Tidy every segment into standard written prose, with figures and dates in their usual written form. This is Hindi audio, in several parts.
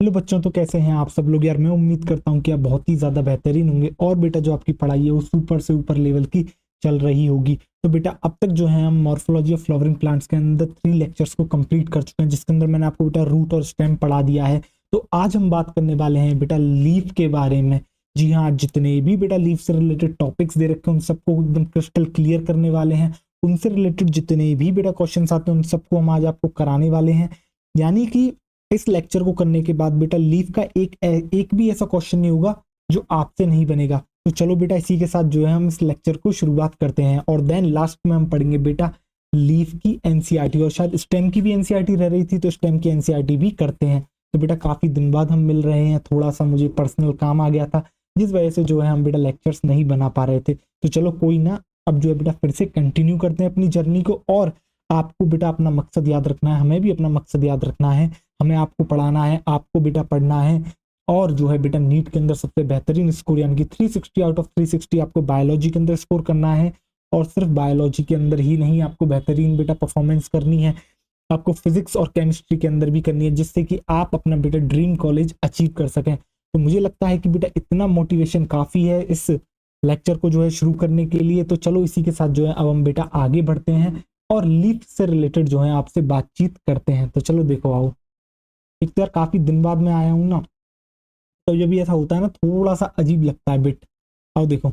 हेलो बच्चों, तो कैसे हैं आप सब लोग। यार मैं उम्मीद करता हूँ कि आप बहुत ही ज़्यादा बेहतरीन होंगे और बेटा जो आपकी पढ़ाई है वो सुपर से ऊपर लेवल की चल रही होगी। तो बेटा अब तक जो है हम मॉर्फोलॉजी ऑफ फ्लावरिंग प्लांट्स के अंदर 3 लेक्चर्स को कंप्लीट कर चुके हैं, जिसके अंदर मैंने आपको बेटा रूट और स्टेम पढ़ा दिया है। तो आज हम बात करने वाले हैं बेटा लीफ के बारे में। जी हाँ, जितने भी बेटा लीफ से रिलेटेड टॉपिक्स दे रखे हैं उन सबको एकदम क्रिस्टल क्लियर करने वाले हैं। उनसे रिलेटेड जितने भी बेटा क्वेश्चन आते हैं उन सबको हम आज आपको कराने वाले हैं। यानी कि इस लेक्चर को करने के बाद बेटा लीफ का एक भी ऐसा क्वेश्चन नहीं होगा जो आपसे नहीं बनेगा। तो चलो बेटा इसी के साथ जो है हम इस लेक्चर को शुरुआत करते हैं और देन लास्ट में हम पढ़ेंगे बेटा लीफ की एनसीईआरटी, और शायद स्टेम की भी एनसीईआरटी रह रही थी तो स्टेम की एनसीईआरटी भी करते हैं। तो बेटा काफी दिन बाद हम मिल रहे हैं, थोड़ा सा मुझे पर्सनल काम आ गया था जिस वजह से जो है हम बेटा लेक्चर्स नहीं बना पा रहे थे। तो चलो कोई ना, अब जो है बेटा फिर से कंटिन्यू करते हैं अपनी जर्नी को। और आपको बेटा अपना मकसद याद रखना है, हमें भी अपना मकसद याद रखना है। हमें आपको पढ़ाना है, आपको बेटा पढ़ना है। और जो है बेटा नीट के अंदर सबसे बेहतरीन स्कोर यानी कि 360 आउट ऑफ 360 आपको बायोलॉजी के अंदर स्कोर करना है। और सिर्फ बायोलॉजी के अंदर ही नहीं, आपको बेहतरीन बेटा परफॉर्मेंस करनी है, आपको फिजिक्स और केमिस्ट्री के अंदर भी करनी है, जिससे कि आप अपना बेटा ड्रीम कॉलेज अचीव कर सकें। तो मुझे लगता है कि बेटा इतना मोटिवेशन काफी है इस लेक्चर को जो है शुरू करने के लिए। तो चलो इसी के साथ जो है अब हम बेटा आगे बढ़ते हैं और लीफ से रिलेटेड जो है आपसे बातचीत करते हैं। तो चलो देखो आओ, एक तो यार काफी दिन बाद मैं आया हूँ ना, तो जब भी ऐसा होता है ना थोड़ा सा अजीब लगता है बिट। आओ देखो,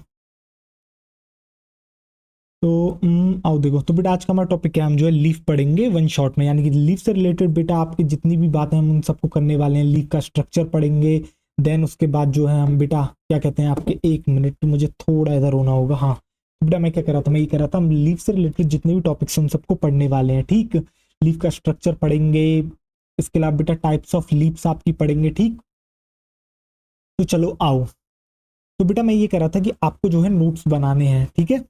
तो आओ देखो, तो बेटा आज का हमारा टॉपिक क्या है, हम जो है लीफ पढ़ेंगे वन शॉट में। यानी कि लीफ से रिलेटेड बेटा आपकी जितनी भी बातें हम उन सबको करने वाले हैं। लीफ का स्ट्रक्चर पढ़ेंगे, देन उसके बाद जो है हम बेटा क्या कहते हैं, आपके 1 मिनट मुझे थोड़ा इधर होना होगा। हाँ तो बेटा मैं क्या कर रहा था, मैं ये कह रहा था हम लीफ से रिलेटेड जितने भी टॉपिक्स हैं उन सबको पढ़ने वाले हैं। ठीक, लीफ का स्ट्रक्चर पढ़ेंगे, इसके अलावा बेटा टाइप्स ऑफ लीव्स आपकी पढ़ेंगे। ठीक, तो चलो आओ। तो बेटा मैं ये कह रहा था कि आपको जो है नोट्स बनाने हैं। ठीक है,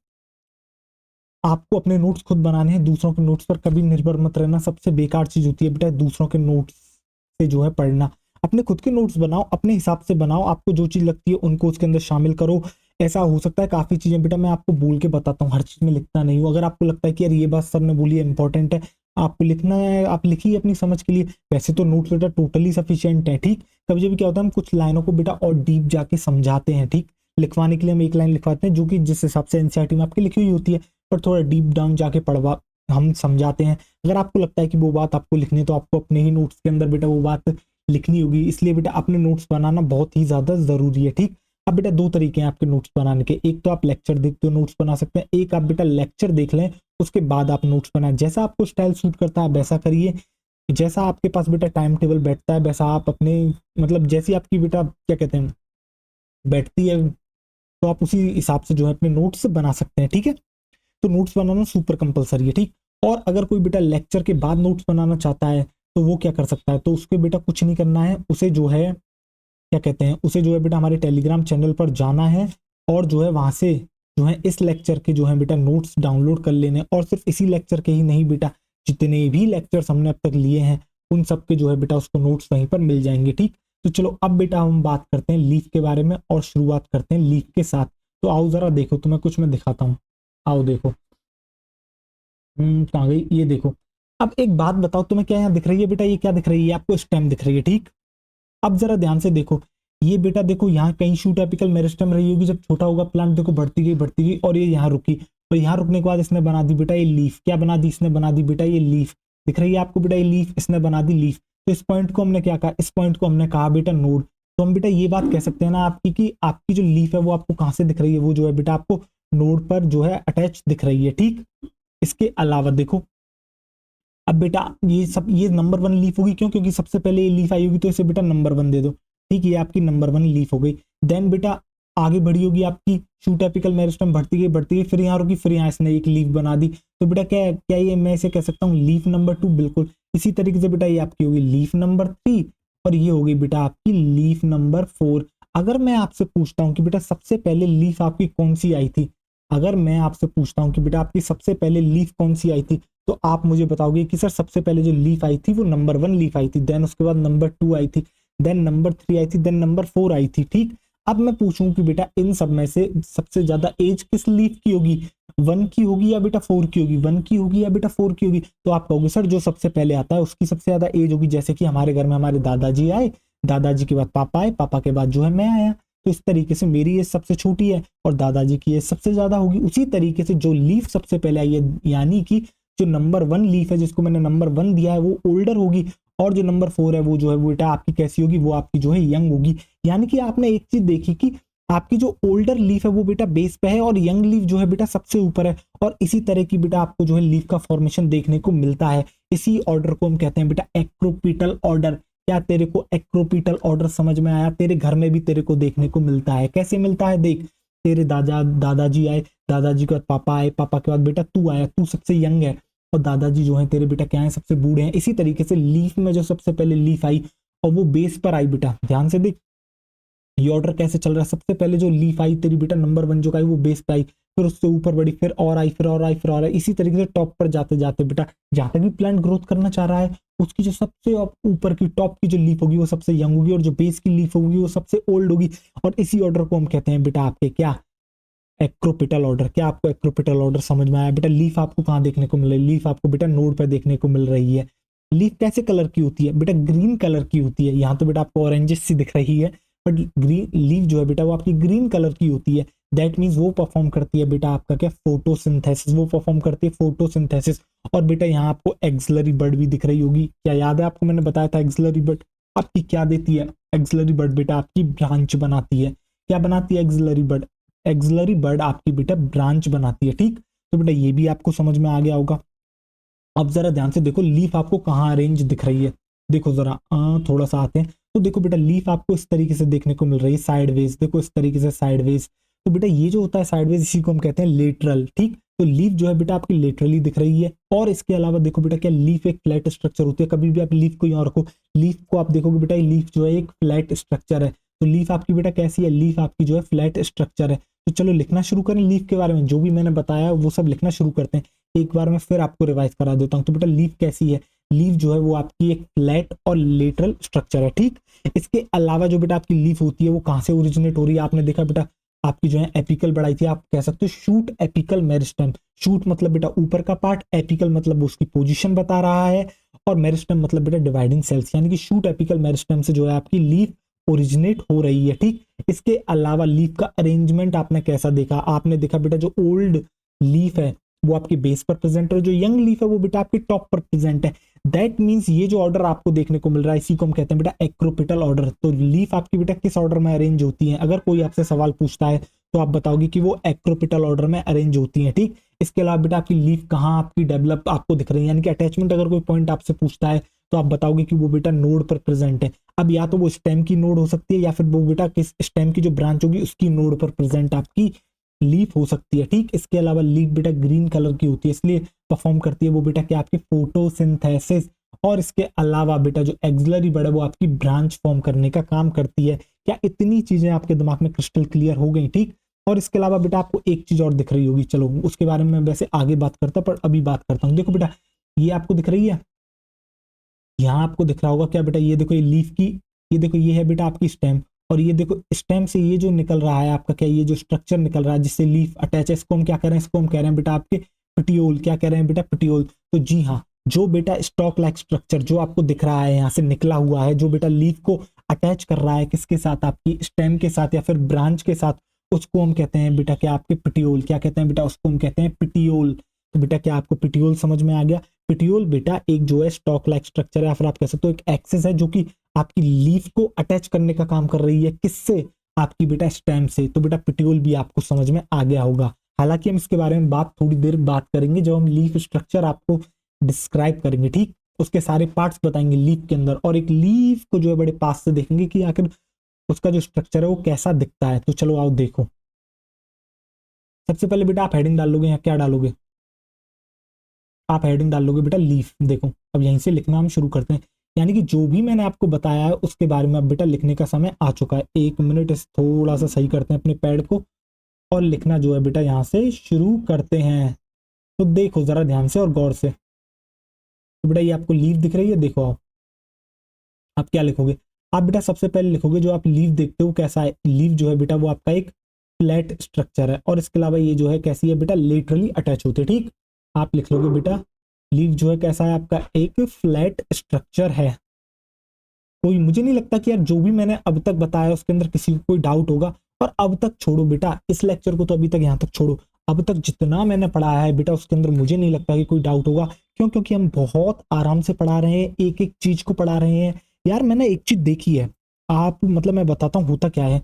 आपको अपने नोट्स खुद बनाने हैं, दूसरों के नोट्स पर कभी निर्भर मत रहना। सबसे बेकार चीज होती है बेटा दूसरों के नोट्स से जो है पढ़ना। अपने खुद के नोट्स बनाओ, अपने हिसाब से बनाओ, आपको जो चीज लगती है उनको उसके अंदर शामिल करो। ऐसा हो सकता है काफी चीजें बेटा मैं आपको बोल के बताता हूँ, हर चीज में लिखता नहीं हूँ। अगर आपको लगता है कि यार ये बात सर ने बोली है इंपॉर्टेंट है, आपको लिखना है, आप लिखिए अपनी समझ के लिए। वैसे तो नोट्स बेटा टोटली सफिशियंट है। ठीक, कभी कभी क्या होता है हम कुछ लाइनों को बेटा और डीप जाके समझाते हैं। ठीक, लिखवाने के लिए हम एक लाइन लिखवाते हैं जो कि जिस हिसाब से एनसीईआरटी में आपकी लिखी हुई होती है, पर थोड़ा डीप डाउन जाके पढ़वा हम समझाते हैं। अगर आपको लगता है कि वो बात आपको लिखनी है तो आपको अपने ही नोट्स के अंदर बेटा वो बात लिखनी होगी। इसलिए बेटा अपने नोट्स बनाना बहुत ही ज्यादा जरूरी है। ठीक, अब बेटा 2 तरीके हैं आपके नोट्स बनाने के। एक तो आप लेक्चर देखते हो नोट्स बना सकते हैं, एक आप बेटा लेक्चर देख लें उसके बाद आप नोट्स बनाएं। जैसा आपको स्टाइल सूट करता है वैसा करिए, जैसा आपके पास बेटा टाइम टेबल बैठता है वैसा आप अपने मतलब जैसी आपकी बेटा क्या कहते हैं बैठती है, तो आप उसी हिसाब से जो है अपने नोट्स बना सकते हैं। ठीक है, तो नोट्स बनाना सुपर कंपलसरी है। ठीक, और अगर कोई बेटा लेक्चर के बाद नोट्स बनाना चाहता है तो वो क्या कर सकता है, तो उसके बेटा कुछ नहीं करना है, उसे जो है क्या कहते हैं, उसे जो है बेटा हमारे टेलीग्राम चैनल पर जाना है और जो है वहां से जो है इस लेक्चर के जो है बेटा नोट्स डाउनलोड कर लेने। और सिर्फ इसी लेक्चर के ही नहीं बेटा, जितने भी लेक्चर्स हमने अब तक लिए हैं उन सब के जो है बेटा उसको नोट्स वहीं पर मिल जाएंगे। ठीक, तो चलो अब बेटा हम बात करते हैं लीफ के बारे में और शुरुआत करते हैं लीफ के साथ। तो आओ जरा देखो, तुम्हें कुछ मैं दिखाता हूँ। आओ देखो, कहाँ गई, ये देखो। अब एक बात बताओ, तुम्हें क्या यहाँ दिख रही है बेटा, ये क्या दिख रही है आपको, स्टेम दिख रही है। ठीक, अब जरा ध्यान से देखो, ये बेटा देखो यहाँ कहीं शूट एपिकल मेरिस्टेम रही होगी, जब छोटा होगा प्लांट देखो बढ़ती गई और ये यहाँ रुकी, और यहाँ रुकने के बाद इसने बना दी बेटा ये लीफ। क्या बना दी इसने, बना दी बेटा ये लीफ। दिख रही है आपको बेटा ये लीफ, इसने बना दी लीफ। तो इस पॉइंट को हमने क्या कहा, इस पॉइंट को हमने कहा बेटा नोड। तो हम बेटा ये बात कह सकते हैं ना आपकी कि आपकी जो लीफ है वो आपको कहाँ से दिख रही है, वो जो है बेटा आपको नोड पर जो है अटैच दिख रही है। ठीक, इसके अलावा देखो, अब बेटा ये सब ये नंबर 1 लीफ होगी, क्यों, क्योंकि सबसे पहले ये लीफ आई होगी तो इसे बेटा नंबर 1 दे दो। ठीक, ये आपकी नंबर 1 लीफ हो गई। देन बेटा आगे बढ़ी होगी आपकी शूट एपिकल मेरिस्टेम, बढ़ती गई, फिर यहाँ रुकी, फिर यहाँ इसने एक लीफ बना दी। तो बेटा क्या क्या ये मैं इसे कह सकता हूँ लीफ नंबर 2, बिल्कुल। इसी तरीके से बेटा ये आपकी होगी लीफ नंबर 3 और ये होगी बेटा आपकी लीफ नंबर 4। अगर मैं आपसे पूछता हूँ कि बेटा सबसे पहले लीफ आपकी कौन सी आई थी, अगर मैं आपसे पूछता हूँ कि बेटा आपकी सबसे पहले लीफ कौन सी आई थी, तो आप मुझे बताओगे कि सर सबसे पहले जो लीफ आई थी वो नंबर 1 लीफ आई थी, देन उसके बाद नंबर 2 आई थी, देन नंबर 3 आई थी, देन नंबर 4 आई थी। ठीक, अब मैं पूछूं कि बेटा इन सब में से सबसे ज्यादा एज किस लीफ की होगी, 1 की होगी या बेटा 4 की होगी, 1 की होगी या बेटा 4 की होगी। तो आप कहोगे सर जो सबसे पहले आता है उसकी सबसे ज्यादा एज होगी, जैसे कि हमारे घर में हमारे दादाजी आए, दादाजी के बाद पापा आए, पापा के बाद जो है मैं आया। तो इस तरीके से मेरी एज सबसे छोटी है और दादाजी की एज सबसे ज्यादा होगी। उसी तरीके से जो लीफ सबसे पहले आई है, यानी कि जो नंबर 1 लीफ है जिसको मैंने नंबर 1 दिया है वो ओल्डर होगी, और जो नंबर 4 है वो जो है वो बेटा आपकी कैसी होगी, वो आपकी जो है यंग होगी। यानी कि आपने एक चीज देखी कि आपकी जो ओल्डर लीफ है वो बेटा बेस पे है और यंग लीफ जो है बेटा सबसे ऊपर है। और इसी तरह की बेटा आपको जो है लीफ का फॉर्मेशन देखने को मिलता है। इसी ऑर्डर को हम कहते हैं बेटा एक्रोपिटल ऑर्डर। क्या तेरे को एक्रोपिटल ऑर्डर समझ में आया? तेरे घर में भी तेरे को देखने को मिलता है। कैसे मिलता है? देख, तेरे दादाजी आए, दादाजी के बाद पापा आए, पापा के बाद बेटा तू आया, तू सबसे यंग है, और दादाजी जो है तेरे बेटा क्या है, सबसे बूढ़े हैं। इसी तरीके से लीफ में जो सबसे पहले लीफ आई और वो बेस पर आई बेटा, ध्यान से देख ये ऑर्डर कैसे चल रहा है। सबसे पहले जो लीफ आई तेरी बेटा नंबर 1 जो आई वो बेस पे आई, फिर उससे ऊपर बढ़ी, फिर और आई, फिर और आई, फिर और आई। इसी तरीके से टॉप पर जाते जाते बेटा जहां तक भी प्लांट ग्रोथ करना चाह रहा है उसकी जो सबसे ऊपर की टॉप की जो लीफ होगी वो सबसे यंग होगी, और जो बेस की लीफ होगी वो सबसे ओल्ड होगी। और इसी ऑर्डर को हम कहते हैं बेटा आपके क्या, एक्रोपिटल ऑर्डर। क्या आपको एक्रोपिटल ऑर्डर समझ में आया बेटा? लीफ आपको कहाँ देखने को मिल रही है? लीफ आपको बेटा नोड पर देखने को मिल रही है। लीफ कैसे कलर की होती है बेटा? ग्रीन कलर की होती है। यहाँ तो बेटा आपको ऑरेंजेस सी दिख रही है, बट ग्रीन लीफ जो है बेटा वो आपकी ग्रीन कलर की होती है। दैट मीन्स वो परफॉर्म करती है बेटा आपका क्या, फोटोसिंथेसिस। वो परफॉर्म करती है फोटोसिंथेसिस। और बेटा यहाँ आपको एक्सिलरी बर्ड भी दिख रही होगी। क्या याद है आपको? मैंने बताया था एक्सिलरी बर्ड आपकी क्या देती है? एक्सिलरी बर्ड बेटा आपकी ब्रांच बनाती है। क्या बनाती है एक्सिलरी बर्ड? एक्सिलरी बर्ड आपकी बेटा ब्रांच बनाती है। ठीक, तो बेटा ये भी आपको समझ में आ गया होगा। अब जरा ध्यान से देखो लीफ आपको कहाँ अरेंज दिख रही है। देखो जरा थोड़ा सा आते हैं तो देखो बेटा लीफ आपको इस तरीके से देखने को मिल रही है, साइडवेज। देखो इस तरीके से साइडवेज। तो बेटा ये जो होता है साइडवेज इसी को हम कहते हैं लेटरल। ठीक, तो लीफ जो है बेटा आपकी लेटरली दिख रही है। और इसके अलावा देखो बेटा क्या लीफ एक फ्लैट स्ट्रक्चर होती है। कभी भी आप लीफ को यहाँ रखो, लीफ को आप देखोगे बेटा लीफ जो है एक फ्लैट स्ट्रक्चर है। तो लीफ आपकी बेटा कैसी है? लीफ आपकी जो है फ्लैट स्ट्रक्चर है। तो चलो लिखना शुरू करें लीफ के बारे में। जो भी मैंने बताया वो सब लिखना शुरू करते हैं। एक बार मैं फिर आपको रिवाइज करा देता हूँ। तो बेटा लीफ कैसी है? लीफ जो है वो आपकी एक फ्लैट और लेटरल स्ट्रक्चर है। ठीक, इसके अलावा जो बेटा आपकी लीफ होती है वो कहाँ से ओरिजिनेट हो रही है? आपने देखा बेटा आपकी जो है एपिकल बढ़ाई थी, आप कह सकते हो शूट एपिकल मेरिस्टेम। शूट मतलब बेटा ऊपर का पार्ट, एपिकल मतलब उसकी पोजीशन बता रहा है, और मेरिस्टेम मतलब बेटा डिवाइडिंग सेल्स। यानी कि शूट एपिकल मेरिस्टेम से जो है आपकी लीफ ओरिजिनेट हो रही है। ठीक, इसके अलावा लीफ का अरेंजमेंट आपने कैसा देखा? आपने देखा बेटा जो ओल्ड लीफ है वो आपकी बेस पर प्रेजेंट है, और जो यंग लीफ है वो बेटा आपकी टॉप पर प्रेजेंट है। दैट मींस ये जो ऑर्डर आपको देखने को मिल रहा है इसी को हम कहते हैं बेटा एक्रोपिटल ऑर्डर। तो लीफ आपकी बेटा किस ऑर्डर में अरेंज होती है? अगर कोई आपसे सवाल पूछता है तो आप बताओगे कि वो एक्रोपिटल ऑर्डर में अरेंज होती है। ठीक, इसके अलावा बेटा आपकी लीफ कहाँ आपकी डेवलप आपको दिख रही है, यानी कि अटैचमेंट अगर कोई पॉइंट आपसे पूछता है तो आप बताओगे कि वो बेटा नोड पर प्रेजेंट है। अब या तो वो स्टेम की नोड हो सकती है या फिर वो बेटा किस स्टेम की जो ब्रांच होगी उसकी नोड पर प्रेजेंट आपकी लीफ हो सकती है। ठीक, इसके अलावा लीफ बेटा ग्रीन कलर की होती है, इसलिए परफॉर्म करती है वो बेटा क्या, आपकी फोटोसिंथेसिस। और इसके अलावा बेटा जो एक्सिलरी बर्ड है वो आपकी ब्रांच फॉर्म करने का काम करती है। क्या इतनी चीजें आपके दिमाग में क्रिस्टल क्लियर हो गई? ठीक, और इसके अलावा बेटा आपको एक चीज और दिख रही होगी, चलो उसके बारे में वैसे आगे बात करता पर अभी बात करता हूँ। देखो बेटा ये आपको दिख रही है, यहाँ आपको दिख रहा होगा क्या बेटा, ये देखो ये लीफ की, ये देखो ये है बेटा आपकी स्टेम, और ये देखो स्टेम से ये जो निकल रहा है आपका क्या, ये जो स्ट्रक्चर निकल रहा है जिससे लीफ अटैच है, इसको हम क्या कह रहे हैं? इसको हम कह रहे हैं बेटा आपके पिटियोल। क्या कह रहे हैं बेटा? पिटियोल। तो जी हाँ, जो बेटा स्टॉक लाइक स्ट्रक्चर जो आपको दिख रहा है यहाँ से निकला हुआ है, जो बेटा लीफ को अटैच कर रहा है किसके साथ, आपकी स्टेम के साथ या फिर ब्रांच के साथ, उसको हम कहते हैं बेटा क्या, आपके पिटियोल। क्या कहते हैं बेटा? उसको हम कहते हैं पिटियोल। तो बेटा क्या आपको पिटियोल समझ में आ गया? पिटियोल बेटा एक जो है स्टॉक लाइक स्ट्रक्चर है, या फिर आप कह सकते हो एक एक्सिस है जो कि आपकी लीफ को अटैच करने का काम कर रही है। किससे? आपकी बेटा स्टेम से। तो बेटा पिटियोल भी आपको समझ में आ गया होगा। हालांकि हम इसके बारे में बात थोड़ी देर बात करेंगे जब हम लीफ स्ट्रक्चर आपको डिस्क्राइब करेंगे। ठीक, उसके सारे पार्ट्स बताएंगे लीफ के अंदर, और एक लीफ को जो है बड़े पास से देखेंगे कि आखिर उसका जो स्ट्रक्चर है वो कैसा दिखता है। तो चलो आओ देखो। सबसे पहले बेटा आप हेडिंग डाल लोगे, या क्या डालोगे? आप हेडिंग डाल लोगे बेटा लीफ। देखो अब यहीं से लिखना हम शुरू करते हैं, यानी कि जो भी मैंने आपको बताया है उसके बारे में अब बेटा लिखने का समय आ चुका है। एक मिनट, इस थोड़ा सा सही करते हैं अपने पैड को, और लिखना जो है बेटा यहाँ से शुरू करते हैं। तो देखो जरा ध्यान से और गौर से। तो बेटा ये आपको लीफ दिख रही है, देखो आप क्या लिखोगे? आप बेटा सबसे पहले लिखोगे जो आप लीफ देखते हो कैसा है। लीफ जो है बेटा वो आपका एक फ्लैट स्ट्रक्चर है, और इसके अलावा ये जो है कैसी है बेटा, लेटरली अटैच होते हैं। ठीक, आप लिख लोगे बेटा लीफ जो है कैसा है आपका, एक फ्लैट स्ट्रक्चर है। कोई, मुझे नहीं लगता कि यार जो भी मैंने अब तक बताया उसके अंदर किसी को कोई डाउट होगा। और अब तक छोड़ो बेटा, इस लेक्चर को तो अभी तक यहाँ तक छोड़ो, अब तक जितना मैंने पढ़ाया है बेटा उसके अंदर मुझे नहीं लगता कि कोई डाउट होगा। क्यों? क्योंकि हम बहुत आराम से पढ़ा रहे हैं, एक एक चीज को पढ़ा रहे हैं। यार मैंने एक चीज देखी है, आप मतलब मैं बताता हूँ होता क्या है।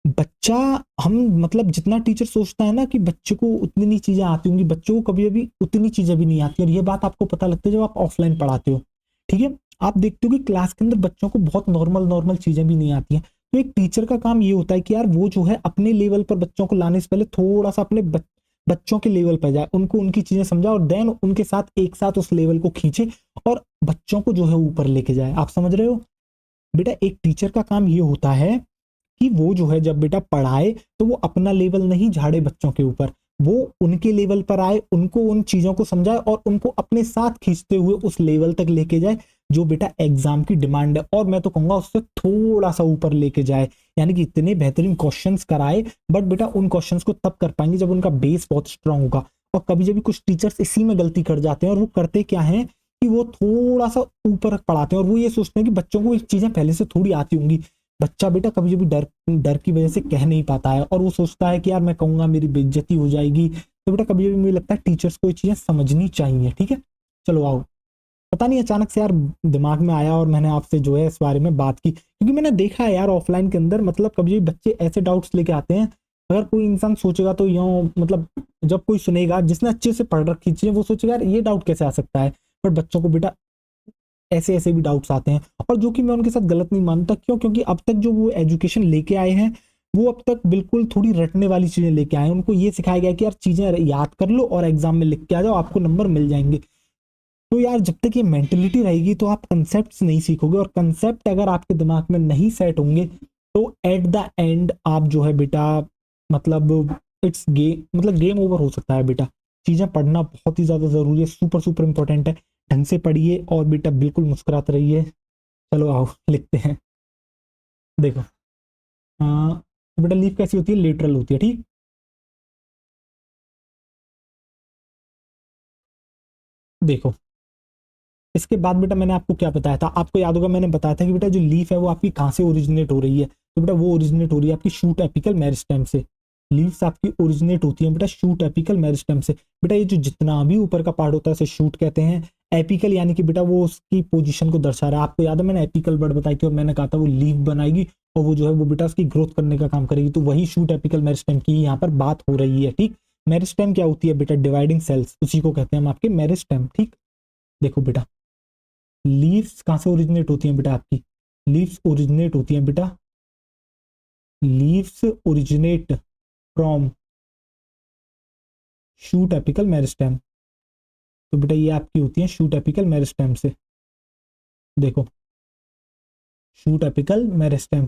बच्चा, हम मतलब जितना टीचर सोचता है ना कि बच्चे को उतनी नहीं चीजें आती होंगी, बच्चों को कभी कभी उतनी चीजें भी नहीं आती। और ये बात आपको पता लगता है जब आप ऑफलाइन पढ़ाते हो। ठीक है, आप देखते हो कि क्लास के अंदर बच्चों को बहुत नॉर्मल नॉर्मल चीजें भी नहीं आती हैं। तो एक टीचर का काम ये होता है कि यार वो जो है अपने लेवल पर बच्चों को लाने से पहले थोड़ा सा अपने बच्चों के लेवल पर जाए, उनको उनकी चीजें समझा और देन उनके साथ एक साथ उस लेवल को खींचे और बच्चों को जो है ऊपर लेके जाए। आप समझ रहे हो बेटा? एक टीचर का काम ये होता है कि वो जो है जब बेटा पढ़ाए तो वो अपना लेवल नहीं झाड़े बच्चों के ऊपर, वो उनके लेवल पर आए, उनको उन चीजों को समझाए और उनको अपने साथ खींचते हुए उस लेवल तक लेके जाए जो बेटा एग्जाम की डिमांड है। और मैं तो कहूंगा उससे थोड़ा सा ऊपर लेके जाए, यानी कि इतने बेहतरीन क्वेश्चंस कराए। बट बेटा उन क्वेश्चंस को तब कर पाएंगे जब उनका बेस बहुत स्ट्रांग होगा। और कभी जब भी कुछ टीचर्स इसी में गलती कर जाते हैं, और वो करते क्या है कि वो थोड़ा सा ऊपर पढ़ाते हैं और वो ये सोचते हैं कि बच्चों को ये चीजें पहले से थोड़ी आती होंगी। बच्चा बेटा कभी भी डर डर की वजह से कह नहीं पाता है और वो सोचता है कि यार मैं कहूंगा मेरी बेइज्जती हो जाएगी। तो बेटा कभी भी मुझे लगता है टीचर्स को ये चीजें समझनी चाहिए। ठीक है, चलो आओ। पता नहीं अचानक से यार दिमाग में आया और मैंने आपसे जो है इस बारे में बात की, क्योंकि मैंने देखा है यार ऑफलाइन के अंदर मतलब कभी भी बच्चे ऐसे डाउट्स लेके आते हैं। अगर कोई इंसान सोचेगा तो यूं मतलब, जब कोई सुनेगा जिसने अच्छे से पढ़ रखी चीजें वो सोचेगा यार ये डाउट कैसे आ सकता है। पर बच्चों को बेटा ऐसे ऐसे भी डाउट्स आते हैं, और जो कि मैं उनके साथ गलत नहीं मानता। क्यों? क्योंकि अब तक जो वो एजुकेशन लेके आए हैं वो अब तक बिल्कुल थोड़ी रटने वाली चीजें लेके आए हैं। उनको ये सिखाया गया कि यार चीजें याद कर लो और एग्जाम में लिख के आ जाओ, आपको नंबर मिल जाएंगे। तो यार जब तक ये मेंटेलिटी रहेगी तो आप कंसेप्ट नहीं सीखोगे, और कंसेप्ट अगर आपके दिमाग में नहीं सेट होंगे तो एट द एंड आप जो है बेटा मतलब इट्स गेम, मतलब गेम ओवर हो सकता है बेटा। चीजें पढ़ना बहुत ही ज्यादा जरूरी है, सुपर सुपर इंपॉर्टेंट है। ढंग से पढ़िए और बेटा बिल्कुल मुस्कुराते रहिए। चलो आओ लिखते हैं। देखो, तो बेटा लीफ कैसी होती है? लेटरल होती है। ठीक, देखो इसके बाद बेटा मैंने आपको क्या बताया था, आपको याद होगा मैंने बताया था कि बेटा जो लीफ है वो आपकी कहाँ से ओरिजिनेट हो रही है। तो बेटा वो ओरिजिनेट हो रही है आपकी शूट एपिकल मेरिस्टेम से। लीव्स आपकी ओरिजिनेट होती है बेटा शूट एपिकल मेरिस्टेम से। बेटा ये जो जितना भी ऊपर का पार्ट होता है उसे शूट कहते हैं। एपिकल यानी कि बेटा वो उसकी पोजीशन को दर्शा रहा है। आपको याद है मैंने एपिकल वर्ड बताई थी और मैंने कहा था वो लीफ बनाएगी और वो जो है वो बेटा उसकी ग्रोथ करने का काम करेगी। तो वही शूट एपिकल मेरिस्टेम की यहाँ पर बात हो रही है। ठीक, मेरिस्टेम क्या होती है बेटा? डिवाइडिंग सेल्स, उसी को कहते हैं हम आपके मेरिस्टेम। ठीक, देखो बेटा लीव्स कहाँ से ओरिजिनेट होती हैं बेटा? आपकी लीव्स ओरिजिनेट होती हैं बेटा, leaves originate from shoot apical meristem. तो बेटा ये आपकी होती है शूट एपिकल मेरिस्टेम से। देखो शूट एपिकल मेरिस्टेम।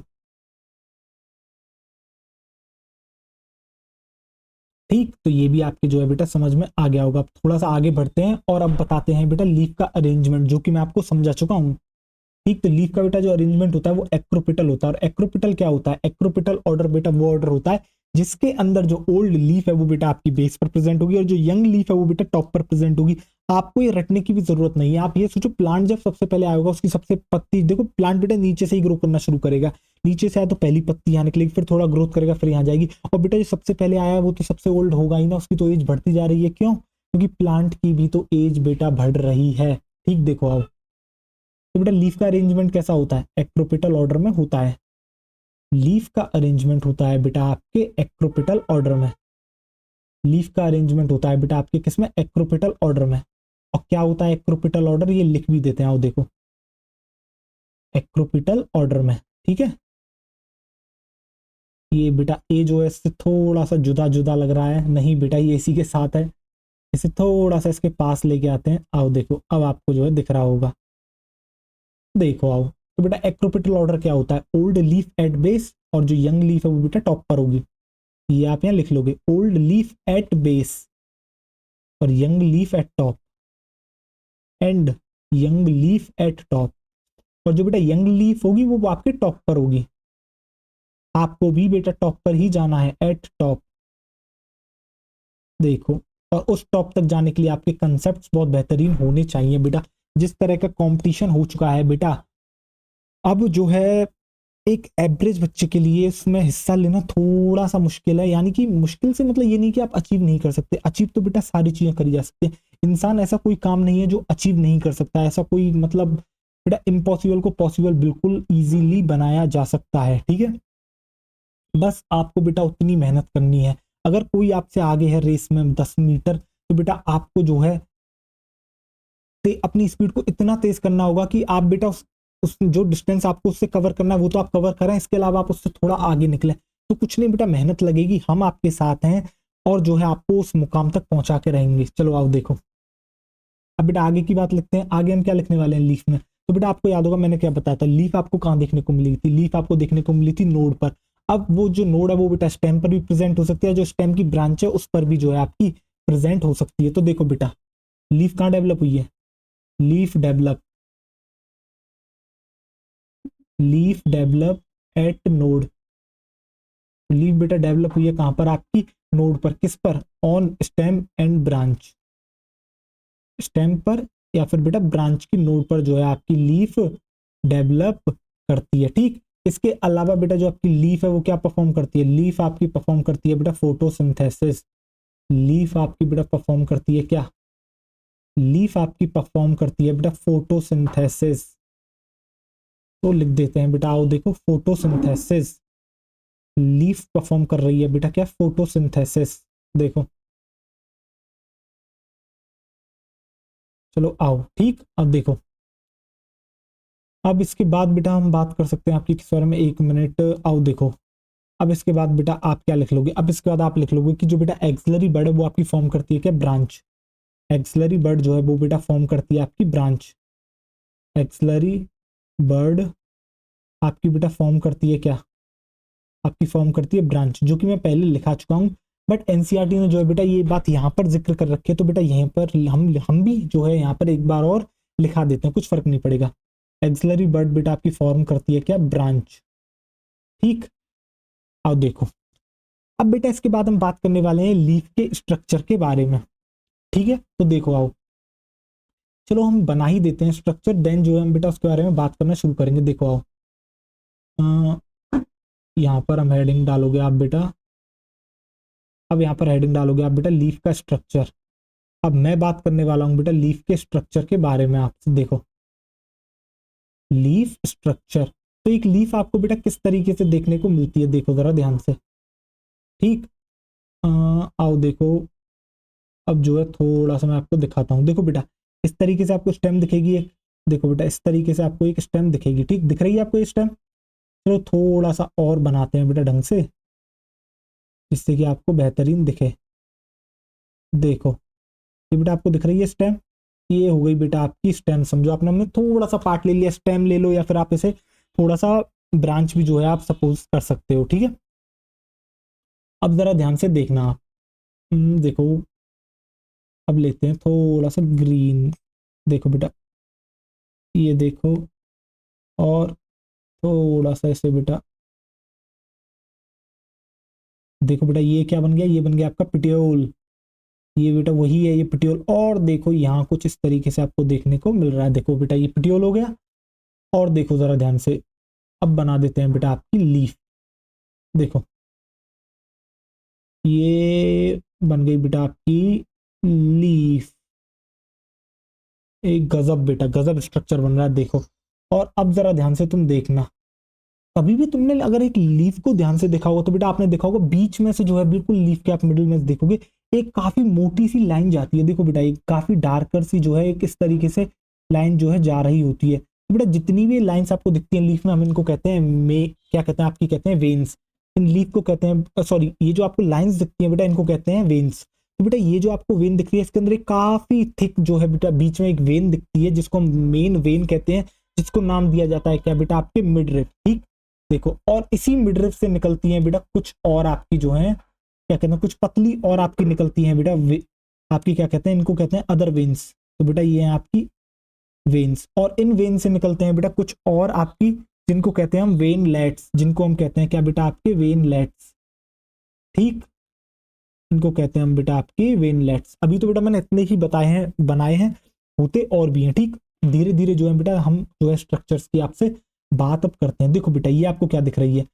ठीक, तो ये भी आपके जो है बेटा समझ में आ गया होगा। अब थोड़ा सा आगे बढ़ते हैं और अब बताते हैं बेटा लीफ का अरेंजमेंट, जो कि मैं आपको समझा चुका हूँ। ठीक, तो लीफ का बेटा जो अरेंजमेंट होता है वो एक्रोपिटल होता है। और एक्रोपिटल क्या होता है? एक्रोपिटल ऑर्डर बेटा वो ऑर्डर होता है जिसके अंदर जो ओल्ड लीफ है वो बेटा आपकी बेस पर प्रेजेंट होगी और जो यंग लीफ है वो बेटा टॉप पर प्रेजेंट होगी। आपको ये रटने की भी जरूरत नहीं है। आप ये सोचो प्लांट जब सबसे पहले आएगा उसकी सबसे पत्ती देखो, प्लांट बेटा नीचे से ही ग्रो करना शुरू करेगा। नीचे से आया तो पहली पत्ती यहाँ निकलेगी, फिर थोड़ा ग्रोथ करेगा, फिर यहाँ जाएगी। और बेटा जो सबसे पहले आया वो तो सबसे ओल्ड होगा ही ना, उसकी तो एज बढ़ती जा रही है। क्यों? क्योंकि प्लांट की भी तो एज बेटा बढ़ रही है। ठीक, देखो आओ। तो बेटा लीफ का अरेंजमेंट कैसा होता है? एक्रोपिटल ऑर्डर में होता है। लीफ का अरेंजमेंट होता है बेटा आपके एक्रोपिटल ऑर्डर में। लीफ का अरेंजमेंट होता है बेटा आपके किसमें? एक्रोपिटल ऑर्डर में। और क्या होता है एक्रोपिटल ऑर्डर? ये लिख भी देते हैं, आओ देखो एक्रोपिटल ऑर्डर में। ठीक है, ये बेटा ए जो है इससे थोड़ा सा जुदा जुदा लग रहा है, नहीं बेटा ये इसी के साथ है। इसे थोड़ा सा इसके पास लेके आते हैं, आओ देखो अब आपको जो है दिख रहा होगा। देखो आओ, तो बेटा एक्रोपिटल ऑर्डर क्या होता है? ओल्ड लीफ एट बेस और जो यंग लीफ है वो बेटा टॉप पर होगी। ये आप यहाँ लिख लोगे, ओल्ड लीफ एट बेस और young leaf eight top, and young leaf eight top. और जो बेटा यंग लीफ होगी वो आपके टॉप पर होगी। आपको भी बेटा टॉप पर ही जाना है, एट टॉप। देखो, और उस टॉप तक जाने के लिए आपके कंसेप्ट बहुत बेहतरीन होने चाहिए बेटा। जिस तरह का कंपटीशन हो चुका है बेटा, अब जो है एक एवरेज बच्चे के लिए इसमें हिस्सा लेना थोड़ा सा मुश्किल है, यानी कि मुश्किल से मतलब ये नहीं कि आप अचीव नहीं कर सकते, अचीव तो बेटा सारी चीजें करी जा सकती है। इंसान ऐसा कोई काम नहीं है जो अचीव नहीं कर सकता, ऐसा कोई मतलब बेटा इम्पॉसिबल को पॉसिबल बिल्कुल इजीली बनाया जा सकता है, ठीक है। बस आपको बेटा उतनी मेहनत करनी है। अगर कोई आपसे आगे है रेस में 10 मीटर, तो बेटा आपको जो है अपनी स्पीड को इतना तेज करना होगा कि आप बेटा उस जो डिस्टेंस आपको उससे कवर करना है वो तो आप कवर करें, इसके अलावा आप उससे थोड़ा आगे निकले। तो कुछ नहीं बेटा, मेहनत लगेगी, हम आपके साथ हैं और जो है आपको उस मुकाम तक पहुंचा के रहेंगे। चलो आओ देखो, अब बेटा आगे की बात लिखते हैं। आगे हम क्या लिखने वाले हैं लीफ में। तो बेटा आपको याद होगा मैंने क्या बताया था, लीफ आपको कहाँ देखने को मिली थी, लीफ आपको देखने को मिली थी नोड पर। अब वो जो नोड है वो बेटा स्टेम पर भी प्रेजेंट हो सकती है, जो स्टेम की ब्रांच है उस पर भी जो है आपकी प्रेजेंट हो सकती है। तो देखो बेटा लीफ कहाँ डेवलप हुई है, leaf develop, leaf develop at node. Leaf बेटा डेवलप हुई है कहां पर, आपकी नोड पर। किस पर, on stem and branch, stem पर या फिर बेटा ब्रांच की नोड पर जो है आपकी लीफ डेवलप करती है, ठीक। इसके अलावा बेटा जो आपकी लीफ है वो क्या परफॉर्म करती है, लीफ आपकी परफॉर्म करती है बेटा फोटोसिंथेसिस। लीफ आपकी बेटा परफॉर्म करती है क्या, लीफ आपकी परफॉर्म करती है बेटा फोटोसिंथेसिस। तो लिख देते हैं बेटा, आओ देखो फोटोसिंथेसिस, लीफ परफॉर्म कर रही है बेटा क्या, फोटोसिंथेसिस। देखो चलो आओ, ठीक। अब देखो, अब इसके बाद बेटा हम बात कर सकते हैं आपकी किस बारे में, 1 मिनट। आओ देखो, अब इसके बाद बेटा आप क्या लिख लोगे, अब इसके बाद आप लिख लोगे कि जो बेटा एक्सिलरी बर्ड है वो आपकी फॉर्म करती है क्या, ब्रांच। एक्सिलरी बर्ड जो है वो बेटा फॉर्म करती है आपकी ब्रांच। एक्सिलरी बर्ड आपकी बेटा फॉर्म करती है क्या, आपकी फॉर्म करती है ब्रांच, जो कि मैं पहले लिखा चुका हूँ। बट एनसीईआरटी ने जो है बेटा ये बात यहाँ पर जिक्र कर रखी है, तो बेटा यहीं पर हम भी जो है यहाँ पर एक बार और लिखा देते हैं, कुछ फर्क नहीं पड़ेगा। एक्सिलरी बर्ड बेटा आपकी फॉर्म करती है क्या, ब्रांच, ठीक। अब देखो, अब बेटा इसके बाद हम बात करने वाले हैं लीफ के स्ट्रक्चर के बारे में, ठीक है। तो देखो आओ, चलो हम बना ही देते हैं स्ट्रक्चर, देन जो है हम बेटा उसके बारे में बात करना शुरू करेंगे। देखो आओ, यहाँ पर हम हेडिंग डालोगे आप बेटा, अब यहाँ पर हेडिंग डालोगे आप बेटा लीफ का स्ट्रक्चर। अब मैं बात करने वाला हूँ बेटा लीफ के स्ट्रक्चर के बारे में आपसे। देखो लीफ स्ट्रक्चर, तो एक लीफ आपको बेटा किस तरीके से देखने को मिलती है, देखो जरा ध्यान से, ठीक। आओ देखो, अब जो है थोड़ा सा मैं आपको दिखाता हूँ। देखो बेटा इस तरीके से आपको स्टेम दिखेगी एक, देखो बेटा इस तरीके से आपको एक स्टेम दिखेगी, ठीक, दिख रही है आपको ये स्टेम। चलो थोड़ा सा और बनाते हैं बेटा ढंग से, जिससे कि आपको बेहतरीन दिखे। देखो ये बेटा आपको दिख रही है स्टेम, ये हो गई बेटा आपकी स्टेम, समझो आपने, हमने थोड़ा सा पार्ट ले लिया, स्टेम ले लो या फिर आप इसे थोड़ा सा ब्रांच भी जो है आप सपोज कर सकते हो, ठीक है। अब जरा ध्यान से देखना आप, देखो अब लेते हैं थोड़ा सा ग्रीन, देखो बेटा ये देखो, और थोड़ा सा ऐसे बेटा, देखो बेटा ये क्या बन गया, ये बन गया आपका पिटियोल, ये बेटा वही है ये पिटियोल। और देखो यहाँ कुछ इस तरीके से आपको देखने को मिल रहा है, देखो बेटा ये पिटियोल हो गया। और देखो जरा ध्यान से, अब बना देते हैं बेटा आपकी लीफ। देखो ये बन गई बेटा आपकी लीफ, एक गजब बेटा, गजब स्ट्रक्चर बन रहा है, देखो। और अब जरा ध्यान से तुम देखना, कभी भी तुमने अगर एक लीफ को ध्यान से देखा होगा तो बेटा आपने देखा होगा बीच में से जो है बिल्कुल लीफ के आप मिडिल में देखोगे एक काफी मोटी सी लाइन जाती है, देखो बेटा एक काफी डार्कर सी जो है एक इस तरीके से लाइन जो है जा रही होती है। तो बेटा जितनी भी लाइंस आपको दिखती हैं लीफ में, हम इनको कहते हैं क्या कहते हैं, आपकी कहते हैं वेन्स। इन लीफ को कहते हैं, सॉरी ये जो आपको लाइंस दिखती हैं बेटा इनको कहते हैं वेन्स। तो बेटा ये जो आपको वेन दिख रही है इसके अंदर एक काफी थिक जो है बेटा बीच में एक वेन दिखती है, जिसको हम मेन वेन कहते हैं, जिसको नाम दिया जाता है क्या बेटा, आपके मिडरिफ, ठीक। देखो और इसी मिडरिफ से निकलती हैं बेटा कुछ और आपकी जो है क्या कहते हैं, कुछ पतली और आपकी निकलती हैं बेटा आपकी क्या कहते हैं, इनको कहते हैं अदर वेन्स। तो बेटा ये है आपकी वेन्स, और इन वेन से निकलते हैं बेटा कुछ और आपकी, जिनको कहते हैं हम वेनलेट्स, जिनको हम कहते हैं क्या बेटा, आपके वेनलेट्स, ठीक। इनको कहते हैं हम बेटा आपके वेनलेट्स। अभी तो बेटा मैंने इतने ही बताए हैं, बनाए हैं, होते और भी हैं, ठीक। धीरे धीरे जो है बेटा हम जो है स्ट्रक्चर्स की आपसे बात अब करते हैं। देखो बेटा ये आपको क्या दिख रही है,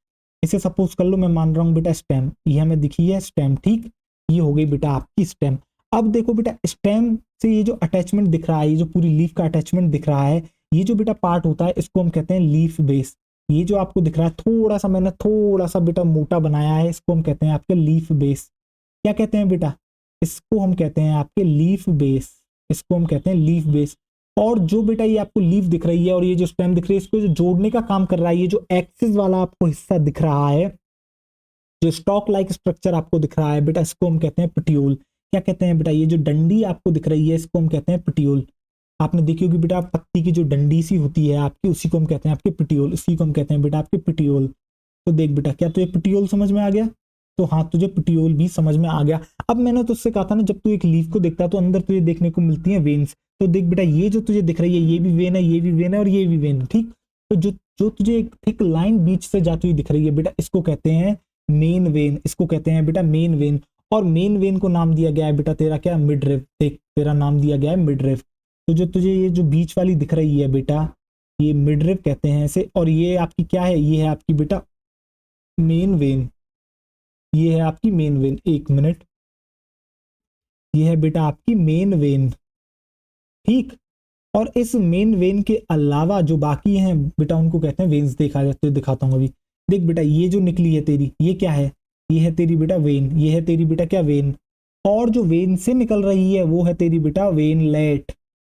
इसे सपोज कर लो मैं मान रहा हूँ बेटा स्टेम, ये हमें दिखी है स्टेम, ठीक, ये हो गई बेटा आपकी स्टेम। अब देखो बेटा स्टेम से ये जो अटैचमेंट दिख रहा है, ये जो पूरी लीफ का अटैचमेंट दिख रहा है, ये जो बेटा पार्ट होता है इसको हम कहते हैं लीफ बेस। ये जो आपको दिख रहा है थोड़ा सा मैंने थोड़ा सा बेटा मोटा बनाया है, इसको हम कहते हैं आपके लीफ बेस। क्या कहते हैं बेटा, इसको हम कहते हैं आपके लीफ बेस, इसको हम कहते हैं लीफ बेस। और जो बेटा ये आपको लीफ दिख रही है और ये जो स्टेम दिख रही है, इसको जो जोड़ने का काम कर रहा है, ये जो एक्सिस वाला आपको हिस्सा दिख रहा है, जो स्टॉक लाइक स्ट्रक्चर आपको दिख रहा है बेटा, इसको हम कहते हैं पिट्यूल। क्या कहते हैं बेटा, ये जो डंडी आपको दिख रही है इसको हम कहते हैं पिट्यूल। आपने देखी होगी बेटा पत्ती की जो डंडी सी होती है आपकी, उसी को हम कहते हैं आपके पिट्यूल, इसी को हम कहते हैं बेटा आपके पिट्यूल। तो देख बेटा क्या तुझे पिट्यूल समझ में आ गया, तो हाँ तुझे पिट्यूल भी समझ में आ गया। अब मैंने तुझसे कहा था ना, जब तू एक लीफ को देखता है तो अंदर तुझे देखने को मिलती है वेन्स। तो देख बेटा ये जो तुझे दिख रही है ये भी वेन है, ये भी वेन है और ये भी वेन है, ठीक। तो जो जो तुझे एक थिक लाइन बीच से जाती हुई दिख रही है बेटा, इसको कहते हैं मेन वेन, इसको कहते हैं बेटा मेन वेन। और मेन वेन को नाम दिया गया है बेटा तेरा क्या, मिडरिव। देख तेरा नाम दिया गया है मिडरिव। तो जो तुझे ये जो बीच वाली दिख रही है बेटा, ये मिडरिव कहते हैं इसे। और ये आपकी क्या है, ये है आपकी बेटा मेन वेन, ये है आपकी मेन वेन। एक मिनट, ये है बेटा आपकी मेन वेन, ठीक। और इस मेन वेन के अलावा जो बाकी हैं बेटा उनको कहते हैं वेन्स। देखा जाए तो दिखाता हूँ अभी। देख बेटा ये जो निकली है तेरी, ये क्या है, ये है तेरी बेटा वेन, ये है तेरी बेटा क्या वेन। और जो वेन से निकल रही है वो है तेरी बेटा वेनलेट।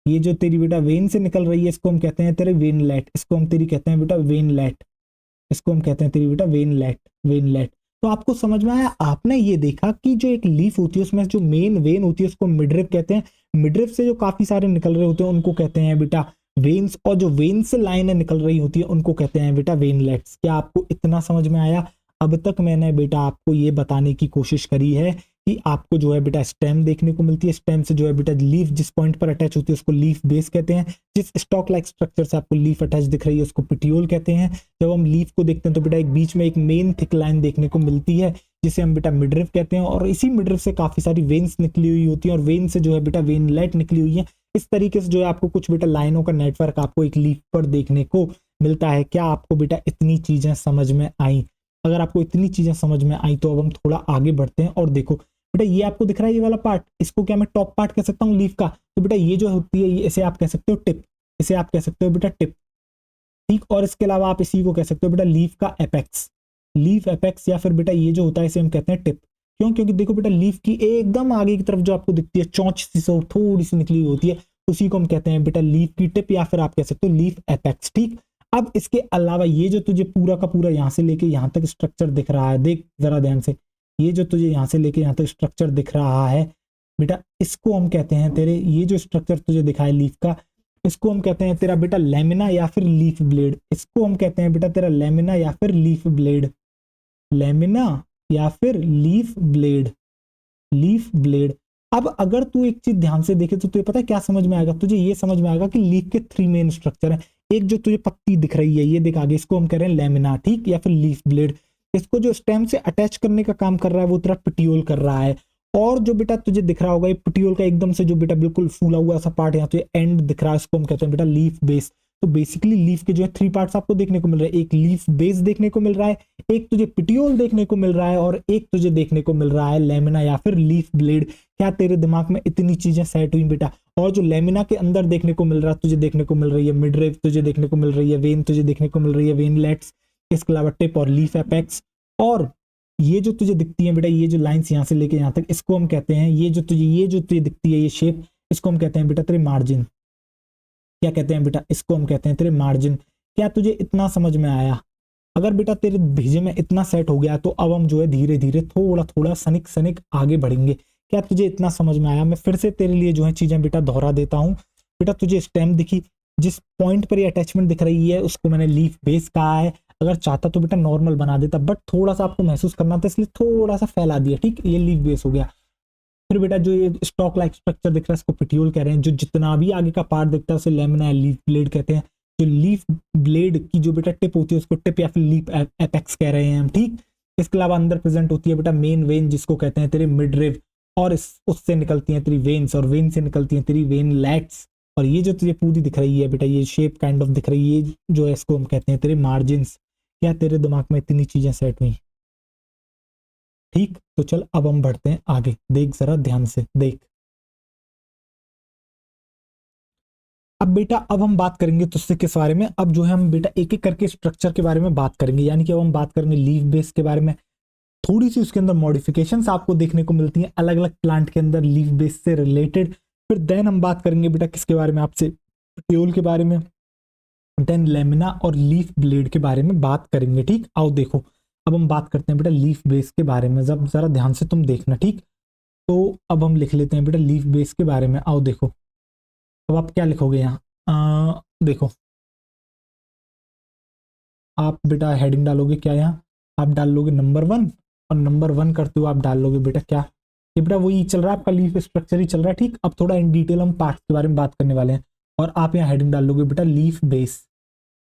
ये जो तेरी बेटा वेन से निकल रही है इसको हम कहते हैं तेरे वेनलेट, इसको हम तेरी कहते हैं बेटा वेनलेट, इसको हम कहते हैं तेरी बेटा वेनलेट, वेनलेट। तो आपको समझ में आया, आपने ये देखा कि जो एक लीफ होती है उसमें जो मेन वेन होती है उसको मिडरिव कहते हैं। मिडरिव से जो काफी सारे निकल रहे होते हैं उनको कहते हैं बेटा वेन्स, और जो वेन से लाइनें निकल रही होती है उनको कहते हैं बेटा वेनलेट्स। क्या आपको इतना समझ में आया? अब तक मैंने बेटा आपको ये बताने की कोशिश करी है कि आपको जो है बेटा स्टेम देखने को मिलती है, स्टेम से जो है बेटा लीफ जिस पॉइंट पर अटैच होती है उसको लीफ बेस कहते हैं। जिस स्टॉक लाइक स्ट्रक्चर से आपको लीफ अटैच दिख रही है उसको पिटियोल कहते हैं। जब हम लीफ को देखते हैं तो बेटा एक बीच में एक मेन थिक लाइन देखने को मिलती है जिसे हम बेटा मिडरिव कहते हैं, और इसी मिडरिव से काफी सारी वेन्स निकली हुई होती है और वेन से जो है बेटा वेनलेट निकली हुई है। इस तरीके से जो है आपको कुछ बेटा लाइनों का नेटवर्क आपको एक लीफ पर देखने को मिलता है। क्या आपको बेटा इतनी चीजें समझ में आई? अगर आपको इतनी चीजें समझ में आई तो अब हम थोड़ा आगे बढ़ते हैं। और देखो बेटा ये आपको दिख रहा है ये वाला पार्ट, इसको क्या मैं टॉप पार्ट कह सकता हूँ लीफ का? तो बेटा ये जो होती है इसे आप कह सकते हो टिप, इसे आप कह सकते हो बेटा टिप, ठीक। और इसके अलावा आप इसी को कह सकते हो बेटा लीफ का एपेक्स, लीफ एपेक्स, या फिर बेटा ये जो होता है इसे हम कहते हैं टिप। क्यों? क्योंकि देखो बेटा लीफ की एकदम आगे की तरफ जो आपको दिखती है चोंच सी थोड़ी सी निकली होती है, उसी को हम कहते हैं बेटा लीफ की टिप, या फिर आप कह सकते हो लीफ एपेक्स, ठीक। अब इसके अलावा ये जो तुझे पूरा का पूरा यहाँ से लेके यहाँ तक स्ट्रक्चर दिख रहा है, देख जरा ध्यान से, ये जो तुझे यहाँ से लेके यहाँ तक स्ट्रक्चर दिख रहा है बेटा, इसको हम कहते हैं तेरे, ये जो स्ट्रक्चर तुझे दिखा है लीफ का, इसको हम कहते हैं तेरा बेटा लेमिना या फिर लीफ ब्लेड। इसको हम कहते हैं बेटा तेरा लेमिना या फिर लीफ ब्लेड, लेमिना या फिर लीफ ब्लेड, लीफ ब्लेड। अब अगर तू एक चीज ध्यान से देखे तो तुझे पता है क्या समझ में आएगा? तुझे ये समझ में आएगा कि लीफ के 3 मेन स्ट्रक्चर हैं। एक जो तुझे पत्ती दिख रही है ये देख आगे, इसको हम कह रहे हैं लेमिना, ठीक, या फिर लीफ ब्लेड। इसको जो स्टेम से अटैच करने का काम कर रहा है वो तेरा पिटियोल कर रहा है। और जो बेटा तुझे दिख रहा होगा ये पिटियोल का एकदम से जो बेटा बिल्कुल फूला हुआ सा पार्ट यहाँ तुझे एंड दिख रहा है, इसको हम कहते हैं बेटा लीफ बेस। तो बेसिकली लीफ के जो है 3 पार्ट्स आपको देखने को मिल रहे हैं, एक लीफ बेस देखने को मिल रहा है, एक तुझे पिटियोल देखने को मिल रहा है, और एक तुझे देखने को मिल रहा है लेमिना या फिर लीफ ब्लेड। क्या तेरे दिमाग में इतनी चीजें सेट हुई बेटा? और जो लेमिना के अंदर देखने को मिल रहा है तुझे देखने को मिल रही है मिडरिव, तुझे देखने को मिल रही है वेन, तुझे देखने को मिल रही है वेनलेट्स, इसके अलावा टिप और लीफ एपेक्स। और ये जो तुझे दिखती है बेटा, ये जो लाइंस यहाँ से लेके यहाँ तक, इसको हम कहते हैं, ये जो तुझे दिखती है ये शेप, इसको हम कहते हैं बेटा तेरे मार्जिन। क्या कहते हैं बेटा? इसको हम कहते हैं तेरे मार्जिन। क्या तुझे इतना समझ में आया? अगर बेटा तेरे भेजे में इतना सेट हो गया तो अब हम जो है धीरे धीरे थोड़ा थोड़ा सनिक सनिक आगे बढ़ेंगे। क्या तुझे इतना समझ में आया? मैं फिर से तेरे लिए जो है चीजें बेटा दोहरा देता हूँ। बेटा तुझे स्टेम दिखी, जिस पॉइंट पर ये अटैचमेंट दिख रही है उसको मैंने लीफ बेस कहा है। अगर चाहता तो बेटा नॉर्मल बना देता, बट थोड़ा सा आपको महसूस करना था इसलिए थोड़ा सा फैला दिया, ठीक। ये लीफ बेस हो गया। फिर बेटा जो ये स्टॉक लाइक स्ट्रक्चर दिख रहा है इसको पिटियोल कह रहे हैं। जो जितना भी आगे का पार्ट दिखता है उसे लेमिना या लीफ ब्लेड कहते हैं। जो लीफ ब्लेड की जो बेटा टिप होती है उसको टिप या फिर लीफ एपेक्स कह रहे हैं हम, ठीक। इसके अलावा अंदर प्रेजेंट होती है बेटा मेन वेन जिसको कहते हैं तेरे मिडरिव, और उससे निकलती हैं तेरी वेन्स, और वेन से निकलती हैं तेरी वेनलेट्स। और ये जो तुझे पूरी दिख रही है बेटा, ये शेप काइंड ऑफ दिख रही है, जो है इसको हम कहते हैं तेरे मार्जिन्स। क्या तेरे दिमाग में इतनी चीजें सेट हुई? ठीक, तो चल अब हम बढ़ते हैं आगे, देख जरा ध्यान से देख। अब बेटा अब हम बात करेंगे तुझसे किस बारे में, अब जो है हम बेटा एक एक करके स्ट्रक्चर के बारे में बात करेंगे, यानी कि अब हम बात करेंगे लीफ बेस के बारे में। थोड़ी सी उसके अंदर मॉडिफिकेशंस आपको देखने को मिलती हैं अलग अलग प्लांट के अंदर लीफ बेस से रिलेटेड। फिर देन हम बात करेंगे बेटा किसके बारे में, आपसे पेटियोल के बारे में, देन लेमिना और लीफ ब्लेड के बारे में बात करेंगे। ठीक, आओ देखो अब हम बात करते हैं बेटा लीफ बेस के बारे में, जब जरा ध्यान से तुम देखना। ठीक, तो अब हम लिख लेते हैं बेटा लीफ बेस के बारे में। आओ देखो अब आप क्या लिखोगे यहाँ, देखो आप बेटा हेडिंग डालोगे क्या यहाँ, आप डाल लोगे नंबर 1, और नंबर 1 करते हो आप डाल लोगे बेटा क्या, ये बेटा वही चल रहा है आपका लीफ स्ट्रक्चर ही चल रहा है। ठीक, अब थोड़ा इन डिटेल हम पार्ट्स के बारे में बात करने वाले हैं, और आप यहाँ हेडिंग डाल लोगे बेटा लीफ बेस।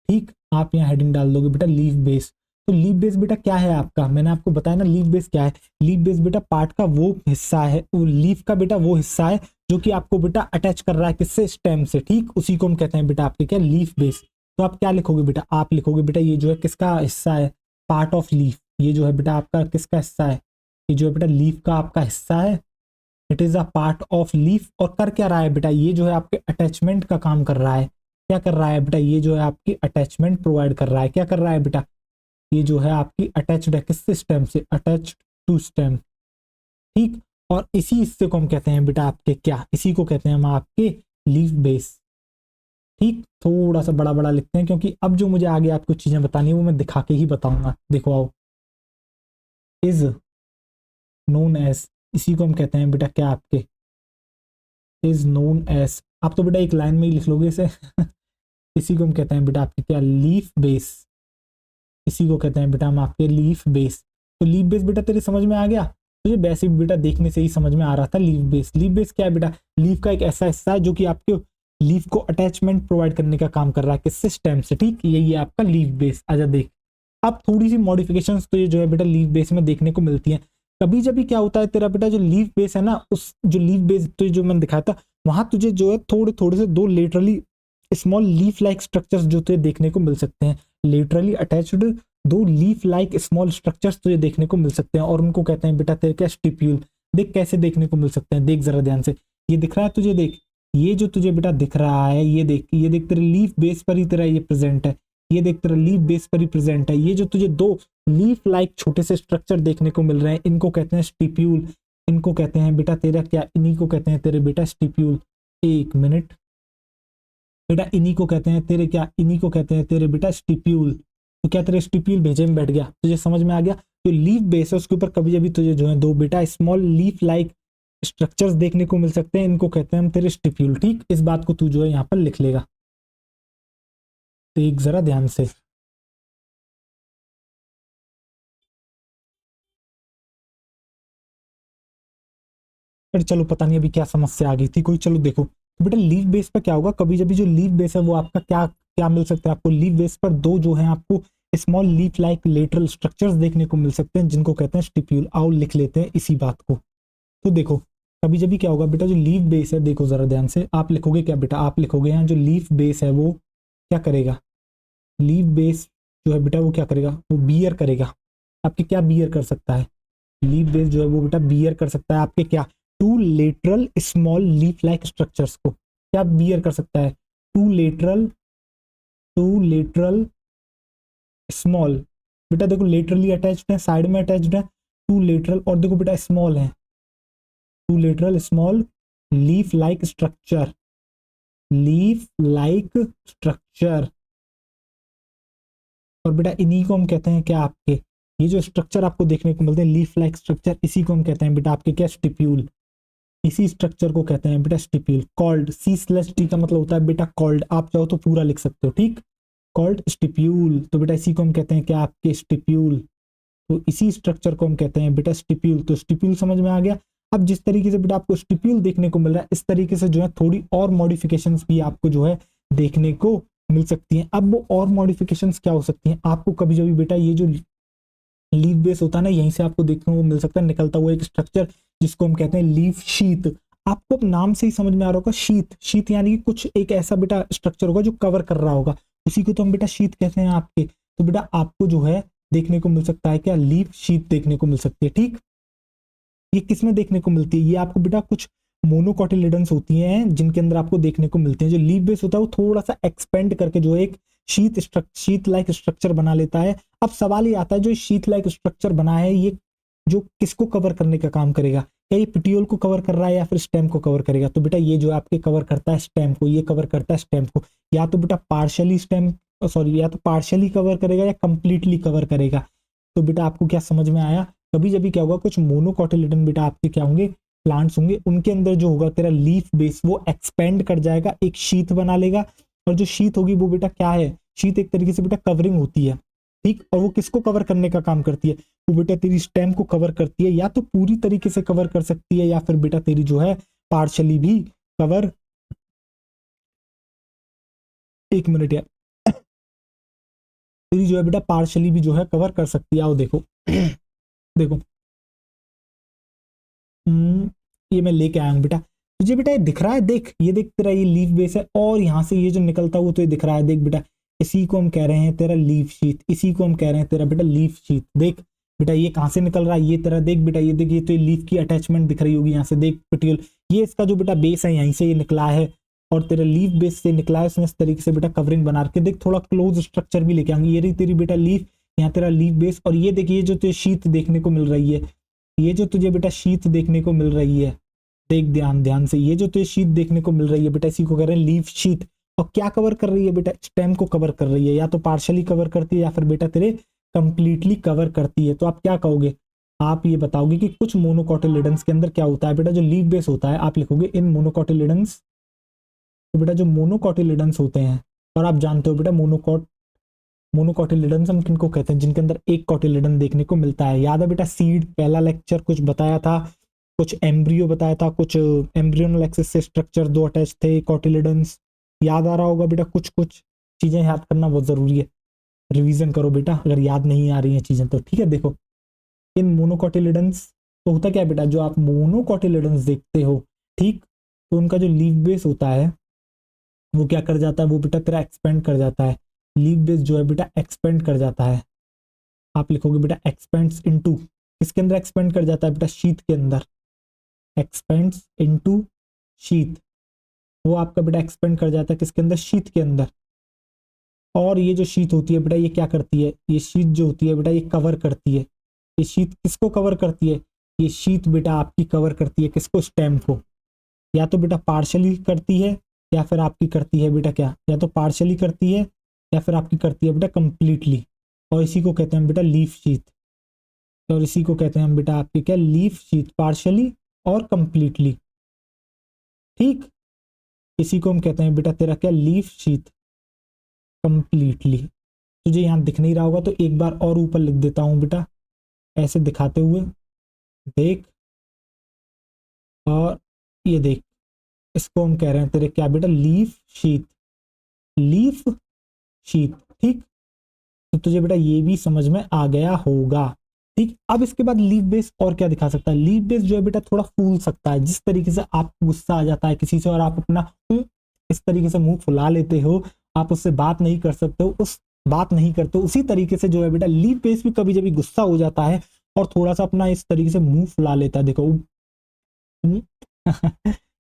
ठीक, आप यहाँ हेडिंग डाल दोगे बेटा लीफ बेस। तो लीफ बेस बेटा क्या है आपका, मैंने आपको बताया ना लीफ बेस क्या है। लीफ बेस बेटा पार्ट का वो हिस्सा है, वो लीफ का बेटा वो हिस्सा है जो कि आपको बेटा अटैच कर रहा है किससे, स्टेम से। ठीक, उसी को हम कहते हैं बेटा आपके क्या, लीफ बेस। तो आप क्या लिखोगे बेटा, आप लिखोगे बेटा ये जो है किसका हिस्सा है, पार्ट ऑफ लीफ। ये जो है बेटा आपका किसका हिस्सा है, ये जो है बेटा लीफ का आपका हिस्सा है। It is a part of leaf, और कर क्या रहा है बेटा, ये जो है आपके अटैचमेंट का काम कर रहा है। क्या कर रहा है बेटा, ये जो है आपकी अटैचमेंट प्रोवाइड कर रहा है। क्या कर रहा है बेटा, ये जो है आपकी अटैच्ड है किससे, स्टेम से, अटैच्ड टू स्टेम। ठीक, और इसी हिस्से को हम कहते हैं बेटा आपके क्या, इसी को कहते हैं हम आपके लीफ बेस। ठीक, थोड़ा सा बड़ा बड़ा लिखते हैं क्योंकि अब जो मुझे आगे आपको चीजें बतानी है वो मैं दिखा के ही बताऊंगा। देखो आओ, इज नोन एज, इसी को हम कहते हैं बेटा क्या आपके, इज नोन एज। आप तो बेटा एक लाइन में ही लिख लोगे इसे इसी को हम कहते हैं बेटा आपके क्या, लीफ बेस। इसी को कहते हैं बेटा हम आपके लीफ बेस। तो लीफ बेस बेटा तेरे समझ में आ गया, तुझे बेसिक बेटा देखने से ही समझ में आ रहा था लीफ बेस। लीफ बेस क्या है बेटा, लीफ का एक ऐसा हिस्सा है जो कि आपके लीफ को अटैचमेंट प्रोवाइड करने का काम कर रहा है किससे, स्टेम से। ठीक, यही है आपका लीफ बेस। आजा देख, अब थोड़ी सी मॉडिफिकेशंस तो ये जो है बेटा लीफ बेस में देखने को मिलती हैं। कभी जब भी क्या होता है तेरा बेटा जो लीफ बेस है ना, उस जो लीफ बेस तो जो मैंने दिखाया था वहां तुझे जो है थोड़े थोड़े से दो laterally small leaf like structures जो तुझे देखने को मिल सकते हैं। लेटरली अटैच्ड दो लीफ लाइक स्मॉल स्ट्रक्चर्स तुझे देखने को मिल सकते हैं, और उनको कहते हैं बेटा तेरे क्या, स्टिप्यूल। देख कैसे देखने को मिल सकते हैं, देख जरा ध्यान से, ये दिख रहा है तुझे, देख ये जो तुझे बेटा दिख रहा है, ये देख, ये देख तेरे लीफ बेस पर ही तेरा ये प्रेजेंट है। ये देख तेरा लीफ बेस पर ही प्रेजेंट है। ये जो तुझे दो लीफ लाइक छोटे से स्ट्रक्चर देखने को मिल रहे हैं, इनको कहते हैं स्टिप्यूल। इनको कहते हैं बेटा तेरा क्या, इन्हीं को कहते हैं तेरे बेटा स्टिप्यूल। एक मिनट बेटा, इन्हीं को कहते हैं तेरे क्या, इन्हीं को कहते हैं तेरे बेटा स्टिप्यूल। तो क्या तेरे स्टिप्यूल भेजे में बैठ गया, तुझे समझ में आ गया। जो लीफ बेस है उसके ऊपर कभी कभी तुझे जो है दो बेटा स्मॉल लीफ लाइक स्ट्रक्चर्स देखने को मिल सकते हैं, इनको कहते हैं हम तेरे स्टिप्यूल। ठीक, इस बात को तू जो है यहाँ पर लिख लेगा, देख जरा ध्यान से। फिर चलो पता नहीं अभी क्या समस्या आ गई थी कोई, चलो देखो। तो बेटा लीफ बेस पर क्या होगा, कभी जब भी जो लीफ बेस है वो आपका क्या क्या मिल सकता है आपको, लीफ बेस पर दो जो है आपको small leaf like lateral structures देखने को मिल सकते हैं, जिनको कहते हैं स्टिप्यूल। आओ लिख लेते हैं इसी बात को। तो देखो कभी जब भी क्या होगा बेटा, जो लीफ बेस है, देखो जरा ध्यान से, आप लिखोगे क्या बेटा, आप लिखोगे यहाँ जो लीफ बेस है वो क्या करेगा, लीफ बेस जो है बेटा वो क्या करेगा, वो बियर करेगा आपके, क्या बियर कर सकता है, लीफ बेस जो है वो बेटा बियर कर सकता है आपके क्या, two lateral small leaf like structures को। क्या बियर कर सकता है, टू लेटरल स्मॉल। बेटा देखो लेटरली अटैच्ड है, साइड में अटैच्ड है, टू लेटरल, और देखो बेटा स्मॉल है, two lateral small leaf like structure, leaf like structure. और बेटा इन्हीं को हम कहते हैं क्या आपके, ये जो स्ट्रक्चर आपको देखने को मिलते हैं लीफ लाइक स्ट्रक्चर, इसी को हम कहते हैं बेटा आपके क्या, स्टिप्यूल। इसी स्ट्रक्चर को कहते हैं बेटा स्टिप्यूल। कॉल्ड, C/T का मतलब होता है बेटा कॉल्ड, आप चाहो तो पूरा लिख सकते हो। ठीक, कॉल्ड स्टिप्यूल। तो बेटा इसी को हम कहते हैं क्या आपके, स्टिप्यूल। तो इसी स्ट्रक्चर को हम कहते हैं बेटा स्टिप्यूल। तो स्टिप्यूल समझ में आ गया। अब जिस तरीके से बेटा आपको स्टिप्यूल देखने को मिल रहा है, इस तरीके से जो है थोड़ी और मॉडिफिकेशंस भी आपको जो है देखने को मिल सकती हैं। अब वो और मॉडिफिकेशंस क्या हो सकती हैं, आपको कभी कभी बेटा ये जो लीफ बेस होता है ना, यहीं से आपको देखने को मिल सकता है निकलता हुआ एक स्ट्रक्चर जिसको हम कहते हैं लीफ शीथ। आपको नाम से ही समझ में आ रहा होगा, शीत, शीत यानी कि कुछ एक ऐसा बेटा स्ट्रक्चर होगा जो कवर कर रहा होगा, उसी को तो हम बेटा शीत कहते हैं आपके। तो बेटा आपको जो है देखने को मिल सकता है क्या, लीफ शीत देखने को मिल सकती है। ठीक, ये किसमें देखने को मिलती है, ये आपको बेटा कुछ मोनोकोटिलिडन्स होती हैं जिनके अंदर आपको देखने को मिलते हैं। जो लीफ बेस होता है वो थोड़ा सा एक्सपेंड करके जो एक शीत लाइक स्ट्रक्चर बना लेता है। अब सवाल ये आता है, जो शीत लाइक स्ट्रक्चर बना है ये जो किसको कवर करने का काम करेगा, क्या ये पिटियोल को कवर कर रहा है या फिर स्टेम को कवर करेगा। तो बेटा ये जो आपके कवर करता है स्टेम को, ये कवर करता है स्टेम को, या तो बेटा पार्शियली स्टेम, सॉरी, या तो पार्शियली कवर करेगा या कंप्लीटली कवर करेगा। तो बेटा आपको क्या समझ में आया, कभी जब क्या होगा, कुछ मोनोकोटिलिडन बेटा आपके क्या होंगे, प्लांट्स होंगे, उनके अंदर जो होगा तेरा लीफ बेस वो एक्सपेंड कर जाएगा, एक शीत बना लेगा। और जो शीत होगी वो बेटा क्या है, शीत एक तरीके से बेटा कवरिंग होती है। ठीक, और वो किसको कवर करने का काम करती है, वो बेटा तेरी स्टेम को कवर करती है, या तो पूरी तरीके से कवर कर सकती है या फिर बेटा तेरी जो है पार्शली भी कवर, एक मिनट यार, तेरी जो है बेटा पार्शली भी जो है कवर कर सकती है। आओ देखो देखो, ये मैं लेके आया हूँ बेटा, तुझे बेटा ये दिख रहा है, देख ये देख, तेरा ये लीफ बेस है और यहाँ से ये जो निकलता है वो तो ये दिख रहा है, देख बेटा, इसी को हम कह रहे हैं तेरा लीफ शीट, इसी को हम कह रहे हैं तेरा बेटा लीफ शीट। देख बेटा ये कहाँ से निकल रहा है, ये तेरा देख बेटा, ये देख, ये तो ये लीफ की अटैचमेंट दिख रही होगी यहाँ से, देख पिटियल, ये इसका जो बेटा बेस है यहीं से ये निकला है और तेरा लीफ बेस से निकला है, उसने इस तरीके से बेटा कवरिंग बना के, देख थोड़ा क्लोज स्ट्रक्चर भी लेके आएंगे। ये रही तेरी बेटा लीफ, यहाँ तेरा लीफ बेस, और ये देखिए जो तुझे शीत देखने को मिल रही है, ये जो तुझे बेटा शीत देखने को मिल रही है, देख ध्यान ध्यान से, ये जो तुझे शीट देखने को मिल रही है बेटा, इसी को कह रहे हैं लीफ शीट। और क्या कवर कर रही है बेटा, स्टेम को कवर कर रही है, या तो पार्शली कवर करती है या फिर बेटा तेरे कंप्लीटली कवर करती है। तो आप क्या कहोगे, आप ये बताओगे कि कुछ मोनोकोटिलिडन्स के अंदर क्या होता है बेटा, जो लीफ बेस होता है, आप लिखोगे इन मोनोकोटिलिडन्स। तो बेटा जो मोनोकोटिलिडन्स होते हैं, और आप जानते हो बेटा मोनोकोटिलिडन्स हम किनको कहते हैं, जिनके अंदर एक कोटिलिडन देखने को मिलता है। याद है बेटा सीड, पहला लेक्चर कुछ बताया था, कुछ एम्ब्रियो बताया था, कुछ एम्ब्रियोनल एक्सिस से स्ट्रक्चर दो अटैच थे, कोटिलिडन्स, याद आ रहा होगा बेटा। कुछ कुछ चीजें याद करना बहुत जरूरी है, रिवीजन करो बेटा अगर याद नहीं आ रही हैं चीजें तो। ठीक है, देखो इन मोनोकोटिलिडन्स, तो होता क्या है बेटा, जो आप मोनोकोटिलिडन्स देखते हो, ठीक, तो उनका जो लीफ बेस होता है वो क्या कर जाता है, वो बेटा तेरा एक्सपेंड कर जाता है, लीफ बेस जो है बेटा एक्सपेंड कर जाता है। आप लिखोगे बेटा एक्सपेंड्स इनटू, किसके अंदर एक्सपेंड कर जाता है बेटा, शीट के अंदर, एक्सपेंड्स इनटू शीट, वो आपका बेटा एक्सपेंड कर जाता है किसके अंदर, शीट के अंदर। और ये जो शीट होती है बेटा ये क्या करती है, ये शीट जो होती है बेटा ये कवर करती है, ये शीट किसको कवर करती है, ये शीट बेटा आपकी कवर करती है किसको, स्टेम को। या तो बेटा पार्शली करती है या फिर आपकी करती है बेटा क्या, या तो पार्शली करती है या फिर आपकी करती है बेटा कंप्लीटली। और इसी को कहते हैं बेटा लीफ शीट, और इसी को कहते हैं हम बेटा आपके क्या, लीफ शीट, पार्शली और कंप्लीटली। ठीक, इसी को हम कहते हैं बेटा तेरा क्या, लीफ शीट कंप्लीटली। तुझे यहाँ दिख नहीं रहा होगा तो एक बार और ऊपर लिख देता हूँ बेटा, ऐसे दिखाते हुए, देख, और ये देख, इसको हम कह रहे हैं तेरे क्या बेटा, लीफ शीट, लीफ शीट। ठीक, तो तुझे बेटा ये भी समझ में आ गया होगा। ठीक, अब इसके बाद लीफ बेस और क्या दिखा सकता है, लीफ बेस जो है बेटा थोड़ा फूल सकता है, जिस तरीके से आप गुस्सा आ जाता है किसी से और आप अपना इस तरीके से मुंह फुला लेते हो, आप उससे बात नहीं कर सकते हो, उस बात नहीं करते हो, उसी तरीके से जो है बेटा लीफ बेस भी कभी जब गुस्सा हो जाता है और थोड़ा सा अपना इस तरीके से मुंह फुला लेता है, देखो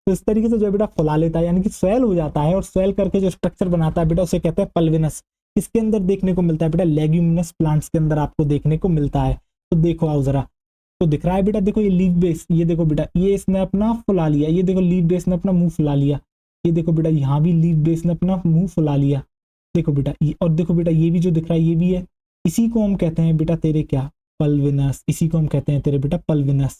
तो इस तरीके से जो है बेटा फुला लेता है, यानी कि स्वेल हो जाता है, और स्वेल करके जो स्ट्रक्चर बनाता है बेटा उसे कहते हैं पल्विनस। इसके अंदर देखने को मिलता है बेटा, लेग्यूमिनस प्लांट्स के अंदर आपको देखने को मिलता है। तो देखो आओ जरा, तो दिख रहा है बेटा, देखो ये लीफ बेस, ये देखो बेटा ये इसने अपना फुला लिया, ये देखो लीफ बेस ने अपना मुंह फुला लिया, ये देखो बेटा यहाँ भी लीफ बेस ने अपना मुंह फुला लिया, देखो बेटा ये, और देखो बेटा ये भी जो दिख रहा है ये भी है। इसी को हम कहते हैं बेटा तेरे क्या, पल्विनस, इसी को हम कहते हैं तेरे बेटा पल्विनस,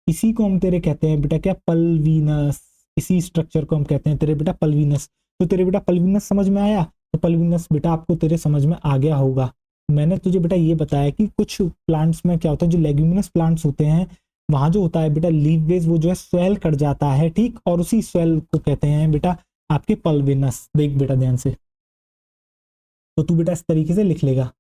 इसी को हम तेरे कहते हैं बेटा क्या, पल्वीनस, इसी स्ट्रक्चर को हम कहते हैं तेरे बेटा पल्वीनस। तो तेरे बेटा पल्वीनस समझ में आया, तो पल्वीनस बेटा आपको तेरे समझ में आ गया होगा। मैंने तुझे बेटा ये बताया कि कुछ प्लांट्स में क्या होता है, जो लेग्यूमिनस प्लांट्स होते हैं वहां जो होता है बेटा लीफ बेस वो जो है स्वेल कर जाता है, ठीक, और उसी स्वेल को कहते हैं बेटा आपके पल्विनस। देख बेटा ध्यान से, तो तू बेटा इस तरीके से लिख लेगा,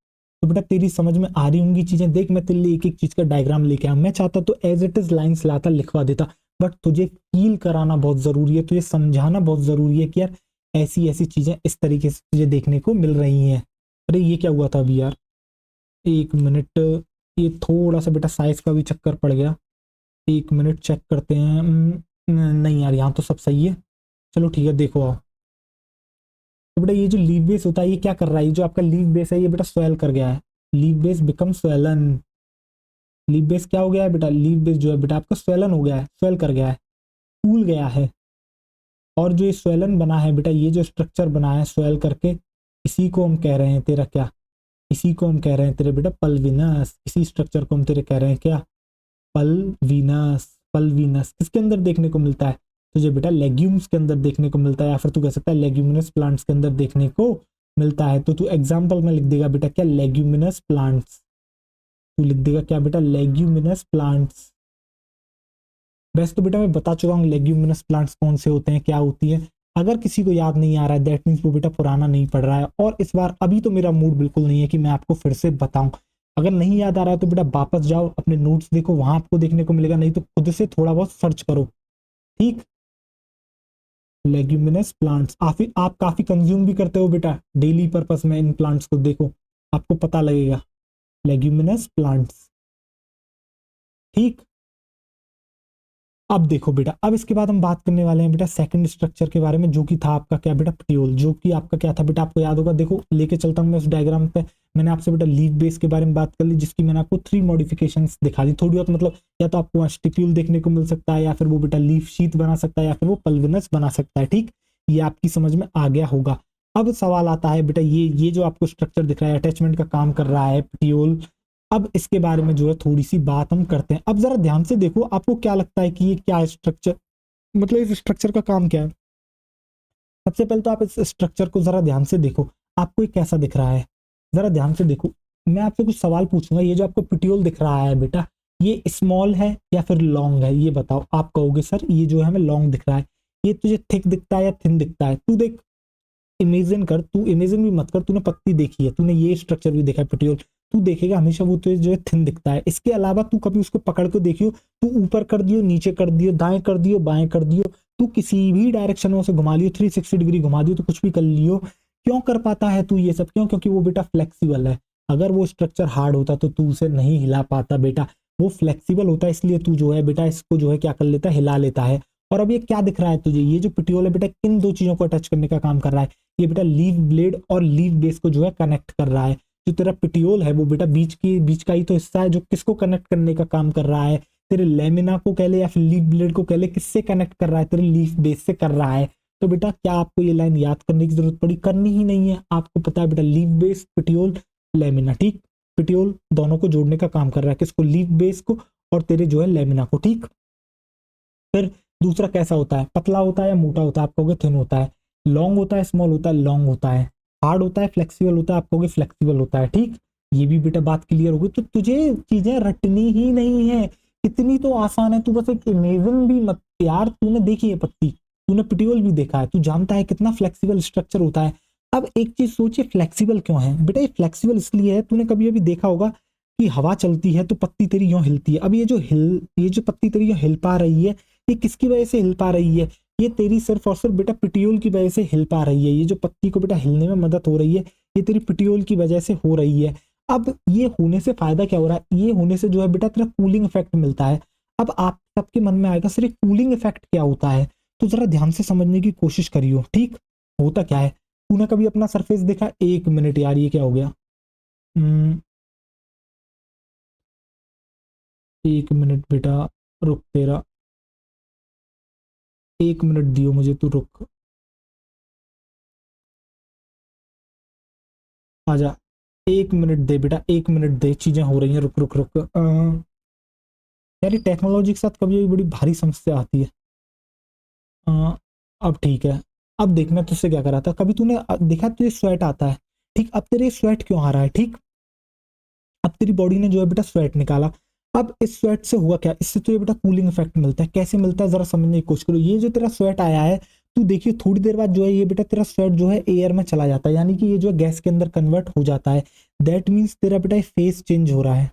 तो बेटा तेरी समझ में आ रही होंगी चीजें। देख मैं तेरे लिए एक एक चीज का डायग्राम लेके आया, मैं चाहता तो एज इट इज लाइंस लाता लिखवा देता, बट तुझे फील कराना बहुत जरूरी है, तुझे समझाना बहुत जरूरी है कि यार ऐसी ऐसी चीजें इस तरीके से तुझे देखने को मिल रही हैं। अरे ये क्या हुआ था अभी यार, 1 मिनट, ये थोड़ा सा बेटा साइज का भी चक्कर पड़ गया। 1 मिनट चेक करते हैं। नहीं यार यहाँ तो सब सही है। चलो ठीक है, देखो आओ। तो बेटा ये जो लीफ बेस होता है ये क्या कर रहा है, ये जो आपका लीफ बेस है ये बेटा स्वेल कर गया है। Leaf base become swollen. Leaf base क्या हो गया है बेटा, लीफ बेस जो है बेटा आपका स्वेलन हो गया है, स्वेल कर गया है, फूल गया है। और जो ये स्वेलन बना है बेटा, ये जो स्ट्रक्चर बना है स्वेल करके, इसी को हम कह रहे हैं तेरा क्या, इसी को हम कह रहे हैं तेरे बेटा पल्विनस। इसी स्ट्रक्चर को हम तेरे कह रहे हैं क्या, पल्विनस। पल्विनस किसके अंदर देखने को मिलता है तुझे बेटा, लेग्यूम्स के अंदर देखने को मिलता है, या फिर तू कह सकता है लेग्यूमिनस प्लांट्स के अंदर देखने को मिलता है। तो तू एग्जाम्पल में लिख देगा बेटा क्या, लेग्यूमिनस प्लांट्स। तू लिख देगा क्या बेटा, लेग्यूमिनस प्लांट्स। वैसे तो बेटा मैं बता चुका हूँ लेग्यूमिनस प्लांट्स कौन से होते हैं, क्या होती है। अगर किसी को याद नहीं आ रहा है दैट मीन्स वो बेटा पुराना नहीं पढ़ रहा है। और इस बार अभी तो मेरा मूड बिल्कुल नहीं है कि मैं आपको फिर से बताऊं। अगर नहीं याद आ रहा है तो बेटा वापस जाओ अपने नोट्स देखो, वहां आपको देखने को मिलेगा, नहीं तो खुद से थोड़ा बहुत सर्च करो, ठीक। लेग्यूमिनस प्लांट्स आप काफी कंज्यूम भी करते हो बेटा डेली पर्पस में इन प्लांट्स को, देखो आपको पता लगेगा। लेग्यूमिनस प्लांट्स, ठीक। अब देखो बेटा, अब इसके बाद हम बात करने वाले हैं बेटा सेकंड स्ट्रक्चर के बारे में, जो कि था आपका क्या बेटा, पेटियोल। जो कि आपका क्या था बेटा, आपको याद होगा, देखो लेके चलता हूं मैं उस डायग्राम पे। मैंने आपसे बेटा लीफ बेस के बारे में बात कर ली, जिसकी मैंने आपको 3 मॉडिफिकेशंस दिखा दी थोड़ी बहुत, मतलब या तो आपको स्टिप्यूल देखने को मिल सकता है, या फिर वो बेटा लीफ शीट बना सकता है, या फिर वो पल्विनस बना सकता है, ठीक। ये आपकी समझ में आ गया होगा। अब सवाल आता है बेटा, ये जो आपको स्ट्रक्चर दिख रहा है अटैचमेंट का काम कर रहा है पेटियोल। अब इसके बारे में जो है थोड़ी सी बात हम करते हैं। अब जरा ध्यान से देखो, आपको क्या लगता है कि ये क्या स्ट्रक्चर, मतलब इस स्ट्रक्चर का काम क्या है। सबसे पहले तो आप इस स्ट्रक्चर को जरा ध्यान से देखो, आपको ये कैसा दिख रहा है, जरा ध्यान से देखो। मैं आपसे कुछ सवाल पूछूंगा, ये जो आपको पिट्यूल दिख रहा है बेटा, ये स्मॉल है या फिर लॉन्ग है, ये बताओ। आप कहोगे सर ये जो है हमें लॉन्ग दिख रहा है। ये तुझे थिक दिखता है या थिन दिखता है, तू देख, इमेजिन कर, तू इमेजिन भी मत कर, तूने पत्ती देखी है, तूने ये स्ट्रक्चर भी देखा है पिट्यूल, तू देखेगा हमेशा वो तुझे जो है थिन दिखता है। इसके अलावा तू कभी उसको पकड़ के देखियो, तू ऊपर कर दियो, नीचे कर दियो, दाएं कर दियो, बाएं कर दियो, तू किसी भी डायरेक्शन में उसे घुमा लियो, 360 डिग्री घुमा दियो, तो कुछ भी कर लियो। क्यों कर पाता है तू ये सब, क्यों, क्योंकि वो बेटा फ्लेक्सिबल है। अगर वो स्ट्रक्चर हार्ड होता तो तू उसे नहीं हिला पाता बेटा, वो फ्लेक्सिबल होता है, इसलिए तू जो है बेटा इसको जो है क्या कर लेता है, हिला लेता है। और अब ये क्या दिख रहा है तुझे, ये जो पिट्यूल है बेटा किन दो चीजों को अटैच करने का काम कर रहा है, ये बेटा लीफ ब्लेड और लीफ बेस को जो है कनेक्ट कर रहा है। जो तेरा पिटियोल है वो बेटा बीच का ही तो हिस्सा है, जो किसको कनेक्ट करने का काम कर रहा है, तेरे लेमिना को कह ले या फिर लीफ ब्लेड को कह ले, किससे कनेक्ट कर रहा है, तेरे लीफ बेस से कर रहा है। तो बेटा क्या आपको ये लाइन याद करने की जरूरत पड़ी, करनी ही नहीं है, आपको पता है बेटा लीफ बेस पिटियोल लेमिना, ठीक। पिटियोल दोनों को जोड़ने का काम कर रहा है, किसको, लीफ बेस को और तेरे जो है लेमिना को, ठीक। फिर दूसरा कैसा होता है, पतला होता है या मोटा होता है, आप कहोगे थिन होता है। लॉन्ग होता है, स्मॉल होता है, लॉन्ग होता है। हार्ड होता है, फ्लेक्सिबल होता है, आप कहोगे फ्लेक्सिबल होता है, ठीक। ये भी बेटा बात क्लियर होगी। तो तुझे चीजें रटनी ही नहीं है, इतनी तो आसान है, तू बस एक इमेजिन भी मत यार। तूने देखी है पत्ती, तूने पिटियोल भी देखा है, तू जानता है कितना फ्लेक्सिबल स्ट्रक्चर होता है। अब एक चीज सोचिए, फ्लेक्सिबल क्यों है बेटा, ये फ्लेक्सिबल इसलिए है, तूने कभी अभी देखा होगा कि हवा चलती है तो पत्ती तेरी यूं हिलती है। अब ये जो पत्ती तेरी यूं हिल पा रही है, ये किसकी वजह से हिल पा रही है, ये तेरी सिर्फ और सिर्फ बेटा पिटियोल की वजह से हिल पा रही है। ये जो पत्ती को बेटा हिलने में मदद हो रही है, ये तेरी पिटियोल की वजह से हो रही है। अब ये होने से फायदा क्या हो रहा है, ये होने से जो है बेटा तेरा कूलिंग इफेक्ट मिलता है। अब आप सबके मन में आएगा सर ये कूलिंग इफेक्ट क्या होता है, तो जरा ध्यान से समझने की कोशिश करियो, ठीक। होता क्या है, तूने कभी अपना सरफेस देखा, 1 मिनट यार ये क्या हो गया, 1 मिनट बेटा, रुक तेरा 1 मिनट दियो मुझे, तू रुक, आजा, 1 मिनट दे बेटा, 1 मिनट दे, चीजें हो रही हैं, रुक रुक रुक। यार ये टेक्नोलॉजी के साथ कभी कभी बड़ी भारी समस्या आती है। अ, अब ठीक है। अब देख मैं तुझसे क्या करा था, कभी तूने देखा तुझे स्वेट आता है, ठीक। अब तेरे स्वेट क्यों आ रहा है, ठीक। अब तेरी बॉडी ने जो है बेटा स्वेट निकाला। अब इस स्वेट से हुआ क्या, इससे तो ये बेटा कूलिंग इफेक्ट मिलता है। कैसे मिलता है जरा समझने की कोशिश करो। ये जो तेरा स्वेट आया है, तू देखिए थोड़ी देर बाद जो है ये बेटा तेरा स्वेट जो है एयर में चला जाता है, यानी कि ये जो है गैस के अंदर कन्वर्ट हो जाता है। दैट मीन्स तेरा बेटा फेस चेंज हो रहा है।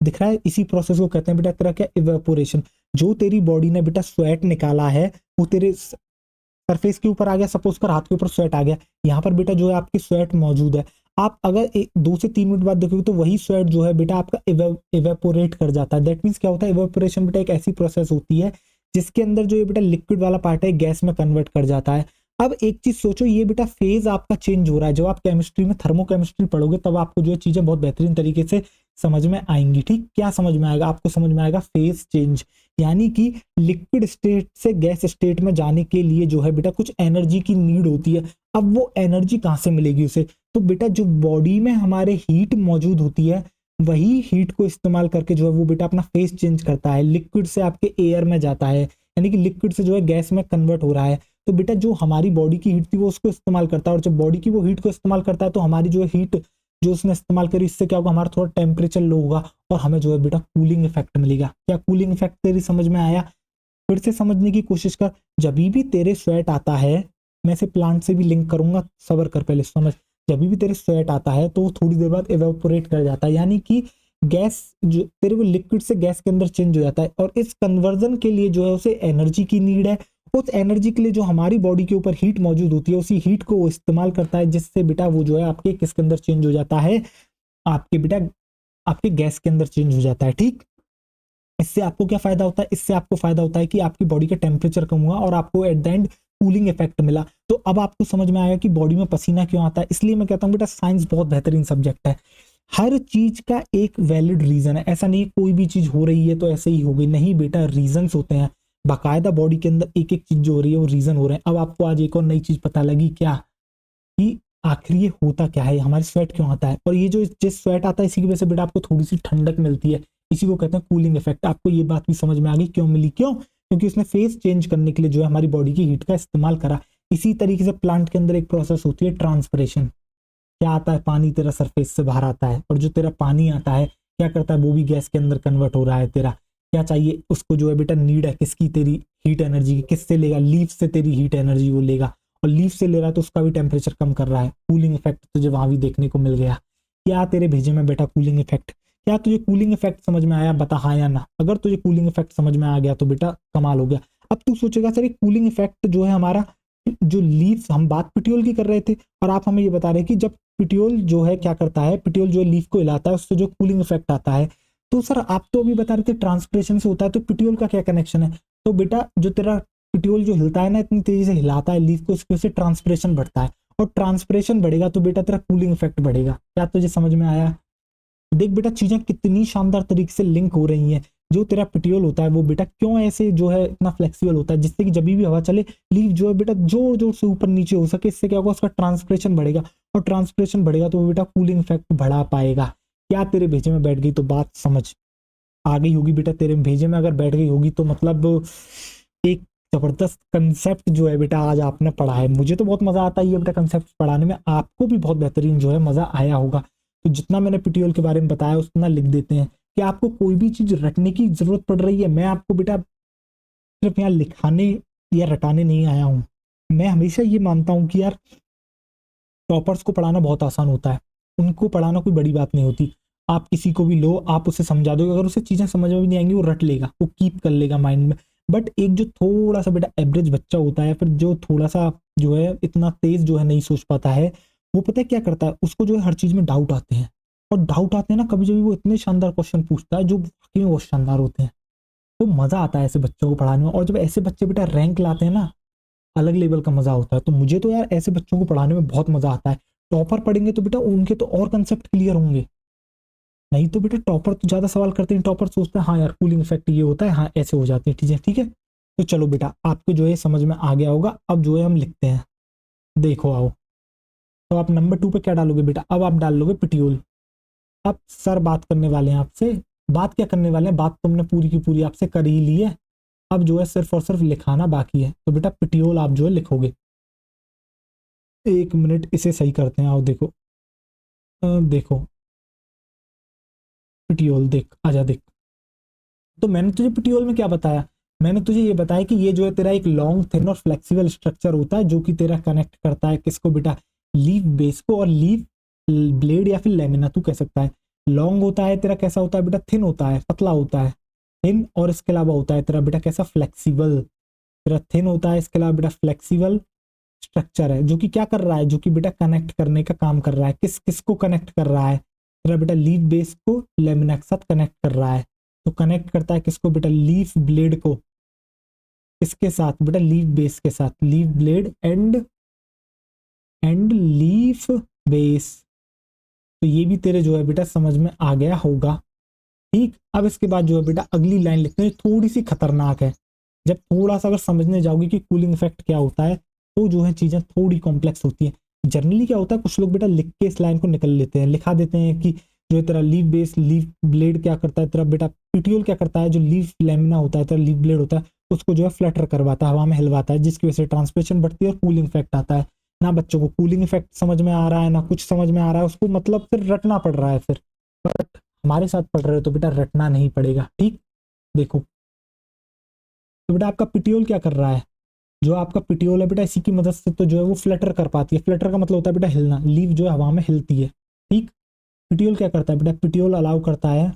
दिख रहा है, इसी प्रोसेस को कहते हैं बेटा तेरा क्या, इवेपोरेशन। जो तेरी बॉडी ने बेटा स्वेट निकाला है वो तेरे सरफेस के ऊपर आ गया, सपोज कर हाथ के ऊपर स्वेट आ गया, यहाँ पर बेटा जो है आपकी स्वेट मौजूद है। आप अगर 2 से 3 मिनट बाद देखोगे तो वही स्वेट जो है बेटा आपका इवेपोरेट कर जाता है। दैट मीन्स क्या होता है, इवेपोरेशन बेटा एक ऐसी प्रोसेस होती है जिसके अंदर जो ये बेटा लिक्विड वाला पार्ट है गैस में कन्वर्ट कर जाता है। अब एक चीज सोचो, ये बेटा फेज आपका चेंज हो रहा है। जब आप केमिस्ट्री में थर्मोकेमिस्ट्री पढ़ोगे तब आपको जो है चीजें बहुत बेहतरीन तरीके से समझ में आएंगी। ठीक, क्या समझ में आएगा आपको, समझ में आएगा फेज चेंज, यानी कि लिक्विड स्टेट से गैस स्टेट में जाने के लिए जो है बेटा कुछ एनर्जी की नीड होती है। अब वो एनर्जी कहाँ से मिलेगी उसे, तो बेटा जो बॉडी में हमारे हीट मौजूद होती है वही हीट को इस्तेमाल करके जो है वो बेटा अपना फेस चेंज करता है। लिक्विड से आपके एयर में जाता है, यानी कि लिक्विड से जो है गैस में कन्वर्ट हो रहा है। तो बेटा जो हमारी बॉडी की हीट थी वो उसको इस्तेमाल करता है, और जब बॉडी की वो हीट को इस्तेमाल करता है तो हमारी जो हीट जो उसने इस्तेमाल करी, इससे क्या होगा, हमारा थोड़ा टेम्परेचर लो होगा और हमें जो है बेटा कूलिंग इफेक्ट मिलेगा। क्या कूलिंग इफेक्ट तेरी समझ में आया? फिर से समझने की कोशिश कर। जब भी तेरे स्वेट आता है, मैं इसे प्लांट से भी लिंक करूंगा, सबर कर पहले समझ। जब भी तेरे स्वेट आता है तो वो थोड़ी देर बाद इवेपोरेट कर जाता है, यानी कि गैस जो तेरे वो लिक्विड से गैस के अंदर चेंज हो जाता है। और इस कन्वर्जन के लिए जो है उसे एनर्जी की नीड है। उस एनर्जी के लिए जो हमारी बॉडी के ऊपर हीट मौजूद होती है उसी हीट को वो इस्तेमाल करता है, जिससे बेटा वो जो है आपके किसके अंदर चेंज हो जाता है, आपके बेटा आपके गैस के अंदर चेंज हो जाता है। ठीक, इससे आपको क्या फायदा होता है, इससे आपको फायदा होता है कि आपकी बॉडी का टेम्परेचर कम हुआ और आपको at the end cooling effect मिला। तो अब आपको समझ में आया कि बॉडी में पसीना क्यों आता है। इसलिए मैं कहता हूँ बेटा साइंस बहुत बेहतरीन सब्जेक्ट है। हर चीज का एक वैलिड रीजन है, ऐसा नहीं कोई भी चीज हो रही है तो ऐसे ही हो गई, नहीं बेटा रीजंस होते हैं बाकायदा। बॉडी के अंदर एक एक चीज जो हो रही है वो रीजन हो रहे हैं। अब आपको आज एक और नई चीज पता लगी क्या, कि आखिर ये होता क्या है, हमारे स्वेट क्यों आता है। और ये जो जिस स्वेट आता है इसी की वजह से बेटा आपको थोड़ी सी ठंडक मिलती है, इसी को कहते हैं कूलिंग इफेक्ट। आपको ये बात भी समझ में आ गई क्यों मिली, क्यों, क्योंकि उसने फेस चेंज करने के लिए जो है हमारी बॉडी की हीट का इस्तेमाल करा। इसी तरीके से प्लांट के अंदर एक प्रोसेस होती है ट्रांसपिरेशन। क्या आता है, पानी तेरा सरफेस से बाहर आता है, और जो तेरा पानी आता है क्या करता है, वो भी गैस के अंदर कन्वर्ट हो रहा है। तेरा क्या चाहिए उसको, जो है बेटा नीड है किसकी, तेरी हीट एनर्जी की। किससे लेगा, लीफ से तेरी हीट एनर्जी वो लेगा, और लीफ से ले रहा है तो उसका भी टेम्परेचर कम कर रहा है। कूलिंग इफेक्ट तुझे वहां भी देखने को मिल गया। क्या तेरे भेजे में बेटा कूलिंग इफेक्ट, क्या तुझे कूलिंग इफेक्ट समझ में आया, बता हाँ या ना। अगर तुझे कूलिंग इफेक्ट समझ में आ गया तो बेटा कमाल हो गया। अब तू सोचेगा सर कूलिंग इफेक्ट जो है हमारा, जो लीव्स, हम बात पिट्यूल की कर रहे थे और आप हमें ये बता रहे हैं कि जब पिट्यूल जो है क्या करता है, पिट्यूल जो है लीफ को हिलाता है उससे जो कूलिंग इफेक्ट आता है। तो सर आप तो अभी बता रहे थे ट्रांसपिरेशन से होता है, तो पिट्यूल का क्या कनेक्शन है। तो बेटा जो तेरा पिट्यूल जो हिलता है ना, इतनी तेजी से हिलाता है लीफ को, उसकी वजह से ट्रांसपिरेशन बढ़ता है, और ट्रांसपिरेशन बढ़ेगा तो बेटा तेरा कूलिंग इफेक्ट बढ़ेगा। क्या तुझे समझ में आया? देख बेटा चीजें कितनी शानदार तरीके से लिंक हो रही हैं। जो तेरा पिट्यूल होता है वो बेटा क्यों ऐसे जो है इतना फ्लेक्सिबल होता है, जिससे कि जब भी हवा चले लीफ जो है बेटा जोर जोर से ऊपर नीचे हो सके। इससे क्या होगा, उसका ट्रांसपिरेशन बढ़ेगा, और ट्रांसपिरेशन बढ़ेगा तो वो बेटा कूलिंग इफेक्ट बढ़ा पाएगा। क्या तेरे भेजे में बैठ गई तो बात समझ आ गई होगी बेटा। तेरे भेजे में अगर बैठ गई होगी तो मतलब एक जबरदस्त कंसेप्ट जो है बेटा आज आपने पढ़ा है। मुझे तो बहुत मजा आता है ये बेटा कंसेप्ट पढ़ाने में, आपको भी बहुत बेहतरीन जो है मजा आया होगा। तो जितना मैंने पिट्यूल के बारे में बताया उतना लिख देते हैं कि आपको कोई भी चीज रटने की जरूरत पड़ रही है। मैं आपको बेटा सिर्फ यहाँ लिखाने या रटाने नहीं आया हूँ। मैं हमेशा ये मानता हूँ कि यार टॉपर्स को पढ़ाना बहुत आसान होता है, उनको पढ़ाना कोई बड़ी बात नहीं होती। आप किसी को भी लो, आप उसे समझा दो, अगर उसे चीजें समझ में भी नहीं आएंगी वो रट लेगा, वो कीप कर लेगा माइंड में। बट एक जो थोड़ा सा बेटा एवरेज बच्चा होता है, फिर जो थोड़ा सा जो है इतना तेज जो है नहीं सोच पाता है, वो पता है क्या करता है, उसको जो है हर चीज में डाउट आते हैं। और डाउट आते हैं ना, कभी कभी वो इतने शानदार क्वेश्चन पूछता है जो वाकई में बहुत शानदार होते हैं। तो मजा आता है ऐसे बच्चों को पढ़ाने में। और जब ऐसे बच्चे बेटा रैंक लाते हैं ना, अलग लेवल का मजा होता है। तो मुझे तो यार ऐसे बच्चों को पढ़ाने में बहुत मजा आता है। टॉपर पढ़ेंगे तो बेटा उनके तो और कंसेप्ट क्लियर होंगे। नहीं तो बेटा टॉपर तो ज्यादा सवाल करते हैं, टॉपर सोचते हैं हाँ यार कूलिंग इफेक्ट ये होता है, हाँ ऐसे हो जाते हैं, ठीक है ठीक है। तो चलो बेटा आपको जो है समझ में आ गया होगा। अब जो है हम लिखते हैं, देखो आओ। तो आप नंबर 2 पे क्या डालोगे बेटा, अब आप डाल लोगे पिट्यूल। अब सर बात करने वाले हैं आपसे। बात क्या करने वाले हैं, बात तुमने पूरी की पूरी आपसे कर ही ली है। अब जो है सिर्फ और सिर्फ लिखाना बाकी है। तो बेटा पिट्यूल आप जो है लिखोगे। 1 मिनट इसे सही करते हैं, आओ देखो। देखो पिट्यूल देख, आजा देख। तो मैंने तुझे पिट्यूल में क्या बताया, मैंने तुझे ये बताया कि ये जो है तेरा एक लॉन्ग थिन और फ्लेक्सिबल स्ट्रक्चर होता है, जो कि तेरा कनेक्ट करता है किसको बेटा, लीफ बेस को, और लीफ ब्लेड या फिर लेमिना तू कह सकता है। लॉन्ग होता है तेरा कैसा होता है बेटा, थिन होता है, पतला होता है थिन, और इसके अलावा होता है तेरा बेटा कैसा, फ्लेक्सिबल। तेरा थिन होता है, इसके अलावा बेटा फ्लेक्सिबल स्ट्रक्चर है, जो कि क्या कर रहा है, जो कि बेटा कनेक्ट करने का काम कर रहा है। किस किस को कनेक्ट कर रहा है, तेरा बेटा लीफ बेस को लेमिना के साथ कनेक्ट कर रहा है। तो कनेक्ट करता है किसको बेटा, लीफ ब्लेड को, इसके साथ बेटा लीफ बेस के साथ, leaf blade and leaf base. तो ये भी तेरे जो है बेटा समझ में आ गया होगा। ठीक, अब इसके बाद जो है बेटा अगली लाइन लिखते हैं, थोड़ी सी खतरनाक है। जब थोड़ा सा अगर समझने जाओगे कि कूलिंग इफेक्ट क्या होता है, तो जो है चीजें थोड़ी कॉम्प्लेक्स होती है। जनरली क्या होता है, कुछ लोग बेटा लिख के इस लाइन को निकल लेते हैं, लिखा देते हैं कि जो है तेरा लीफ बेस, लीफ ब्लेड क्या करता है, तेरा बेटा पिटियोल क्या करता है, जो लीफ लेमिना होता है, तेरा लीफ ब्लेड होता है, उसको जो है फ्लटर करवाता है, हवा में हिलवाता है, जिसकी वजह से ट्रांसपिरेशन बढ़ती है और कूलिंग इफेक्ट आता है। ना बच्चों को कूलिंग इफेक्ट समझ में आ रहा है, ना कुछ समझ में आ रहा है, उसको मतलब फिर रटना पड़ रहा है फिर। बट हमारे साथ पढ़ रहे हो तो बेटा रटना नहीं पड़ेगा। ठीक, देखो तो बेटा आपका पिटियोल क्या कर रहा है, जो आपका पिटियोल है बेटा, इसी की मदद से तो जो है वो फ्लटर कर पाती है। फ्लटर का मतलब होता है बेटा हिलना, लीफ जो है हवा में हिलती है। ठीक, पिटियोल क्या करता है बेटा, पिटियोल अलाउ करता है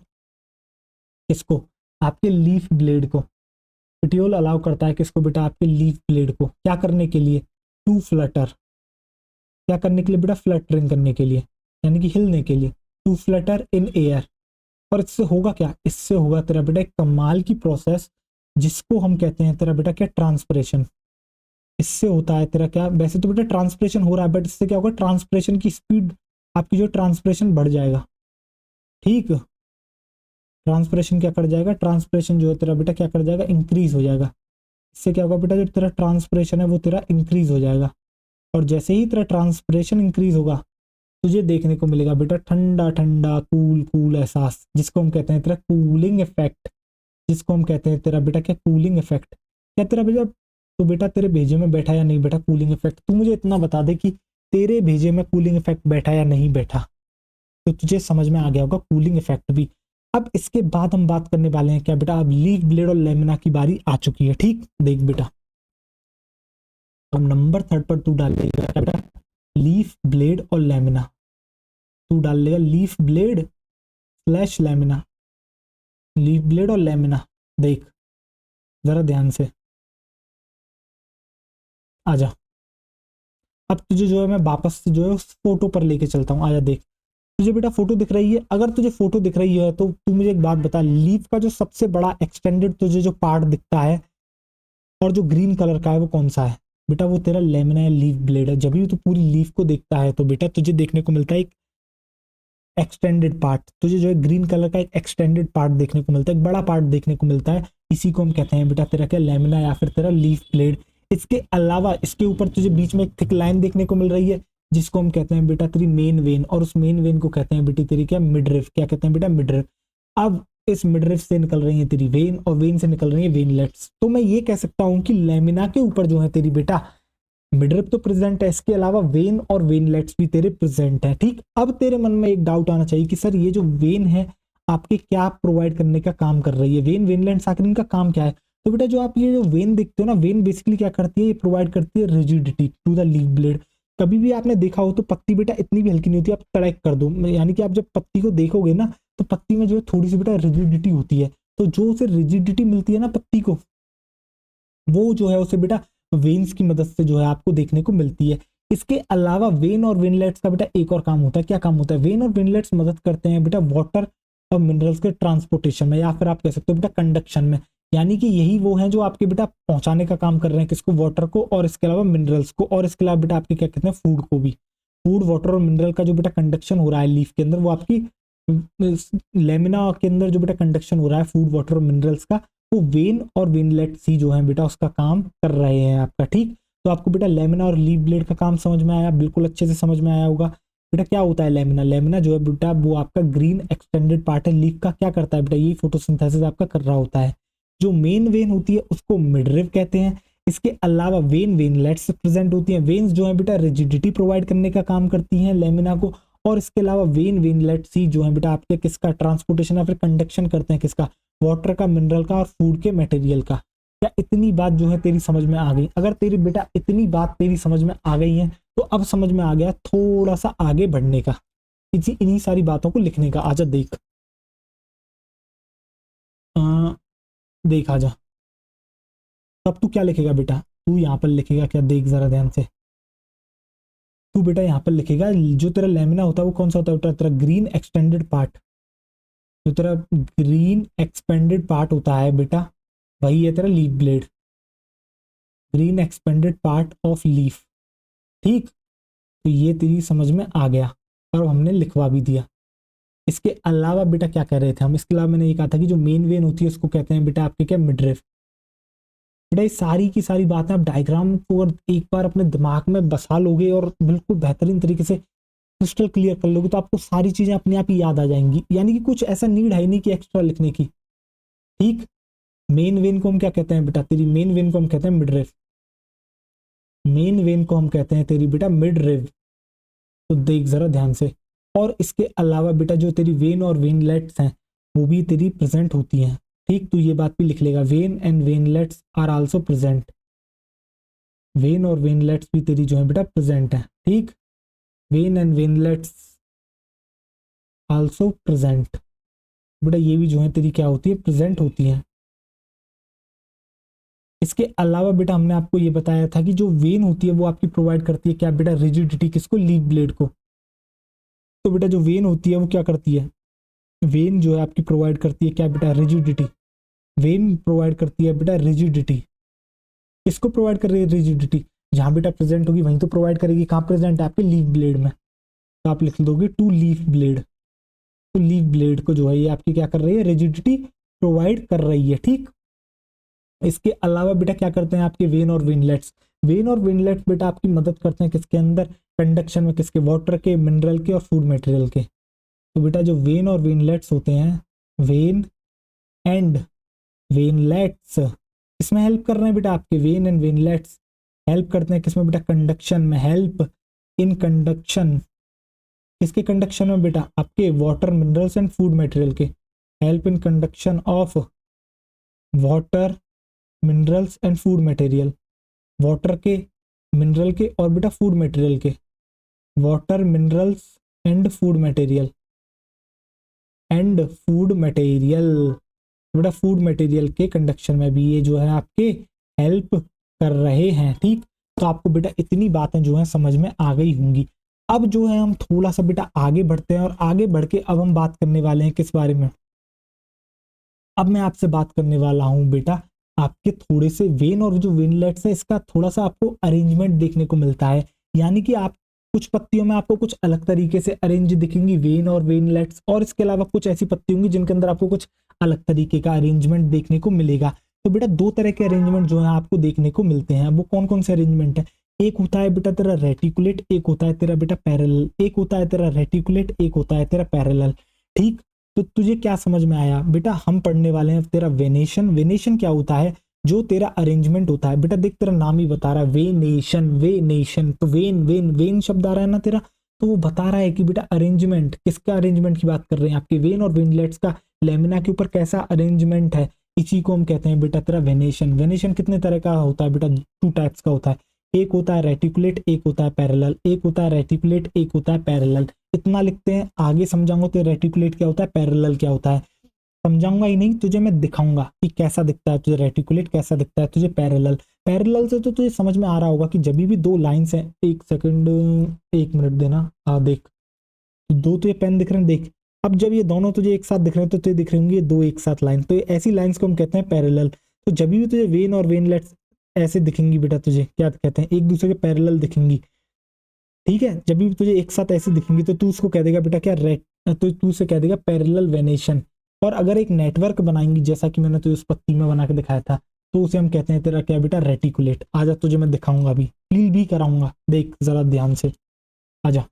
किसको, आपके लीफ ब्लेड को। पिटियोल अलाउ करता है किसको बेटा, आपके लीफ ब्लेड को, क्या करने के लिए, टू फ्लटर। क्या करने के लिए बेटा, फ्लटरिंग करने के लिए, यानी कि हिलने के लिए, टू फ्लटर इन एयर। और इससे होगा क्या, इससे होगा तेरा बेटा एक कमाल की प्रोसेस, जिसको हम कहते हैं तेरा बेटा क्या, ट्रांसपिरेशन। इससे होता है तेरा क्या, वैसे तो बेटा ट्रांसपिरेशन हो रहा है, बट इससे क्या होगा, ट्रांसपिरेशन की स्पीड, आपकी जो ट्रांसपिरेशन बढ़ जाएगा। ठीक, ट्रांसपिरेशन क्या कर जाएगा, ट्रांसपिरेशन जो है तेरा बेटा क्या कर जाएगा, इंक्रीज हो जाएगा। इससे क्या होगा बेटा, जो तेरा ट्रांसपिरेशन है वो तेरा इंक्रीज हो जाएगा। और जैसे ही तेरा ट्रांसपिरेशन इंक्रीज होगा, तुझे देखने को मिलेगा बेटा ठंडा ठंडा कूल कूल एहसास, जिसको हम कहते हैं तेरा कूलिंग इफेक्ट। जिसको हम कहते हैं तेरा बेटा क्या, कूलिंग इफेक्ट। क्या तेरा बेटा, तो बेटा तेरे भेजे में बैठा या नहीं बैठा कूलिंग इफेक्ट, तू मुझे इतना बता दे कि तेरे भेजे में कूलिंग इफेक्ट बैठा या नहीं बैठा, तो तुझे समझ में आ गया होगा कूलिंग इफेक्ट भी। अब इसके बाद हम बात करने वाले हैं क्या बेटा, अब लीफ ब्लेड और लेमिना की बारी आ चुकी है। ठीक, देख बेटा, तो नंबर 3 पर तू डाल देगा क्या बेटा, लीफ ब्लेड और लेमिना। तू डाल लेगा leaf blade slash lamina, leaf blade और लेमिना। देख जरा ध्यान से, आजा। अब तुझे जो है मैं वापस से जो है उस फोटो पर लेके चलता हूँ, आजा देख। तुझे बेटा फोटो दिख रही है, अगर तुझे फोटो दिख रही है तो तू मुझे एक बात बता, लीफ का जो सबसे बड़ा एक्सटेंडेड तुझे जो पार्ट दिखता है और जो ग्रीन कलर का है वो कौन सा है बेटा, वो तेरा लेमिना या लीफ ब्लेड है। जब भी तू पूरी लीफ को देखता है तो बेटा तुझे देखने को मिलता है एक एक्सटेंडेड पार्ट, तुझे जो है ग्रीन कलर का एक एक्सटेंडेड पार्ट देखने को मिलता है, एक बड़ा पार्ट देखने को मिलता है। इसी को हम कहते हैं बेटा तेरा क्या, लेमिना या फिर तेरा लीफ ब्लेड। इसके अलावा इसके ऊपर तुझे बीच में एक थिक लाइन देखने को मिल रही है, जिसको हम कहते हैं बेटा तेरी मेन वेन, और उस मेन वेन को कहते हैं बेटी तेरी क्या, मिडरिफ। क्या कहते हैं बेटा, मिडरिफ। अब इस मिडरिफ से निकल रही है तेरी वेन, और वेन से निकल रही है वेनलेट्स। तो मैं ये कह सकता हूं कि लेमिना के ऊपर जो है तेरी बेटा मिडरिफ तो प्रेजेंट है, इसके अलावा वेन और वेनलेट्स भी तेरे प्रेजेंट है। ठीक, अब तेरे मन में एक डाउट आना चाहिए कि सर ये जो वेन है आपके क्या प्रोवाइड करने का काम कर रही है, वेन वेनलेट्स आखिर इनका काम क्या है। तो बेटा जो आप ये जो वेन देखते हो ना, वेन बेसिकली क्या करती है, ये प्रोवाइड करती है rigidity to the leaf blade. कभी भी आपने देखा हो तो पत्ती बेटा इतनी भी हल्की नहीं होती, आप तड़क कर दो, यानी कि आप जब पत्ती को देखोगे ना तो पत्ती में जो है थोड़ी सी बेटा रिजिडिटी होती है। तो जो उसे रिजिडिटी मिलती है ना पत्ती को, वो जो है उसे बेटा वेन्स की मदद से जो है आपको देखने को मिलती है। इसके अलावा वेन और वेनलेट्स का बेटा एक और काम होता है। क्या काम होता है, वेन और वेनलेट्स मदद करते हैं बेटा वाटर और मिनरल्स के ट्रांसपोर्टेशन में, या फिर आप कह सकते हो बेटा कंडक्शन में। यानी कि यही वो हैं जो आपके बेटा पहुंचाने का काम कर रहे हैं, किसको, वाटर को, और इसके अलावा मिनरल्स को, और इसके अलावा बेटा आपके क्या कहते हैं, फूड को भी। फूड, वाटर और मिनरल का जो बेटा कंडक्शन हो रहा है लीफ के अंदर, वो आपकी लेमिना के अंदर जो बेटा कंडक्शन हो रहा है फूड, वाटर और मिनरल्स का, वो वेन और वेनलेट सी जो है बेटा उसका काम कर रहे हैं आपका। ठीक, तो आपको बेटा लेमिना और लीफ ब्लेड का काम समझ में आया, बिल्कुल अच्छे से समझ में आया होगा। बेटा क्या होता है लेमिना, लेमिना जो है बेटा वो आपका ग्रीन एक्सटेंडेड पार्ट है लीफ का। क्या करता है बेटा, ये फोटोसिंथेसिस आपका कर रहा होता है। जो मेन वेन होती है उसको मिडरिफ कहते हैं। इसके अलावा वेन वेनलेट्स प्रेजेंट होती हैं। वेन्स जो है बेटा रिजिडिटी प्रोवाइड करने का काम करती हैं लेमिना को, और इसके अलावा वेन वेनलेट सी जो है बेटा आपके किसका ट्रांसपोर्टेशन या फिर कंडक्शन करते हैं, किसका, वाटर का, मिनरल का और फूड के मटेरियल का। क्या इतनी बात जो है तेरी समझ में आ गई? अगर तेरी बेटा इतनी बात तेरी समझ में आ गई है तो अब समझ में आ गया थोड़ा सा आगे बढ़ने का इन्हीं सारी बातों को लिखने का। आजा देख, देख आजा। तब तू क्या लिखेगा बेटा, तू यहाँ पर लिखेगा क्या, देख जरा ध्यान से। तू बेटा यहाँ पर लिखेगा जो तेरा लेमिना होता है वो कौन सा होता है बेटा, तेरा ग्रीन एक्सटेंडेड पार्ट। जो तेरा ग्रीन एक्सपेंडेड पार्ट होता है बेटा, वही है तेरा leaf blade, green expanded part of leaf. ठीक, तो ये तेरी समझ में आ गया और हमने लिखवा भी दिया। इसके अलावा बेटा क्या कह रहे थे हम, इसके अलावा मैंने ये कहा था कि जो मेन वेन होती है उसको कहते हैं बेटा आपके क्या, मिडरिफ। बेटा ये सारी की सारी बातें आप डायग्राम को अगर एक बार अपने दिमाग में बसा लोगे और बिल्कुल बेहतरीन तरीके से क्रिस्टल क्लियर कर लोगे तो आपको सारी चीजें अपने आप ही याद आ जाएंगी, यानी कि कुछ ऐसा नीड है नहीं कि एक्स्ट्रा लिखने की। ठीक, मेन वेन को हम क्या कहते हैं बेटा, तेरी मेन वेन को हम कहते हैं मिडरिफ। मेन वेन को हम कहते हैं तेरी बेटा मिडरिफ। तो देख जरा ध्यान से। और इसके अलावा बेटा जो तेरी वेन और वेनलेट्स हैं वो भी तेरी प्रेजेंट होती हैं। ठीक, तो ये बात भी लिख लेगा, vein and veinlets are also present. Vein और वेनलेट्स भी तेरी जो है बेटा प्रेजेंट है। ठीक, vein and veinlets also present. बेटा ये भी जो है तेरी क्या होती है, प्रेजेंट होती है। इसके अलावा बेटा हमने आपको ये बताया था कि जो वेन होती है वो आपकी प्रोवाइड करती है क्या बेटा, रिजिडिटी। किसको, लीफ ब्लेड को। तो बेटा जो वेन होती है वो क्या करती है, वेन जो है आपकी प्रोवाइड करती है क्या बेटा, रिजिडिटी। वेन प्रोवाइड करती है बेटा रिजिडिटी। किसको प्रोवाइड कर रही है, रिजिडिटी। जहां बेटा प्रेजेंट होगी वहीं तो प्रोवाइड करेगी, कहां प्रेजेंट है, आपके लीफ ब्लेड में। तो आप लिख दोगे टू लीफ ब्लेड। तो लीफ ब्लेड को जो है ये आपकी क्या कर रही है, रिजिडिटी प्रोवाइड कर रही है। ठीक, इसके अलावा बेटा क्या करते हैं आपके वेन और वेनलेट्स। वेन और वेनलेट्स बेटा आपकी मदद करते हैं किसके अंदर, कंडक्शन में, किसके, वाटर के, मिनरल के और फूड मटेरियल के। तो बेटा जो वेन और वेनलेट्स होते हैं, वेन एंड वेनलेट्स इसमें हेल्प कर रहे हैं बेटा आपके, वेन एंड वेनलेट्स हेल्प करते हैं किसमें बेटा, कंडक्शन में। हेल्प इन कंडक्शन, किसके कंडक्शन में बेटा, आपके water, minerals and food material के। Help in conduction of water, minerals and food material. Water के, मिनरल के और बेटा फूड मटेरियल के। Water, minerals and food material, and food material. बेटा फूड मटेरियल के कंडक्शन में भी ये जो है आपके हेल्प कर रहे हैं। ठीक, तो आपको बेटा इतनी बातें जो है समझ में आ गई होंगी। अब जो है हम थोड़ा सा बेटा आगे बढ़ते हैं और आगे बढ़ के अब हम बात करने वाले हैं किस बारे में। अब मैं आपसे बात करने वाला हूं बेटा आपके थोड़े से वेन और जो वेनलेट्स है इसका थोड़ा सा आपको अरेंजमेंट देखने को मिलता है, यानी कि आप कुछ पत्तियों में आपको कुछ अलग तरीके से अरेंज दिखेंगी वेन और वेनलेट्स, और इसके अलावा कुछ ऐसी पत्ती होंगी जिनके अंदर आपको कुछ अलग तरीके का अरेंजमेंट देखने को मिलेगा। तो बेटा दो तरह के अरेंजमेंट जो है आपको देखने को मिलते हैं। वो कौन कौन से अरेंजमेंट है, एक होता है बेटा तेरा रेटिकुलेट, एक होता है तेरा बेटा पैरेलल। एक होता है तेरा रेटिकुलेट, एक होता है तेरा पैरेलल। ठीक, तो तुझे क्या समझ में आया बेटा, हम पढ़ने वाले हैं तेरा वेनेशन। वेनेशन क्या होता है, जो तेरा अरेंजमेंट होता है बेटा, देख तेरा नाम ही बता रहा है वेनेशन। वेनेशन तो वेन वेन वेन शब्द आ रहा है ना तेरा, तो वो बता रहा है कि बेटा अरेंजमेंट, किसका अरेंजमेंट की बात कर रहे हैं, आपके वेन और वेनलेट्स का लेमिना के ऊपर कैसा अरेंजमेंट है, इसी को हम कहते हैं बेटा तेरा वेनेशन। वेनेशन कितने तरह का होता है बेटा, टू टाइप्स का होता है। एक होता है रेटिकुलेट, एक होता है पैरेलल। एक होता है रेटिकुलेट, एक होता है पैरेलल। इतना लिखते हैं, आगे समझाऊंगा तो रेटिकुलेट क्या होता है, पैरेलल क्या होता है। समझाऊंगा ही नहीं, तुझे मैं दिखाऊंगा कि कैसा दिखता है तुझे रेटिकुलेट, कैसा दिखता है तुझे पैरेलल। पैरेलल से तो तुझे समझ में आ रहा होगा कि जब भी दो लाइंस हैं, एक सेकंड, एक मिनट देना। हाँ देख, तो दो तुझे पेन दिख रहे हैं, देख। अब जब ये दोनों तुझे एक साथ दिख रहे हैं तो तुझे दिख रहे होंगे ये दो एक साथ लाइन, तो ये ऐसी लाइंस को हम कहते हैं पैरेलल। तो जब भी तुझे वेन और वेनलेट्स ऐसे दिखेंगी बेटा, तुझे क्या कहते हैं, एक दूसरे के पैरेलल दिखेंगी। ठीक है, जब भी तुझे एक साथ ऐसे दिखेंगी तो तू उसको कह देगा बेटा क्या, रेट, तो तू उसे कह देगा पैरेलल वेनेशन। और अगर एक नेटवर्क बनाएंगी जैसा कि मैंने तुझे उस पत्ती में बना के दिखाया था, तो उसे हम कहते हैं तेरा क्या बेटा, रेटिकुलेट। आजा तुझे मैं दिखाऊंगा, अभी फील भी कराऊंगा, देख जरा ध्यान से। आजा,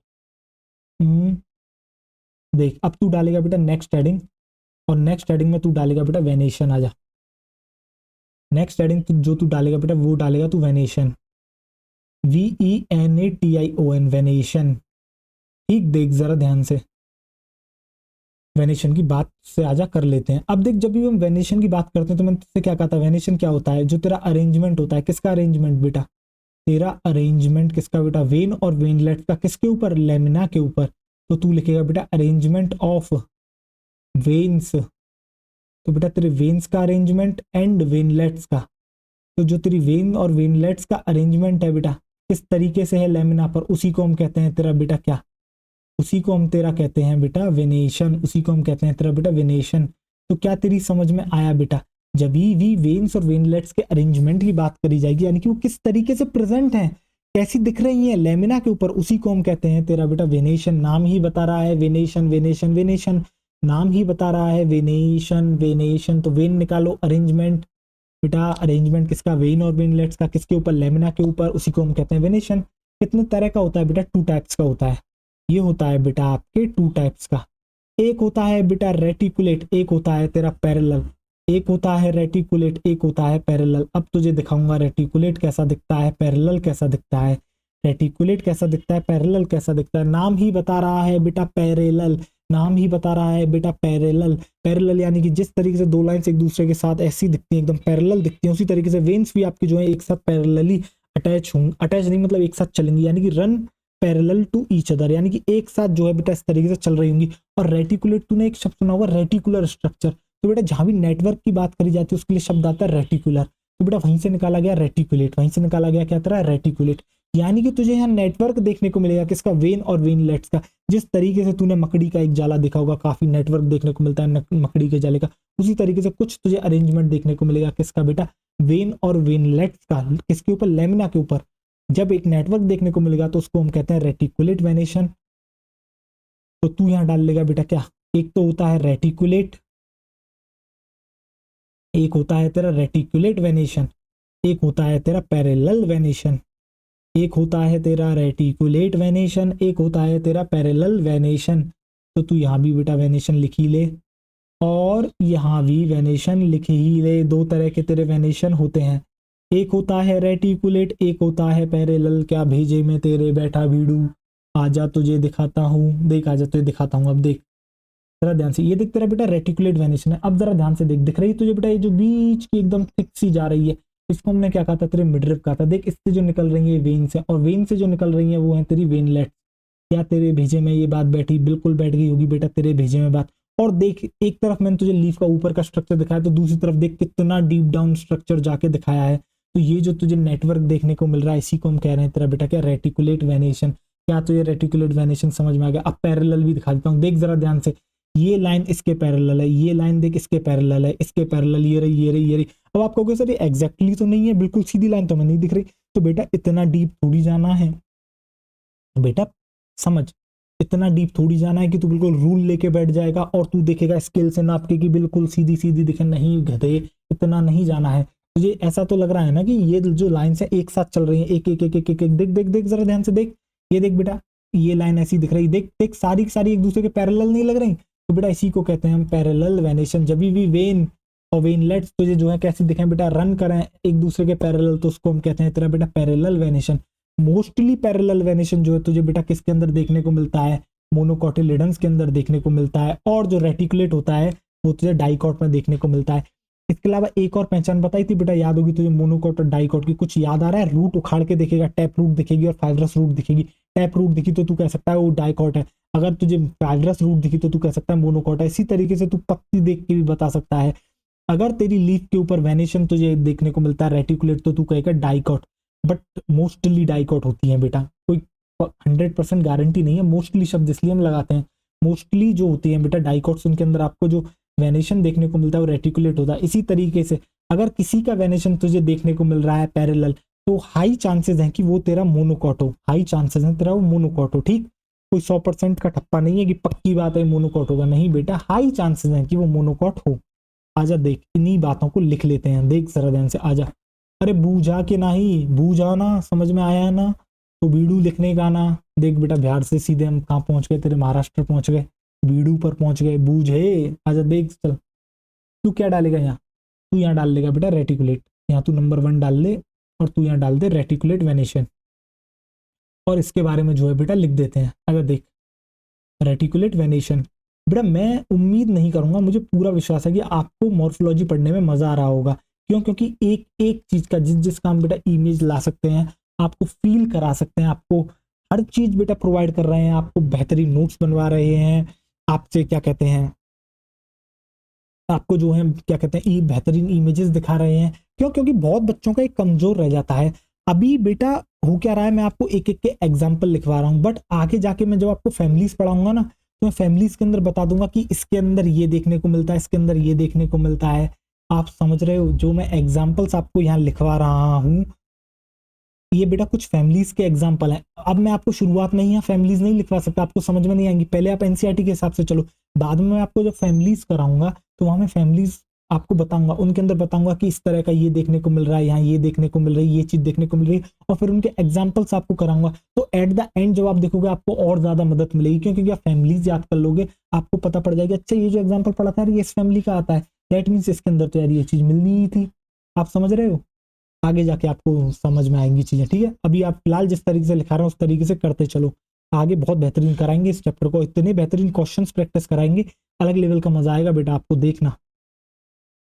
देख अब तू डालेगा बेटा नेक्स्ट हेडिंग, और नेक्स्ट हेडिंग में तू डालेगा बेटा वेनेशन। आजा, नेक्स्ट हेडिंग जो तू डालेगा बेटा वो डालेगा तू वेनेशन, VENATION, वेनेशन। ठीक, देख जरा ध्यान से, वेनेशन की बात से आजा कर लेते हैं। अब देख, जब भी हम वेनेशन की बात करते हैं तो मैंने तुझसे क्या कहा था, वेनेशन क्या होता है, जो तेरा अरेंजमेंट होता है। किसका अरेंजमेंट बेटा, तेरा अरेंजमेंट किसका बेटा, वेन और वेनलेट का। किसके ऊपर, लेमिना के ऊपर। तो तू लिखेगा बेटा अरेंजमेंट ऑफ वेन्स, तो बेटा तेरे वेन्स का अरेंजमेंट एंड वेनलेट्स का, तो जो तेरी वेन और वेनलेट्स का अरेंजमेंट है बेटा किस तरीके से है लेमिना पर, उसी को हम कहते हैं तेरा बेटा क्या, उसी को हम तेरा कहते हैं बेटा वेनेशन, उसी को हम कहते हैं तेरा बेटा वेनेशन। तो क्या तेरी समझ में आया बेटा, जब भी वेन्स और वेनलेट्स के अरेंजमेंट की बात करी जाएगी यानी कि वो किस तरीके से प्रेजेंट हैं, कैसी दिख रही है लेमिना के ऊपर, उसी को हम कहते हैं तेरा बेटा वेनेशन। नाम ही बता रहा है वेनेशन वेनेशन वेनेशन, नाम ही बता रहा है वेनेशन वेनेशन। तो वेन निकालो, अरेंजमेंट बेटा, अरेंजमेंट किसका, वेन और वेनलेट्स का, किसके ऊपर, लेमिना के ऊपर, उसी को हम कहते हैं वेनेशन। कितने तरह का होता है बेटा, 2 टाइप्स का होता है। ये होता है बेटा आपके 2 टाइप्स का, एक होता है बेटा रेटिकुलेट, एक होता है तेरा पैरेलल, एक होता है रेटिकुलेट, एक होता है पैरेलल। अब तुझे दिखाऊंगा रेटिकुलेट कैसा दिखता है, पैरेलल कैसा दिखता है। रेटिकुलेट कैसा दिखता है, पैरेलल कैसा दिखता है, नाम ही बता रहा है बेटा पैरेलल, नाम ही बता रहा है बेटा पैरेलल। पैरेलल यानी कि जिस तरीके से 2 लाइंस एक दूसरे के साथ ऐसी दिखती हैं, एकदम पैरेलल दिखती हैं, उसी तरीके से वेन्स भी आपकी जो है एक साथ पैरेलली अटैच होंगे, अटैच नहीं मतलब एक साथ चलेंगी, यानी कि run parallel to each other, यानी कि एक साथ जो है बेटा इस तरीके से चल रही होंगी। और रेटिकुलेट, तूने एक शब्द सुना होगा रेटिकुलर स्ट्रक्चर, तो बेटा जहां भी नेटवर्क की बात करी जाती है उसके लिए शब्द आता है रेटिकुलर, तो बेटा वहीं से निकाला गया रेटिकुलेट, वहीं से निकाला गया क्या तेरा रेटिकुलेट। यानी कि तुझे यहाँ नेटवर्क देखने को मिलेगा किसका, वेन और वेनलेट्स का। जिस तरीके से तूने मकड़ी का एक जाला देखा होगा, काफी नेटवर्क देखने को मिलता है मकड़ी के जाले का, उसी तरीके से कुछ तुझे अरेंजमेंट देखने को मिलेगा किसका बेटा, वेन और वेनलेट्स का। किसके ऊपर, लेमिना के ऊपर। जब एक नेटवर्क देखने को मिलेगा तो उसको हम कहते हैं रेटिकुलेट वेनेशन। तो तू यहां डाल लेगा बेटा क्या, एक तो होता है रेटिकुलेट, एक होता है तेरा रेटिकुलेट वेनेशन, एक होता है तेरा पैरेलल वेनेशन, एक होता है तेरा रेटिकुलेट वेनेशन, एक होता है तेरा पैरेलल वेनेशन। तो तू यहां भी बेटा वेनेशन लिख ही ले और यहां भी वेनेशन लिख ही ले। 2 तरह के तेरे वेनेशन होते हैं, एक होता है रेटिकुलेट, एक होता है पैरेलल। क्या भेजे में तेरे बैठा भीड़ू, आजा तुझे दिखाता हूँ, देख आजा तुझे दिखाता हूँ। अब देख जरा ध्यान से, ये देख तेरा बेटा रेटिकुलेट वेनेशन है। अब जरा ध्यान से देख, दिख रही तुझे बेटा ये जो बीच की एकदम थिक सी जा रही है, इसको हमने क्या कहा था, तेरे मिडरिप कहा था। देख इससे जो निकल रही है वेन से, और वेन से जो निकल रही है वो है तेरी वेनलेट। क्या तेरे भेजे में ये बात बैठी, बिल्कुल बैठ गई होगी बेटा तेरे भेजे में बात। और देख एक तरफ मैंने तुझे लीफ का ऊपर का स्ट्रक्चर दिखाया, तो दूसरी तरफ देख कितना डीप डाउन स्ट्रक्चर जाके दिखाया है। तो ये जो तुझे नेटवर्क देखने को मिल रहा है इसी को हम कह रहे हैं तेरा बेटा क्या, रेटिकुलेट वेनेशन। क्या तुझे रेटिकुलेट वेनेशन समझ में आ गया। अब पैरेलल भी दिखा देता हूँ, देख जरा ध्यान से, ये लाइन इसके पैरेलल है, ये लाइन देख इसके पैरेलल है, इसके पैरेलल, ये रही ये रही ये रही। अब आप कहोगे सर ये एग्जैक्टली तो नहीं है, बिल्कुल सीधी लाइन तो हमें नहीं दिख रही। तो बेटा इतना डीप थोड़ी जाना है बेटा, समझ, इतना डीप थोड़ी जाना है कि तू बिल्कुल रूल लेके बैठ जाएगा और तू देखेगा स्केल से नाप के कि बिल्कुल सीधी सीधी दिखे, नहीं गधे, इतना नहीं जाना है। तुझे ऐसा तो लग रहा है ना कि ये जो लाइन है एक साथ चल रही है, एक एक एक एक एक, एक देख देख देख जरा ध्यान से देख, ये देख बेटा ये लाइन ऐसी दिख रही, देख देख सारी की सारी एक दूसरे के पैरेलल नहीं लग रही। तो बेटा इसी को कहते हैं हम पैरेलल वेनेशन। जब भी वेन और वेनलेट्स तुझे जो है कैसे दिखें बेटा, रन करें एक दूसरे के पैरेलल, तो उसको हम कहते हैं तेरा बेटा parallel venation. Mostly parallel venation जो है तुझे बेटा किसके अंदर देखने को मिलता है, मोनोकोटिलिडन्स के अंदर देखने को मिलता है। और जो रेटिकुलेट होता है वो तुझे डाइकॉट में देखने को मिलता है। इसके अलावा एक और पहचान बताई थी बेटा, याद होगी तुझे मोनोकोट और डाइकॉट की, कुछ याद आ रहा है। रूट उखाड़ के देखेगा, टैप रूट दिखेगी और फाइब्रस रूट दिखेगी। टैप रूट दिखी तो तू कह सकता है वो डाइकॉट है, अगर तुझे फाइब्रस रूट दिखी तो तू कह सकता है मोनोकोट है। इसी तरीके से तू पत्ती देख के भी बता सकता है। अगर तेरी लीफ के ऊपर वेनेशन तुझे देखने को मिलता है रेटिकुलेट, तो तू कहेगा डाइकॉट, बट मोस्टली डाइकॉट होती है बेटा, कोई 100% गारंटी नहीं है। मोस्टली शब्द इसलिए हम लगाते हैं, मोस्टली जो होती है बेटा डाइकॉट्स, उनके अंदर आपको जो वेनेशन देखने को मिलता है वो रेटिकुलेट होता है। इसी तरीके से अगर किसी का वेनेशन तुझे देखने को मिल रहा है पैरेलल, तो हाई चांसेस हैं कि वो तेरा मोनोकॉट हो, हाई चांसेस हैं तेरा वो मोनोकॉट हो। ठीक, कोई 100% का ठप्पा नहीं है कि पक्की बात है मोनोकॉट होगा, नहीं बेटा हाई चांसेस हैं कि वो मोनोकॉट हो। आजा देख, इन्हीं बातों को लिख लेते हैं, देख जरा ध्यान से, आजा। अरे बूझा के नहीं, बूझा ना, समझ में आया ना, तो बीड़ू लिखने का ना। देख बेटा बिहार से सीधे हम कहाँ पहुंच गए, तेरे महाराष्ट्र पहुंच गए, बीड़ू पर पहुंच गए, बूझे। आजा देख, चल तू क्या डालेगा यहाँ, तू यहाँ डाल लेगा बेटा रेटिकुलेट, यहाँ तू नंबर 1 डाल ले और तू यहाँ डाल दे रेटिकुलेट वेनेशन। और इसके बारे में जो है बेटा लिख देते हैं। अगर देख रेटिकुलेट वेनेशन, बेटा मैं उम्मीद नहीं करूंगा, मुझे पूरा विश्वास है कि आपको मॉर्फोलॉजी पढ़ने में मजा आ रहा होगा। क्यों, क्योंकि एक एक चीज का जिस जिस काम बेटा इमेज ला सकते हैं, आपको फील करा सकते हैं, आपको हर चीज बेटा प्रोवाइड कर रहे हैं आपको, बेहतरीन नोट्स बनवा रहे हैं आपसे, क्या कहते हैं, आपको जो है क्या कहते हैं बेहतरीन इमेजेस दिखा रहे हैं। क्यों? क्योंकि बहुत बच्चों का एक कमजोर रह जाता है। अभी बेटा हो क्या रहा है, मैं आपको एक एक के एग्जाम्पल लिखवा रहा हूँ, बट आगे जाके मैं जब आपको फैमिलीज पढ़ाऊंगा ना, तो मैं फैमिलीज के अंदर बता दूंगा कि इसके अंदर ये देखने को मिलता है, इसके अंदर ये देखने को मिलता है। आप समझ रहे हो? जो मैं एग्जाम्पल्स आपको यहाँ लिखवा रहा हूँ, ये बेटा कुछ फैमिलीज के एग्जाम्पल हैं। अब मैं आपको शुरुआत में ही यहाँ फैमिलीज नहीं लिखवा सकता, आपको समझ में नहीं आएंगी। पहले आप एनसीईआरटी के हिसाब से चलो, बाद में मैं आपको जब फैमिलीज कराऊंगा तो वहां मैं फैमिलीज आपको बताऊंगा, उनके अंदर बताऊंगा कि इस तरह का ये देखने को मिल रहा है, यहाँ ये देखने को मिल रही है, ये चीज देखने को मिल रही है, और फिर उनके एग्जाम्पल्स आपको कराऊंगा। तो एट द एंड जब आप देखोगे आपको और ज्यादा मदद मिलेगी, क्योंकि आप फैमिलीज याद कर लोगे, आपको पता पड़ जाएगा अच्छा ये जो एग्जाम्पल पढ़ा था ये इस फैमिली का आता है, दैट मीन्स इसके अंदर तो यार ये चीज मिलनी ही थी। आप समझ रहे हो? आगे जाके आपको समझ में आएंगी चीजें, ठीक है? अभी आप फिलहाल जिस तरीके से लिखा रहे हैं उस तरीके से करते चलो, आगे बहुत बेहतरीन कराएंगे इस चैप्टर को, इतने बेहतरीन क्वेश्चंस प्रैक्टिस कराएंगे, अलग लेवल का मजा आएगा बेटा आपको, देखना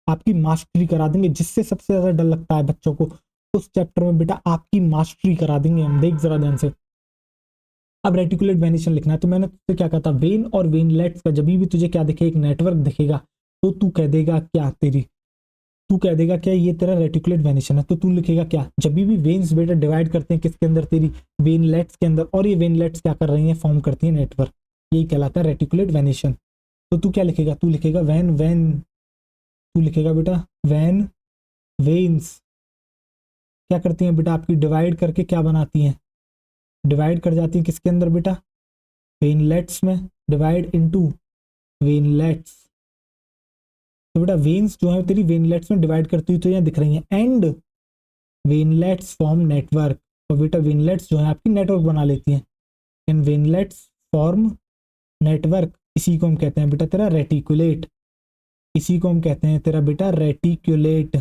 आपकी मास्टरी करा देंगे। जिससे सबसे ज्यादा डर लगता है बच्चों को, उस चैप्टर में बेटा आपकी मास्टरी करा देंगे हम। देख जरा ध्यान से, अब रेटिकुलेट वेनिशन लिखना है, तो मैंने तुझसे क्या कहा था, वेन और वेनलेट्स का जब भी तुझे क्या दिखे, एक नेटवर्क दिखेगा, तो तू कह देगा क्या, तू कह देगा क्या ये तेरा रेटिकुलेट वेनिशन है, तो तू लिखेगा क्या, जब भी वेन्स बेटा डिवाइड करते हैं किसके अंदर, तेरी वेनलेट्स के अंदर, और ये वेनलेट्स क्या कर रही हैं, फॉर्म करती है नेटवर्क, यही कहलाता है रेटिकुलेट वेनिशन। तो तू क्या लिखेगा, तू लिखेगा वैन वैन, तू लिखेगा बेटा वैन वेन्स क्या करती हैं बेटा, आपकी डिवाइड करके क्या बनाती हैं, डिवाइड कर जाती हैं किसके अंदर बेटा, वेनलेट्स में, डिवाइड इनटू वेनलेट्स। तो बेटा वेन्स जो है तेरी वेनलेट्स में डिवाइड करती हुई तो यहाँ दिख रही हैं, एंड वेनलेट्स फॉर्म नेटवर्क, और बेटा वेनलेट्स जो है आपकी नेटवर्क बना लेती हैं, एंड वेनलेट्स फॉर्म नेटवर्क, इसी को हम कहते हैं बेटा तेरा रेटिकुलेट, इसी को हम कहते हैं तेरा बेटा रेटिकुलेट,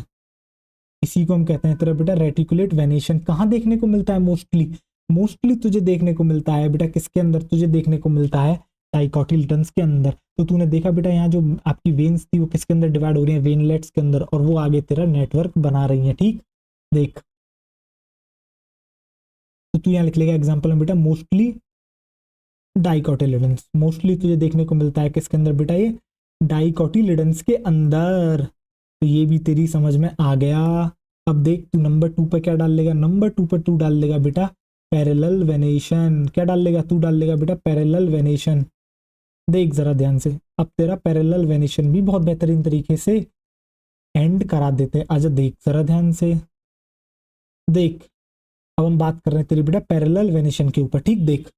इसी को हम कहते हैं तेरा बेटा रेटिकुलेट वेनेशन। कहाँ देखने को मिलता है मोस्टली, मोस्टली तुझे देखने को मिलता है बेटा किसके अंदर, तुझे देखने को मिलता है डाइकोटिलेडन्स के अंदर। तो तूने देखा बेटा यहाँ जो आपकी वेन्स थी वो किसके अंदर डिवाइड हो रही है, वेनलेट्स के अंदर, और वो आगे तेरा नेटवर्क बना रही है, ठीक? देख, तो तू यहाँ लिख लेगा एग्जाम्पल में बेटा मोस्टली डाइकोटिलेडन्स, मोस्टली तुझे देखने को मिलता है किसके अंदर बेटा, ये डाइकोटिलेडन्स के अंदर। तो ये भी तेरी समझ में आ गया। अब देख तू नंबर 2 पर क्या डाल लेगा, नंबर 2 पर तू डाल लेगा बेटा पैरेलल वेनेशन। क्या डाल लेगा, तू डाल लेगा बेटा पैरेलल वेनेशन। देख जरा ध्यान से, अब तेरा पैरेलल वेनेशन भी बहुत बेहतरीन तरीके से एंड करा देते हैं। आजा देख जरा ध्यान से, देख अब हम बात कर रहे हैं तेरी बेटा पैरेलल वेनेशन के ऊपर, ठीक? देख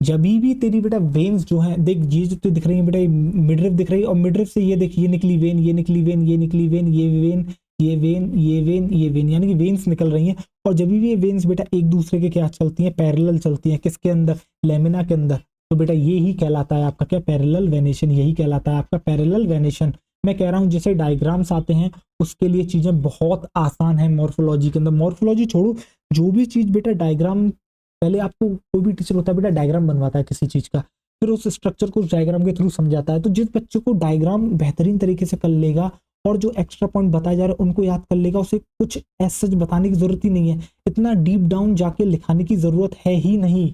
जब भी तेरी बेटा वेन्स जो है, देख ये जो तो दिख रही है बेटा मिडरिफ दिख रही है, और मिडरिफ से ये देख ये निकली वेन, ये निकली वेन, ये निकली वेन, ये वेन, ये वेन, ये वेन, ये वेन, यानी कि वेन्स निकल रही हैं। और जब भी ये वेन्स बेटा एक दूसरे के क्या चलती हैं, पैरेलल चलती हैं, किसके अंदर, लेमिना के अंदर, तो बेटा ये ही कहलाता है आपका क्या, पैरेलल वेनेशन, यही कहलाता है आपका पैरेलल वेनेशन। मैं कह रहा हूँ जैसे डायग्राम्स आते हैं उसके लिए चीजें बहुत आसान है मॉर्फोलॉजी के अंदर। मॉर्फोलॉजी छोड़ो, जो भी चीज बेटा डायग्राम, पहले आपको कोई भी टीचर होता है बेटा डायग्राम बनवाता है किसी चीज का, फिर उस स्ट्रक्चर को उस डायग्राम के थ्रू समझाता है। तो जिस बच्चे को डायग्राम बेहतरीन तरीके से कर लेगा और जो एक्स्ट्रा पॉइंट बताया जा रहा है उनको याद कर लेगा, उसे कुछ ऐसा बताने की जरूरत ही नहीं है, इतना डीप डाउन जाके लिखाने की जरूरत है ही नहीं।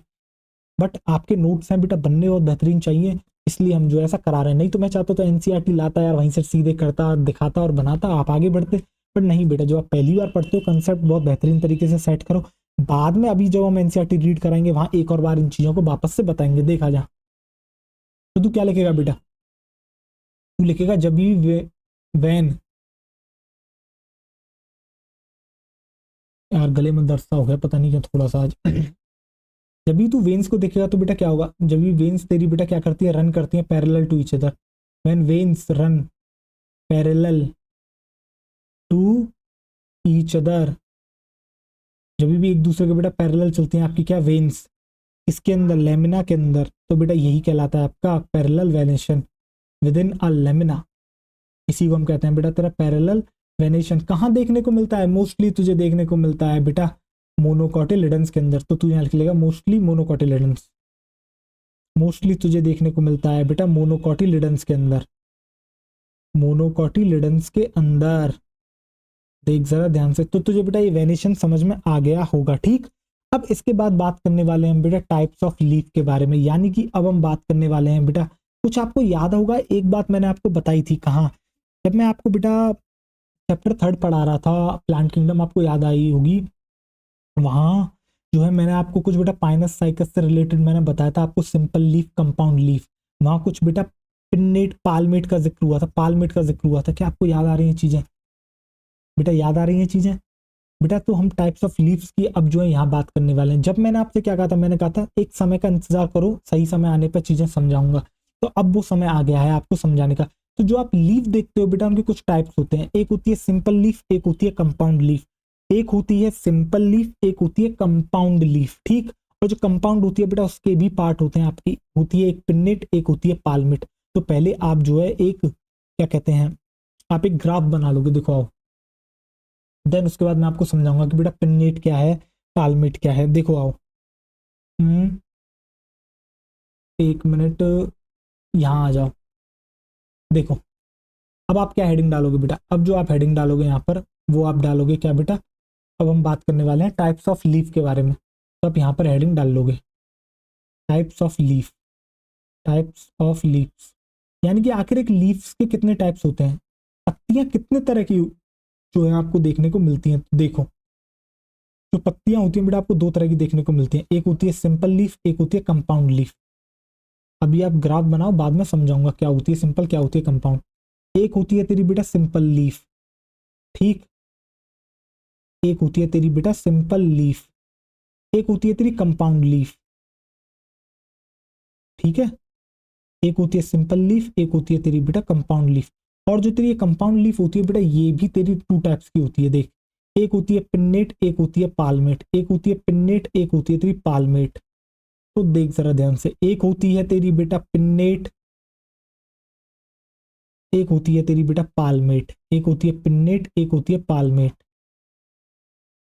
बट आपके नोट्स हैं बेटा बनने और बेहतरीन चाहिए, इसलिए हम जो ऐसा करा रहे हैं। नहीं तो मैं चाहता तो एनसीईआरटी लाता यार, वहीं से सीधे करता, दिखाता और बनाता, आप आगे बढ़ते। बट नहीं बेटा, जो आप पहली बार पढ़ते हो कंसेप्ट बहुत बेहतरीन तरीके से सेट करो, बाद में अभी जब हम एनसीईआरटी रीड कराएंगे वहां एक और बार इन चीजों को वापस से बताएंगे। देखा जा, तो तू क्या लिखेगा बेटा, तू लिखेगा जब भी वैन, यार गले में दर्द सा हो गया पता नहीं क्या थोड़ा सा आज। जब भी तू वेन्स को देखेगा तो बेटा क्या होगा, जब भी वेन्स तेरी बेटा क्या करती है, रन करती है parallel to each other, when veins run parallel to each other, जब भी एक दूसरे के बेटा पैरेलल चलती हैं आपकी क्या, वेन्स, इसके अंदर लेमिना के अंदर, तो बेटा यही कहलाता है आपका parallel venation with in a lamina. इसी को हम कहते हैं बेटा तेरा पैरेलल वेनेशन। कहाँ देखने को मिलता है, मोस्टली तुझे देखने को मिलता है बेटा मोनोकोटिलिडन्स के अंदर। तो तू यहाँ लिख लेगा मोस्टली मोनोकोटिलिडन्स, मोस्टली तुझे देखने को मिलता है बेटा मोनोकोटिलिडन्स के अंदर, मोनोकोटिलिडन्स के अंदर। देख जरा ध्यान से, तो तुझे बेटा ये वेनेशन समझ में आ गया होगा, ठीक? अब इसके बाद बात करने वाले हैं बेटा टाइप्स ऑफ लीफ के बारे में, यानी कि अब हम बात करने वाले हैं बेटा, कुछ आपको याद होगा एक बात मैंने आपको बताई थी कहाँ, जब मैं आपको बेटा चैप्टर 3 पढ़ा रहा था प्लांट किंगडम, आपको याद आई होगी, वहाँ जो है मैंने आपको कुछ बेटा पाइनस साइकस से रिलेटेड मैंने बताया था आपको, सिंपल लीफ, कंपाउंड लीफ, वहाँ कुछ बेटा पिन्नेट पालमेट का जिक्र हुआ था, पालमेट का जिक्र हुआ था। क्या आपको याद आ रही हैं चीजें बेटा, याद आ रही हैं चीजें बेटा? तो हम टाइप्स ऑफ लीव्स की अब जो है यहाँ बात करने वाले हैं। जब मैंने आपसे क्या कहा था, मैंने कहा था एक समय का इंतजार करो, सही समय आने पर चीजें समझाऊंगा, तो अब वो समय आ गया है आपको समझाने का। तो जो आप लीफ देखते हो बेटा, उनके कुछ टाइप्स होते हैं, एक होती है सिंपल लीफ, एक होती है कंपाउंड लीफ, एक होती है सिंपल लीफ, एक होती है कंपाउंड लीफ, ठीक। और जो कंपाउंड होती है बेटा, उसके भी पार्ट होते हैं, आपकी होती है एक पिन्नेट, एक होती है पालमेट। तो पहले आप जो है एक क्या कहते हैं, आप एक ग्राफ बना लोगे, देखो आओ, देन उसके बाद मैं आपको समझाऊंगा कि बेटा पिन्नेट क्या है, पालमेट क्या है। देखो आओ, हम्म, एक मिनट, यहाँ आ जाओ। देखो अब आप क्या हेडिंग डालोगे बेटा, अब जो आप हेडिंग डालोगे यहाँ पर, वो आप डालोगे क्या बेटा, अब हम बात करने वाले हैं टाइप्स ऑफ लीफ के बारे में, तो आप यहाँ पर हेडिंग डाल लोगे types of leaf, types of leaves, यानी कि आखिर एक लीव्स के कितने टाइप्स होते हैं, पत्तियां कितने तरह की जो है आपको देखने को मिलती हैं। तो देखो जो पत्तियां होती हैं बेटा, आपको दो तरह की देखने को मिलती हैं, एक होती है सिंपल लीफ, एक होती है कंपाउंड लीफ। अभी आप ग्राफ बनाओ, बाद में समझाऊंगा क्या होती है सिंपल, क्या होती है कंपाउंड। एक होती है तेरी बेटा सिंपल लीफ, ठीक, एक होती है तेरी बेटा सिंपल लीफ, एक होती है तेरी कंपाउंड लीफ, ठीक है, एक होती है सिंपल लीफ, एक होती है तेरी बेटा कंपाउंड लीफ। और जो तेरी कंपाउंड लीफ होती है बेटा, ये भी तेरी टू टाइप्स की होती है, देख, एक होती है पिन्नेट, एक होती है पालमेट, एक होती है पिन्नेट, एक होती है तेरी पालमेट। तो देख जरा ध्यान से, एक होती है तेरी बेटा पिन्नेट, एक होती है तेरी बेटा पालमेट, एक होती है पिन्नेट, एक होती है पालमेट।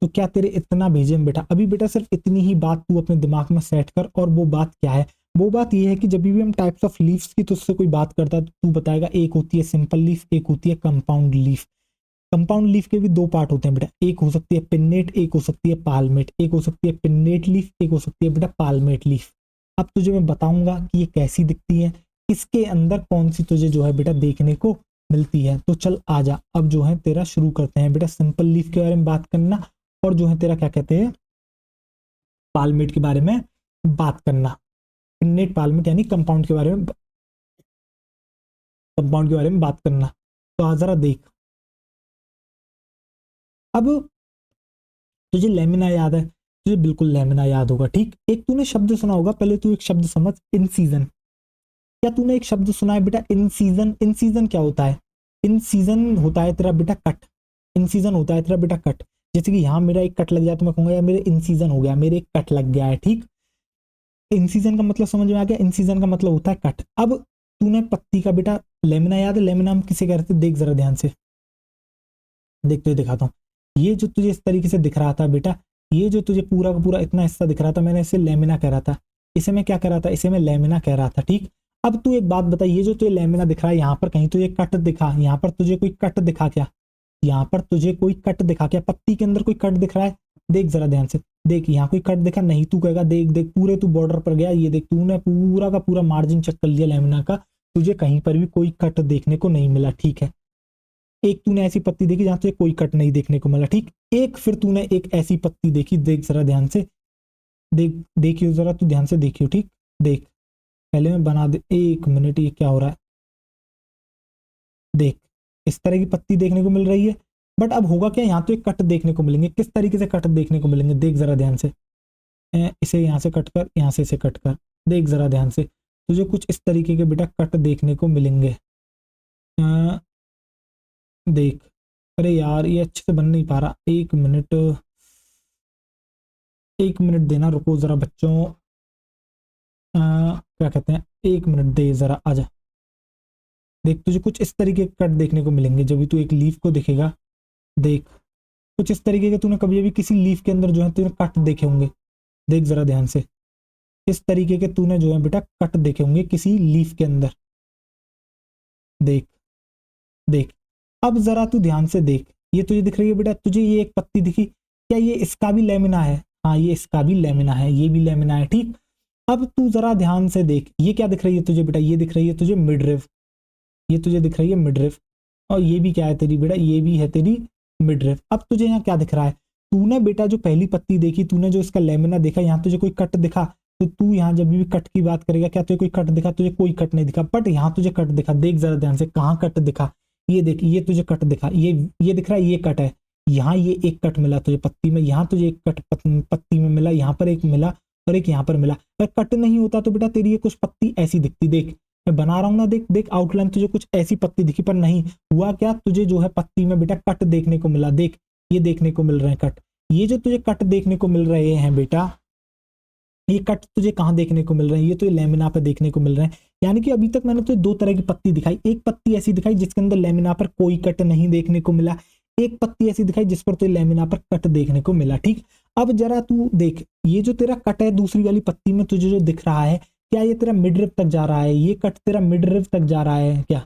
तो क्या तेरे इतना भेजे हम बेटा, अभी बेटा सिर्फ इतनी ही बात तू अपने दिमाग में सेट कर, और वो बात क्या है, वो बात ये है कि जब भी हम टाइप्स ऑफ लीव्स की तुझसे कोई बात करता है तो तू बताएगा एक होती है सिंपल लीफ, एक होती है कंपाउंड लीफ। कंपाउंड लीफ के भी दो पार्ट होते हैं बेटा, एक हो सकती है पिन्नेट, एक हो सकती है पालमेट, एक हो सकती है पिन्नेट लीफ, एक हो सकती है बेटा पालमेट लीफ। अब तुझे मैं बताऊंगा कि ये कैसी दिखती है, इसके अंदर कौन सी तुझे जो है बेटा देखने को मिलती है। तो चल आजा, अब जो है तेरा शुरू करते हैं बेटा, सिंपल लीफ के बारे में बात करना, और जो है तेरा क्या कहते हैं पालमेट के बारे में बात करना, पिन्नेट पालमेट यानी कंपाउंड के बारे में, कंपाउंड के बारे में बात करना। तो आ जरा देख, अब तुझे लेमिना याद है, तुझे बिल्कुल लेमिना याद होगा, ठीक। एक तूने शब्द सुना होगा, पहले तू एक शब्द समझ, इन सीजन। क्या तूने एक शब्द सुना है बेटा इन सीजन? इन सीजन क्या होता है, इन सीजन होता है तेरा बेटा कट, इन सीजन होता है तेरा बेटा कट। जैसे कि यहाँ मेरा एक कट लग जाए तो मैं कहूंगा यार मेरे इन सीजन हो गया, मेरे एक कट लग गया है, ठीक। इन सीजन का मतलब समझ में आ गया, इन सीजन का मतलब होता है कट। अब तूने पत्ती का बेटा लेमिना याद है, लेमिना हम किसे कहते हैं, देख जरा ध्यान से, देखते दिखाता हूँ। ये जो तुझे इस तरीके से दिख रहा था बेटा, ये जो तुझे पूरा का पूरा इतना हिस्सा दिख रहा था, मैंने इसे लेमिना कह रहा था, इसे मैं क्या कह रहा था, इसे मैं लेमिना कह रहा था, ठीक। अब तू एक बात बता, ये जो तुझे लेमिना दिख रहा है, यहाँ पर कहीं तुझे कट दिखा, यहाँ पर तुझे कोई कट दिखा क्या, यहाँ पर तुझे कोई कट दिखा क्या, पत्ती के अंदर कोई कट दिख रहा है? देख जरा ध्यान से, देख यहाँ कोई कट दिखा नहीं, तू कहेगा देख देख पूरे तू बॉर्डर पर गया, ये देख तूने पूरा का पूरा मार्जिन चेक कर लिया लेमिना का, तुझे कहीं पर भी कोई कट देखने को नहीं मिला, ठीक है। एक तूने ऐसी पत्ती देखी जहां तुझे कोई कट नहीं देखने को मिला, ठीक। एक फिर तूने एक ऐसी पत्ती देखी, देख जरा ध्यान से, देख देखियो जरा, तू ध्यान से देखियो, ठीक। देख, पहले मैं बना दे, एक मिनट, ये क्या हो रहा है, देख इस तरह की पत्ती देखने को मिल रही है। बट अब होगा क्या, यहाँ तो एक कट देखने को मिलेंगे, किस तरीके से कट देखने को मिलेंगे, देख जरा ध्यान से, इसे यहाँ से कट कर, यहाँ से इसे कट कर, देख जरा ध्यान से, तुझे कुछ इस तरीके के बेटा कट देखने को मिलेंगे। देख, अरे यार ये अच्छे से बन नहीं पा रहा, एक मिनट, एक मिनट देना, रुको जरा बच्चों, क्या कहते हैं, एक मिनट दे जरा, आजा। देख तुझे कुछ इस तरीके के कट देखने को मिलेंगे जब भी तू एक लीफ को देखेगा, देख कुछ इस तरीके के, तूने कभी अभी किसी लीफ के अंदर जो है तूने कट देखे होंगे, देख जरा ध्यान से, इस तरीके के तूने जो है बेटा कट देखे होंगे किसी लीफ के अंदर, देख, देख। अब जरा तू ध्यान से देख, ये तुझे दिख रही है बेटा, तुझे ये एक पत्ती दिखी, क्या ये इसका भी लेमिना है? हाँ ये इसका भी लेमिना है, ये भी लेमिना है, ठीक। अब तू जरा ध्यान से देख, ये क्या दिख रही है तुझे बेटा, ये दिख रही है तुझे मिडरिव, ये तुझे दिख रही है मिडरिव, और ये भी क्या है तेरी बेटा, ये भी है तेरी मिडरिव। अब तुझे यहाँ क्या दिख रहा है, तूने बेटा जो पहली पत्ती देखी, तूने जो इसका लेमिना देखा, यहाँ तुझे कोई कट दिखा, तो तू यहाँ जब भी कट की बात करेगा, क्या तुझे कोई कट दिखा, तुझे कोई कट नहीं दिखा, बट यहाँ तुझे कट दिखा, देख जरा ध्यान से, कहाँ कट दिखा, ये देख, ये तुझे कट दिखा, ये दिख रहा है, ये कट है, यहाँ ये एक कट मिला तुझे पत्ती में, यहाँ तुझे एक कट पत्ती में मिला, यहाँ पर एक मिला, और एक यहाँ पर मिला। अगर कट नहीं होता तो बेटा तेरी ये कुछ पत्ती ऐसी दिखती, देख मैं बना रहा हूं ना, देख देख आउटलाइन, तुझे कुछ ऐसी पत्ती दिखी, पर नहीं हुआ क्या, तुझे जो है पत्ती में बेटा कट देखने को मिला, देख ये देखने को मिल रहे हैं कट, ये जो तुझे कट देखने को मिल रहे हैं बेटा, ये कट तुझे कहाँ देखने को मिल रहे हैं, ये तो ये लेमिना पे देखने को मिल रहे हैं। यानी कि अभी तक मैंने तो दो तरह की पत्ती दिखाई, एक पत्ती ऐसी दिखाई जिसके अंदर लेमिना पर कोई कट नहीं देखने को मिला, एक पत्ती ऐसी दिखाई जिस पर तो लेमिना पर कट देखने को मिला, ठीक। अब जरा तू देख, ये जो तेरा कट है दूसरी वाली पत्ती में तुझे जो दिख रहा है, क्या ये तेरा मिड रिब तक जा रहा है, ये कट तेरा मिड रिब तक जा रहा है क्या,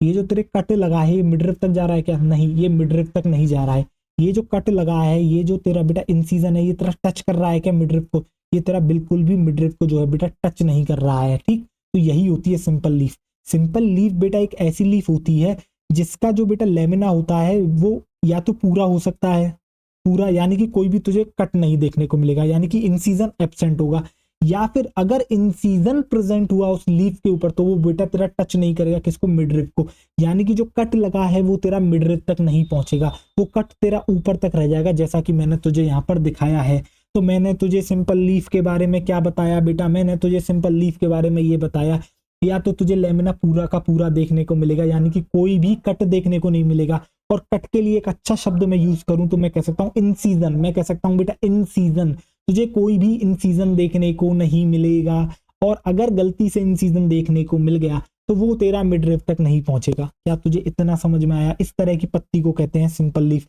ये जो तेरे कट लगा है ये मिड रिब तक जा रहा है क्या, नहीं ये मिड रिब तक नहीं जा रहा है। ये जो कट लगा है, ये जो तेरा बेटा इंसिजन है, ये तेरा टच कर रहा है क्या मिड रिब को, ये तेरा बिल्कुल भी मिड रिब को जो है बेटा टच नहीं कर रहा है, ठीक। तो यही होती है सिंपल लीफ। सिंपल लीफ बेटा एक ऐसी लीफ होती है जिसका जो बेटा लेमिना होता है वो या तो पूरा हो सकता है, पूरा यानी कि कोई भी तुझे कट नहीं देखने को मिलेगा, यानी कि इंसिजन एब्सेंट होगा, या फिर अगर इंसिजन प्रेजेंट हुआ उस लीफ के ऊपर तो वो बेटा तेरा टच नहीं करेगा किसको, मिडरिप को, यानी कि जो कट लगा है वो तेरा मिडरिप तक नहीं पहुंचेगा, वो कट तेरा ऊपर तक रह जाएगा, जैसा कि मैंने तुझे यहाँ पर दिखाया है। तो मैंने तुझे सिंपल लीफ के बारे में क्या बताया बेटा, मैंने तुझे सिंपल लीफ के बारे में ये बताया, या तो तुझे लेमिना पूरा का पूरा देखने को मिलेगा, यानी कि कोई भी कट देखने को नहीं मिलेगा, और कट के लिए एक अच्छा शब्द मैं यूज करूं तो मैं कह सकता हूं इन सीजन, मैं कह सकता हूं बेटा इन सीजन, तुझे कोई भी इन सीजन देखने को नहीं मिलेगा, और अगर गलती से इन सीजन देखने को मिल गया तो वो तेरा मिड रिव तक नहीं पहुंचेगा। क्या तुझे इतना समझ में आया, इस तरह की पत्ती को कहते हैं सिंपल लीफ।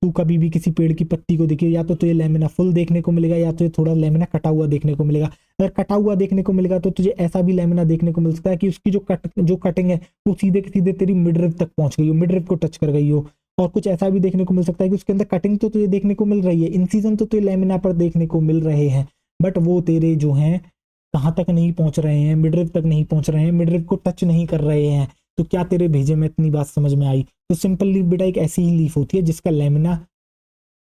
तू कभी भी किसी पेड़ की पत्ती को देखिए, या तो तुझे लेमिना फुल देखने को मिलेगा, या तुझे थोड़ा लेमिना कटा हुआ देखने को मिलेगा। अगर कटा हुआ देखने को मिलेगा तो तुझे ऐसा भी लेमिना देखने को मिल सकता है कि उसकी जो कटिंग है वो सीधे सीधे तेरी मिड रिव तक पहुंच गई हो, मिड रिव को टच कर गई हो। और कुछ ऐसा भी देखने को मिल सकता है कि उसके अंदर कटिंग तो तुझे देखने को मिल रही है, इन सीजन तो तुझे लेमिना पर देखने को मिल रहे हैं, बट वो तेरे जो हैं कहाँ तक नहीं पहुंच रहे हैं, मिड रिव तक नहीं पहुंच रहे हैं, मिड रिव को टच नहीं कर रहे हैं। तो क्या तेरे भेजे में इतनी बात समझ में आई। तो सिंपल लीफ बेटा एक ऐसी ही लीफ होती है जिसका लेमिना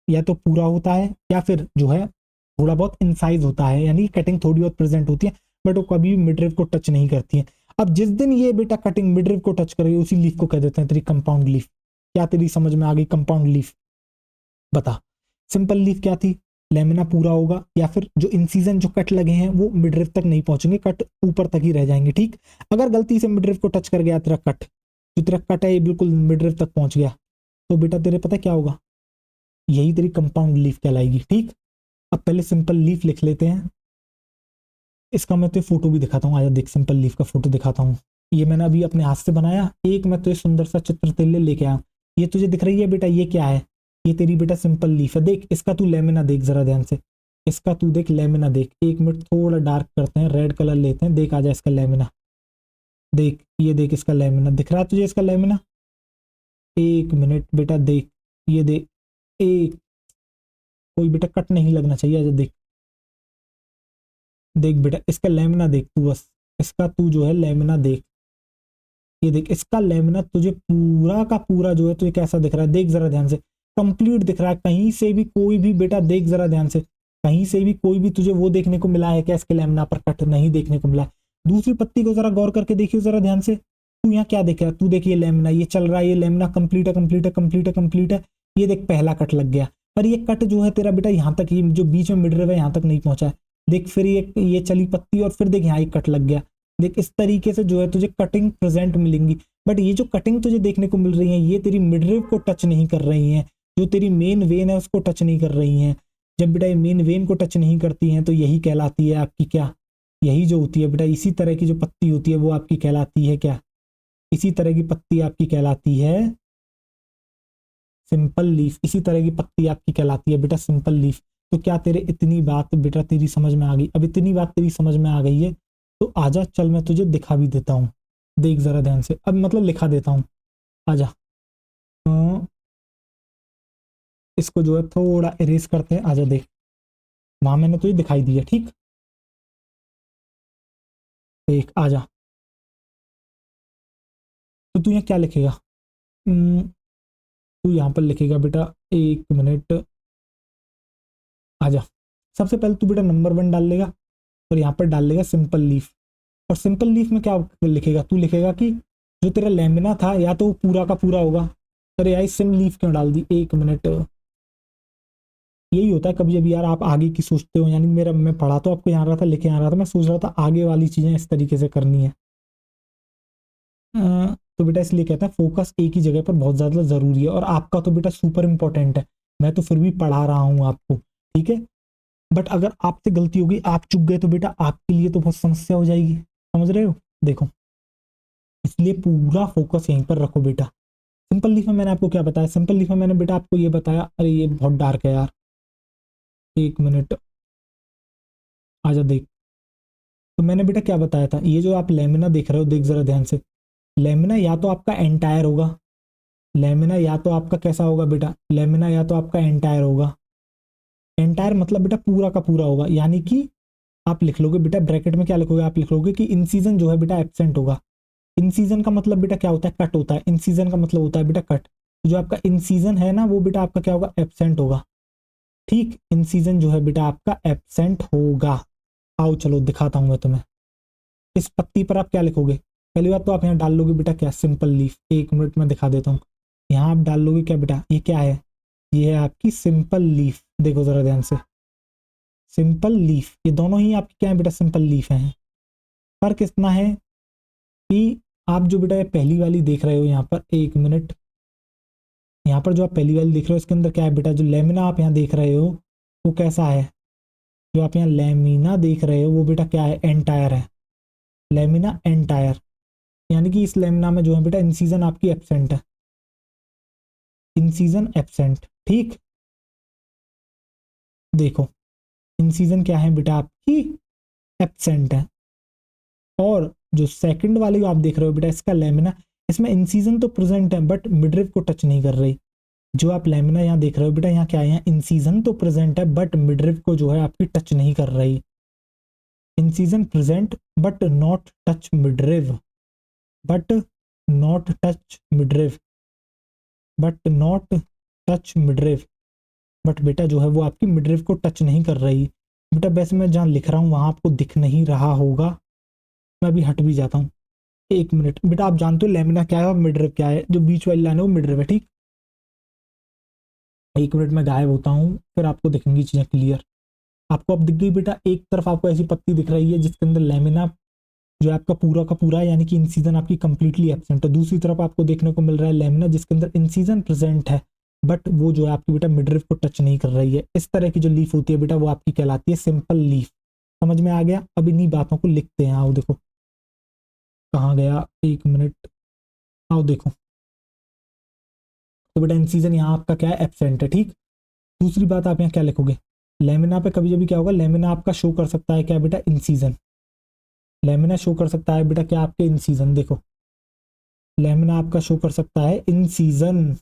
या तो पूरा होता है या फिर जो है थोड़ा बहुत इनसाइज होता है, यानी कटिंग थोड़ी बहुत प्रेजेंट होती है, बट वो कभी भी मिडरिव को टच नहीं करती है। अब जिस दिन ये बेटा कटिंग मिडरिव को टच करेगी उसी लीफ को कह देते हैं तेरी कंपाउंड लीफ। क्या तेरी समझ में आ गई कंपाउंड लीफ, बता। सिंपल लीफ क्या थी, लेमिना पूरा होगा, या फिर जो इंसीजन जो कट लगे हैं वो मिडरिव तक नहीं पहुंचेंगे, कट ऊपर तक ही रह जाएंगे, ठीक। अगर गलती से मिडरिव को टच कर गया तेरा कट, जो तेरा कट है ये बिल्कुल मिडरिव तक पहुंच गया, तो बेटा तेरे पता क्या होगा, यही तेरी कंपाउंड लीफ कहलाएगी, ठीक। अब पहले सिंपल लीफ लिख लेते हैं, इसका मैं तो फोटो भी दिखाता हूँ, आजा देख सिंपल लीफ का फोटो दिखाता हूँ। ये मैंने अभी अपने हाथ से बनाया, एक मैं तो सुंदर सा चित्र तेरे लिए लेके आया। ये तुझे दिख रही है बेटा, ये क्या है, ये तेरी बेटा सिंपल लीफ है। देख इसका तू लेमिना देख जरा ध्यान से, इसका तू देख लेमिना देख, एक मिनट थोड़ा डार्क करते हैं, रेड कलर लेते हैं, देख आजा इसका लेमिना देख, ये देख इसका लेमिना दिख रहा है तुझे, इसका लेमिना, एक मिनट बेटा देख, ये देख, एक कोई बेटा कट नहीं लगना चाहिए, आजा देख, देख बेटा इसका लेमिना देख तू, बस इसका तू जो है लेमिना देख, ये देख इसका लेमिना तुझे पूरा का पूरा जो है तुझे कैसा दिख रहा है, देख जरा ध्यान से, कंप्लीट दिख रहा है, कहीं से भी कोई भी बेटा देख जरा ध्यान से, कहीं से भी कोई भी तुझे वो देखने को मिला है क्या, इसके लेमिना पर कट नहीं देखने को मिला है। दूसरी पत्ती को जरा गौर करके देखियो जरा ध्यान से, तू यहाँ क्या देख रहा है, तू देखिए लेमिना ये चल रहा है, ये लेमिना कंप्लीट है कंप्लीट है कंप्लीट है कंप्लीट है, ये देख पहला कट लग गया, पर ये कट जो है तेरा बेटा यहाँ तक, ये जो बीच में मिड रिव है यहाँ तक नहीं पहुंचा है। देख फिर ये चली पत्ती और फिर देख यहाँ एक कट लग गया, देख इस तरीके से जो है तुझे कटिंग प्रेजेंट मिलेंगी, बट ये जो कटिंग तुझे देखने को मिल रही है ये तेरी मिडरिव को टच नहीं कर रही हैं, जो तेरी मेन वेन है उसको टच नहीं कर रही हैं। जब बेटा ये मेन वेन को टच नहीं करती हैं तो यही कहलाती है आपकी क्या, यही जो होती है बेटा इसी तरह की जो पत्ती होती है वो आपकी कहलाती है क्या, इसी तरह की पत्ती आपकी कहलाती है सिंपल लीफ, इसी तरह की पत्ती आपकी कहलाती है बेटा सिंपल लीफ। तो क्या तेरे इतनी बात बेटा तेरी समझ में आ गई, अब इतनी बात तेरी समझ में आ गई है तो आजा चल मैं तुझे दिखा भी देता हूँ, देख जरा ध्यान से, अब मतलब लिखा देता हूँ, आजा। तो इसको जो है थोड़ा इरेज करते हैं, आजा देख, वहां मैंने तुझे दिखाई दिया, ठीक। देख आ जा। तो तू यहाँ क्या लिखेगा? तू यहाँ पर लिखेगा बेटा, एक मिनट, आ जा। सबसे पहले तू बेटा नंबर 1 डाल लेगा और यहाँ पर डाल लेगा सिंपल लीफ। और सिंपल लीफ में क्या लिखेगा? तू लिखेगा कि जो तेरा लेमिना था या तो वो पूरा का पूरा होगा। अरे यार सिम लीफ क्यों डाल दी, एक मिनट। यही होता है कभी कभी यार, आप आगे की सोचते हो, यानी मेरा मैं पढ़ा तो आपको यहाँ रहा था, लिखे यहाँ रहा था, मैं सोच रहा था आगे वाली चीजें इस तरीके से करनी है। तो बेटा इसलिए कहता है फोकस एक ही जगह पर बहुत ज्यादा जरूरी है, और आपका तो बेटा सुपर इंपॉर्टेंट है। मैं तो फिर भी पढ़ा रहा हूँ आपको, ठीक है। बट अगर आपसे गलती होगी, आप चुक गए, तो बेटा आपके लिए तो बहुत समस्या हो जाएगी, समझ रहे हो? देखो, इसलिए पूरा फोकस यहीं पर रखो बेटा। सिंपल लीफ में मैंने आपको क्या बताया? सिंपल लीफ में मैंने बेटा आपको ये बताया, अरे ये बहुत डार्क है यार, एक मिनट, आजा देख। तो मैंने बेटा क्या बताया था, ये जो आप लेमिना देख रहे हो, देख जरा ध्यान से। लेमिना या तो आपका एंटायर होगा, लेमिना या तो आपका कैसा होगा बेटा, लेमिना या तो आपका एंटायर होगा। एंटायर मतलब बेटा पूरा का पूरा होगा, यानी कि आप लिख लोगे बेटा ब्रैकेट में, क्या लिखोगे? आप लिख लोगे कि इन सीजन जो है बेटा एब्सेंट होगा। इन सीजन का मतलब बेटा क्या होता है? कट होता है। इन सीजन का मतलब होता है बेटा कट। तो जो आपका इन सीजन है ना, वो बेटा आपका क्या होगा? एब्सेंट होगा, ठीक। इन सीजन जो है बेटा आपका एब्सेंट होगा। आओ चलो दिखाता हूं मैं तुम्हें। इस पत्ती पर आप क्या लिखोगे? पहली बात तो आप यहाँ डाल लोगे बेटा क्या? Simple leaf. एक मिनट में दिखा देता हूँ। यहाँ आप डाल लोगे क्या बेटा? ये क्या है? ये है आपकी सिंपल लीफ। देखो जरा ध्यान से, सिंपल लीफ, ये दोनों ही आपकी क्या है बेटा? सिंपल लीफ हैं। फर्क इतना है कि आप जो बेटा ये पहली वाली देख रहे हो यहाँ पर, एक मिनट, यहाँ पर जो आप पहली वाली देख रहे हो इसके अंदर क्या है बेटा? जो लेमिना आप यहाँ देख रहे हो वो कैसा है? जो आप यहाँ लेमिना देख रहे हो वो बेटा क्या है? एंटायर है। लेमिना एंटायर, यानी कि इस लेमिना में जो है बेटा इन सीजन आपकी एब्सेंट है। इन सीजन एब्सेंट, ठीक। देखो, इन सीजन क्या है बेटा? आपकी एब्सेंट है। और जो सेकंड वाली आप देख रहे हो बेटा, इसका लेमिना, इसमें इन सीजन तो प्रेजेंट है बट मिडरिव को टच नहीं कर रही। जो आप लेमिना यहाँ देख रहे हो बेटा, यहाँ क्या है? यहाँ इन सीजन तो प्रेजेंट है बट मिडरिव को जो है आपकी टच नहीं कर रही। Incision present but not touch midrib, but not touch midrib, but not touch midrib. But बेटा जो है वो आपकी मिडरिव को टच नहीं कर रही। बेटा वैसे मैं जहाँ लिख रहा हूँ वहां आपको दिख नहीं रहा होगा, मैं अभी हट भी जाता हूँ। एक मिनट बेटा, आप जानते हो लेमिना क्या है और मिडरिव क्या है? जो बीच वाली लाइन है वो मिडरिव है, ठीक। एक मिनट में गायब होता हूँ, फिर आपको दिखेंगी चीजें क्लियर। आपको अब दिख गई बेटा, एक तरफ आपको ऐसी पत्ती दिख रही है जिसके अंदर लेमिना जो है आपका पूरा का पूरा है, यानी कि इन सीजन आपकी कंप्लीटली एब्सेंट है। दूसरी तरफ आपको देखने को मिल रहा है लेमिना जिसके अंदर इन सीजन प्रेजेंट है बट वो जो है आपकी बेटा मिडरिव को टच नहीं कर रही है। इस तरह की जो लीफ होती है बेटा वो आपकी कहलाती है सिंपल लीफ। समझ में आ गया? अब इन्हीं बातों को लिखते हैं। आओ देखो, कहाँ गया, एक मिनट, आओ देखो। तो बेटा इन सीजन यहाँ आपका क्या है? एब्सेंट है, ठीक। दूसरी बात आप यहाँ क्या लिखोगे? लेमिना पे कभी कभी क्या होगा, लेमिना आपका शो कर सकता है क्या बेटा? इन सीजन। लेमिना शो कर सकता है बेटा क्या आपके? इन सीजन। देखो, लेमिना आपका शो कर सकता है इन सीजन,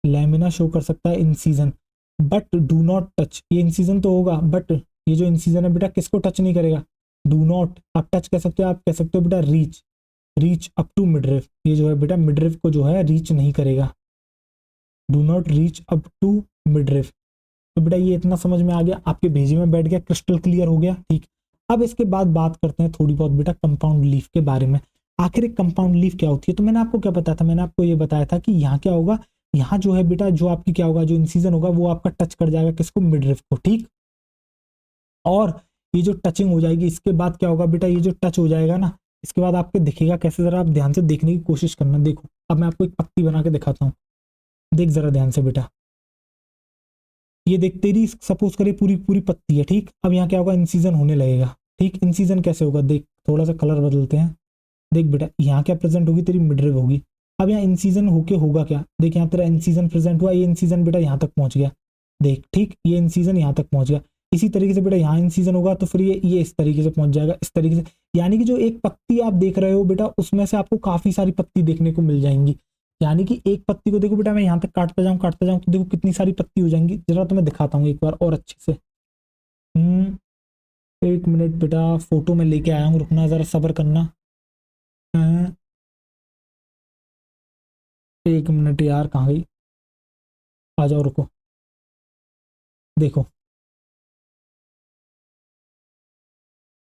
लेमिना शो कर सकता है इन season but do not touch. ये इन सीजन तो होगा बट ये जो इन सीजन है बेटा किसको टच नहीं करेगा? डू नॉट आप टच कह सकते हो, आप कह सकते हो बेटा रीच, रीच अप टू मिडरिव। ये जो है बेटा मिडरिव को जो है रीच नहीं करेगा। Do not reach up to midrib. तो बेटा ये इतना समझ में आ गया, आपके भेजे में बैठ गया, क्रिस्टल क्लियर हो गया, ठीक। अब इसके बाद बात करते हैं थोड़ी बहुत बेटा कंपाउंड लीफ के बारे में। आखिर एक कंपाउंड लीफ क्या होती है? तो मैंने आपको क्या बताया था? मैंने आपको ये बताया था कि यहाँ क्या होगा, यहाँ जो है बेटा जो आपकी क्या होगा, जो इंसिजन होगा वो आपका टच कर जाएगा किसको? मिडरिव को, ठीक। और ये जो टचिंग हो जाएगी इसके बाद क्या होगा बेटा, ये जो टच हो जाएगा ना इसके बाद आपको दिखेगा कैसे? जरा आप ध्यान से देखने की कोशिश करना। देखो अब मैं आपको एक पत्ती बना के दिखाता हूँ, देख जरा ध्यान से बेटा। ये देख, तेरी सपोज करिए पूरी पूरी पत्ती है, ठीक। अब यहाँ क्या होगा? इंसीजन होने लगेगा, ठीक। इंसीजन कैसे होगा? देख थोड़ा सा कलर बदलते हैं। देख बेटा यहाँ क्या प्रेजेंट होगी? तेरी मिडरिव होगी। अब यहाँ इंसीजन होके होगा क्या? देख यहाँ तेरा इंसीजन प्रेजेंट हुआ, ये इंसीजन बेटा यहाँ तक पहुंच गया, देख, ठीक। ये इंसीजन यहाँ तक पहुंच गया। इसी तरीके से बेटा यहाँ इंसीजन होगा तो फिर ये इस तरीके से पहुंच जाएगा, इस तरीके से। यानी कि जो एक पत्ती आप देख रहे हो बेटा उसमें से आपको काफी सारी पत्ती देखने को मिल जाएंगी। यानी कि एक पत्ती को देखो बेटा, मैं यहाँ तक काटता जाऊं तो देखो कितनी सारी पत्ती हो जाएंगी। जरा तो मैं दिखाता हूँ एक बार और अच्छे से। एक मिनट बेटा, फोटो में लेके आया हूँ, रुकना जरा, सब्र करना। हाँ, एक मिनट यार, कहाँ गई? आ जाओ, रुको, देखो।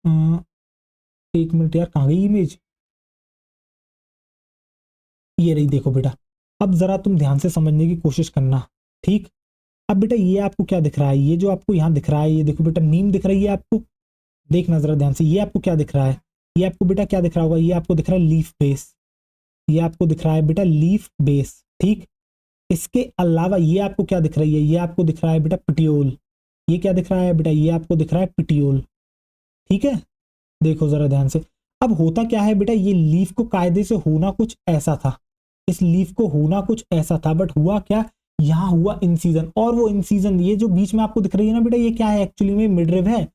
हाँ, एक मिनट यार, कहाँ गई इमेज? ये रही, देखो बेटा। अब जरा तुम ध्यान से समझने की कोशिश करना, ठीक? अब बेटा ये आपको क्या दिख रहा है? ये जो आपको यहाँ दिख रहा है, ये देखो बेटा, नीम दिख रही है आपको। देखना जरा ध्यान से, ये आपको क्या दिख रहा है? ये आपको बेटा क्या दिख रहा होगा? ये आपको दिख रहा है लीफ बेस। ये आपको दिख रहा है बेटा लीफ बेस, ठीक? इसके अलावा ये आपको क्या दिख रही है? ये आपको दिख रहा है बेटा पिटियोल। ये क्या दिख रहा है बेटा? ये आपको दिख रहा है पिटियोल, ठीक है? देखो जरा ध्यान से। अब होता क्या है बेटा, ये लीफ को कायदे से होना कुछ ऐसा था, इस लीफ को होना कुछ ऐसा था, बट हुआ क्या? यहाँ हुआ इन सीजन, और वो इन सीजन, ये जो बीच में आपको दिख रही है ना बेटा, ये क्या है एक्चुअली में? मिडरिव है।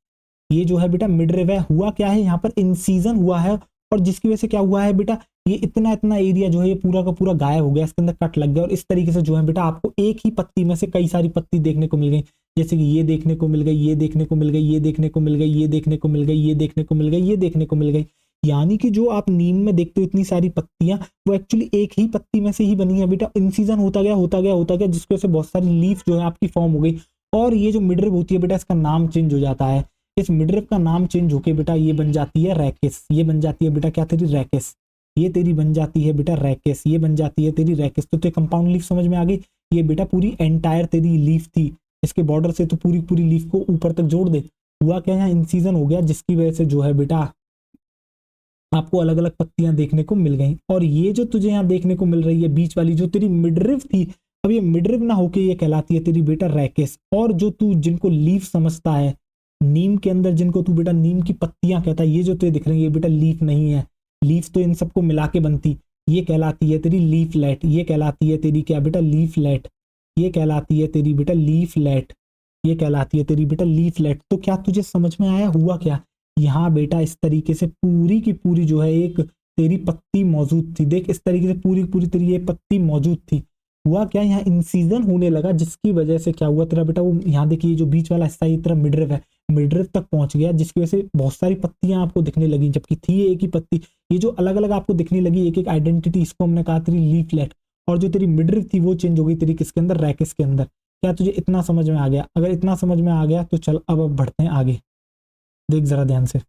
ये जो है बेटा मिडरिव है। हुआ क्या है यहाँ पर? इन सीजन हुआ है, और जिसकी वजह से क्या हुआ है बेटा, ये इतना इतना एरिया जो है ये पूरा का पूरा गायब हो गया, इसके अंदर कट लग गया, और इस तरीके से जो है बेटा आपको एक ही पत्ती में से कई सारी पत्ती देखने को मिल गई। जैसे कि ये देखने को मिल गई, ये देखने को मिल गई, ये देखने को मिल गई, ये देखने को मिल गई, ये देखने को मिल गई, ये देखने को मिल गई। यानी कि जो आप नीम में देखते हो इतनी सारी पत्तियां, वो एक्चुअली एक ही पत्ती में से ही बनी है बेटा। इन सीजन होता गया होता गया होता गया, जिसकी वजह से बहुत सारी लीफ जो है आपकी फॉर्म हो गई। और ये जो मिडरिव होती है बेटा, इसका नाम चेंज हो जाता है। इस मिडरिव का नाम चेंज होके बेटा ये बन जाती है रैकिस। ये बन जाती है बेटा क्या तेरी? रैकिस। ये तेरी बन जाती है बेटा रैकिस। ये बन जाती है तेरी रैकिस। तो कंपाउंड लीफ समझ में आ गई? ये बेटा पूरी एंटायर तेरी लीफ थी, इसके बॉर्डर से तो पूरी पूरी लीफ को ऊपर तक जोड़ दे। हुआ क्या, यहाँ इन सीजन हो गया, जिसकी वजह से जो है बेटा आपको अलग अलग पत्तियां देखने को मिल गई। और ये जो तुझे यहाँ देखने को मिल रही है बीच वाली, जो तेरी मिडरिव थी, अब ये मिडरिव ना होके ये कहलाती है तेरी बेटा रैकेस। और जो तू जिनको लीफ समझता है नीम के अंदर, जिनको तू बेटा नीम की पत्तियां कहता है, ये जो तुझे दिख रही है ये बेटा लीफ नहीं है। लीफ तो इन सबको मिला के बनती। ये कहलाती है तेरी लीफलेट। ये कहलाती है तेरी क्या बेटा? लीफलेट। ये कहलाती है तेरी बेटा लीफलेट। ये कहलाती है तेरी बेटा लीफलेट। तो क्या तुझे समझ में आया हुआ क्या? यहाँ बेटा इस तरीके से पूरी की पूरी जो है एक तेरी पत्ती मौजूद थी। देख, इस तरीके से पूरी पूरी तेरी ये पत्ती मौजूद थी। हुआ क्या, यहाँ इंसीजन होने लगा, जिसकी वजह से क्या हुआ तेरा बेटा, वो यहाँ देखिए जो बीच वाला हिस्सा ये तेरा मिडरिव है, मिडरिव तक पहुंच गया, जिसकी वजह से बहुत सारी पत्तियां आपको दिखने लगी, जबकि थी एक ही पत्ती। ये जो अलग अलग आपको दिखने लगी एक एक आइडेंटिटी, इसको हमने कहा तेरी लीफलेट। और जो तेरी मिडरिव थी वो चेंज हो गई तेरी किसके अंदर? रैकिस के अंदर। क्या तुझे इतना समझ में आ गया? अगर इतना समझ में आ गया तो चल अब बढ़ते हैं आगे। देख जरा ध्यान से।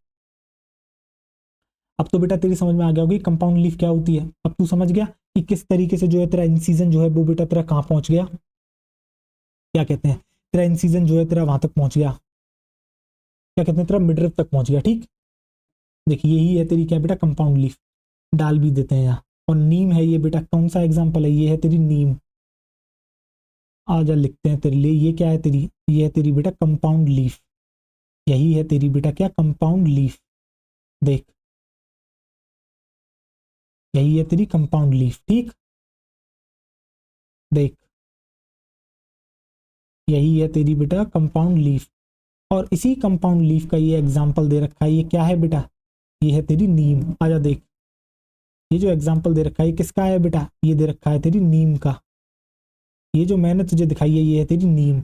अब तो बेटा तेरी समझ में आ गया होगी कंपाउंड लीफ क्या होती है। अब तू समझ गया कि किस तरीके से जो है तेरा इंसीजन जो है वो बेटा तेरा कहाँ पहुंच गया, क्या कहते हैं, तेरा इंसीजन जो है तेरा वहां तक पहुंच गया, क्या कहते हैं, तेरा मिडरिव तक पहुंच गया, ठीक? देखिए यही है तेरी क्या बेटा? Compound leaf. डाल भी देते हैं यहाँ। और नीम है ये बेटा, कौन सा एग्जाम्पल है? ये है तेरी नीम। आजा लिखते हैं तेरे लिए, ये क्या है तेरी? ये है तेरी बेटा कंपाउंड लीफ। यही है तेरी बेटा क्या? Compound leaf. देख, यही है तेरी कंपाउंड लीफ, ठीक? देख, यही है तेरी बेटा कंपाउंड लीफ। और इसी कंपाउंड लीफ का ये एग्जाम्पल दे रखा है, ये क्या है बेटा? ये है तेरी नीम। आजा देख, ये जो एग्जाम्पल दे रखा है ये किसका है बेटा? ये दे रखा है तेरी नीम का। ये जो मैंने तुझे दिखाई है ये है तेरी नीम।